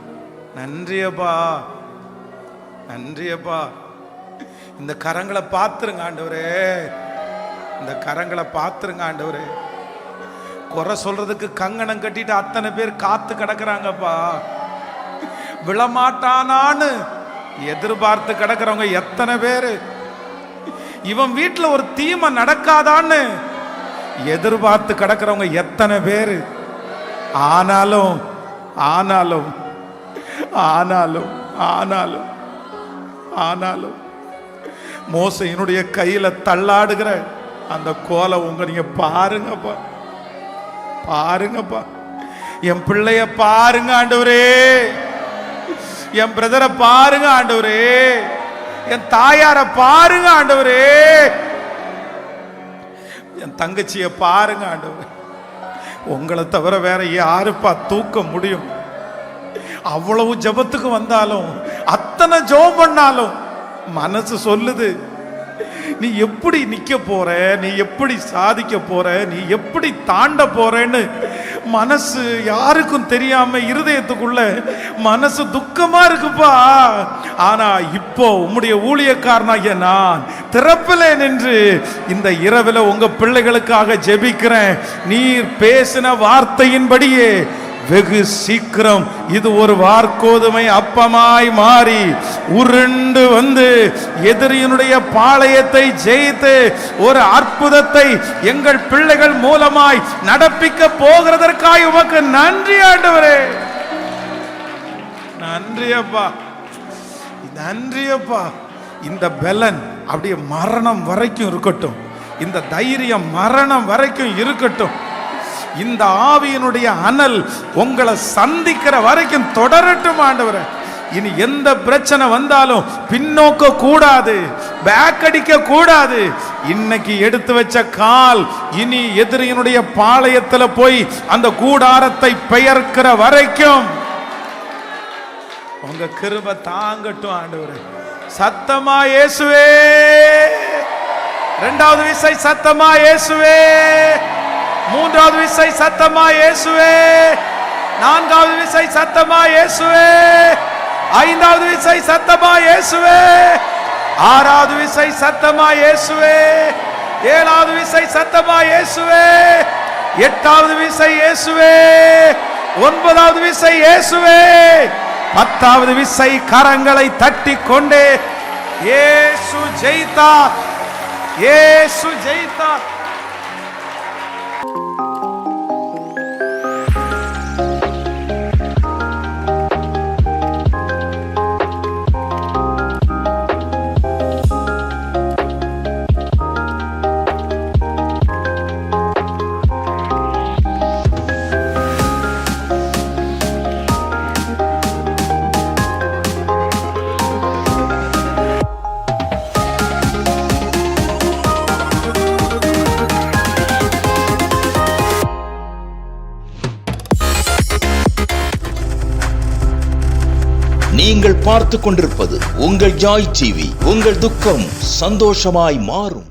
நன்றியப்பா, நன்றியப்பா. இந்த கரங்களை பார்த்துருங்க ஆண்டவரே, இந்த கரங்களை பார்த்துருங்க ஆண்டவரே. குறை சொல்றதுக்கு கங்கணம் கட்டிட்டு அத்தனை பேர் காத்து கிடக்குறாங்கப்பா. விழமாட்டானான்னு எதிர்பார்த்து கிடக்குறவங்க எத்தனை பேரு, இவன் வீட்டுல ஒரு தீமை நடக்காதான்னு எதிர்பார்த்து கிடக்குறவங்க எத்தனை பேரு. ஆனாலும் ஆனாலும் ஆனாலும் ஆனாலும் ஆனாலும் மோசையினுடைய கையில தள்ளாடுகிற அந்த கோலை உங்க நீங்க பாருங்கப்பா, பாருங்கப்பா. என் பிள்ளைய பாருங்க ஆண்டவரே, என் பிரதரை பாருங்க ஆண்டவரே, என் தாயார பாருங்க ஆண்டவரே, என் தங்கச்சிய பாருங்க ஆண்டவரே. உங்களை தவிர வேற யாருப்பா தூக்க முடியும்? அவ்வளவு ஜெபத்துக்கு வந்தாலும் அத்தனை ஜெபம் பண்ணாலும் மனசு சொல்லுது, நீ எப்படி நிக்க போற, நீ எப்படி சாதிக்க போற, நீ எப்படி தாண்ட போறேன்னு மனசு யாருக்கும் தெரியாம இருதயத்துக்குள்ள மனசு துக்கமா இருக்குப்பா. ஆனா இப்போ உம்முடைய ஊழியக்காரனாகிய நான் திறப்பிலே நின்று இந்த இரவுல உங்க பிள்ளைகளுக்காக ஜெபிக்கிறேன். நீர் பேசின வார்த்தையின்படியே வெகு சீக்கிரம் இது ஒரு வார்கோதுமை அப்பமாய் மாறி உருண்டு வந்து எதிரியினுடைய பாளையத்தை ஜெயித்து ஒரு அற்புதத்தை எங்கள் பிள்ளைகள் மூலமாய் நடப்பிக்க போகிறதற்காய் உமக்கு நன்றி ஆண்டவரே. நன்றி அப்பா, நன்றி அப்பா. இந்த பலன் அப்படியே மரணம் வரைக்கும் இருக்கட்டும், இந்த தைரியம் மரணம் வரைக்கும் இருக்கட்டும். இந்த ஆவியினுடைய அனல் உங்களை சந்திக்கிற வரைக்கும் தொடரட்டும் ஆண்டவரே. இனி எந்த பிரச்சனை வந்தாலும் பின்னோக்க கூடாது, பேக் அடிக்க கூடாது. இன்னைக்கு எடுத்து வச்ச கால் இனி எதிரியினுடைய பாளையத்துல போய் அந்த கூடாரத்தை பெயர்க்கிற வரைக்கும் உங்க கிருபை தாங்கட்டும் ஆண்டவரே. சத்தமா இயேசுவே, இரண்டாவது விசை சத்தமா இயேசுவே, மூன்றாவது விசை சத்தமா இயேசுவே, நான்காவது விசை சத்தமா இயேசுவே, ஐந்தாவது விசை சத்தமா இயேசுவே. ஆறாவது விசை சத்தமா இயேசுவே. ஏழாவது விசை சத்தமா இயேசுவே. எட்டாவது விசை இயேசுவே. ஒன்பதாவது விசை இயேசுவே. 10வது விசை கரங்களை தட்டி கொண்டே இயேசு ஜெயித்தார். இயேசு ஜெயித்தார். நீங்கள் பார்த்துக் கொண்டிருப்பது உங்கள் ஜாய் டிவி. உங்கள் துக்கம் சந்தோஷமாய் மாறும்.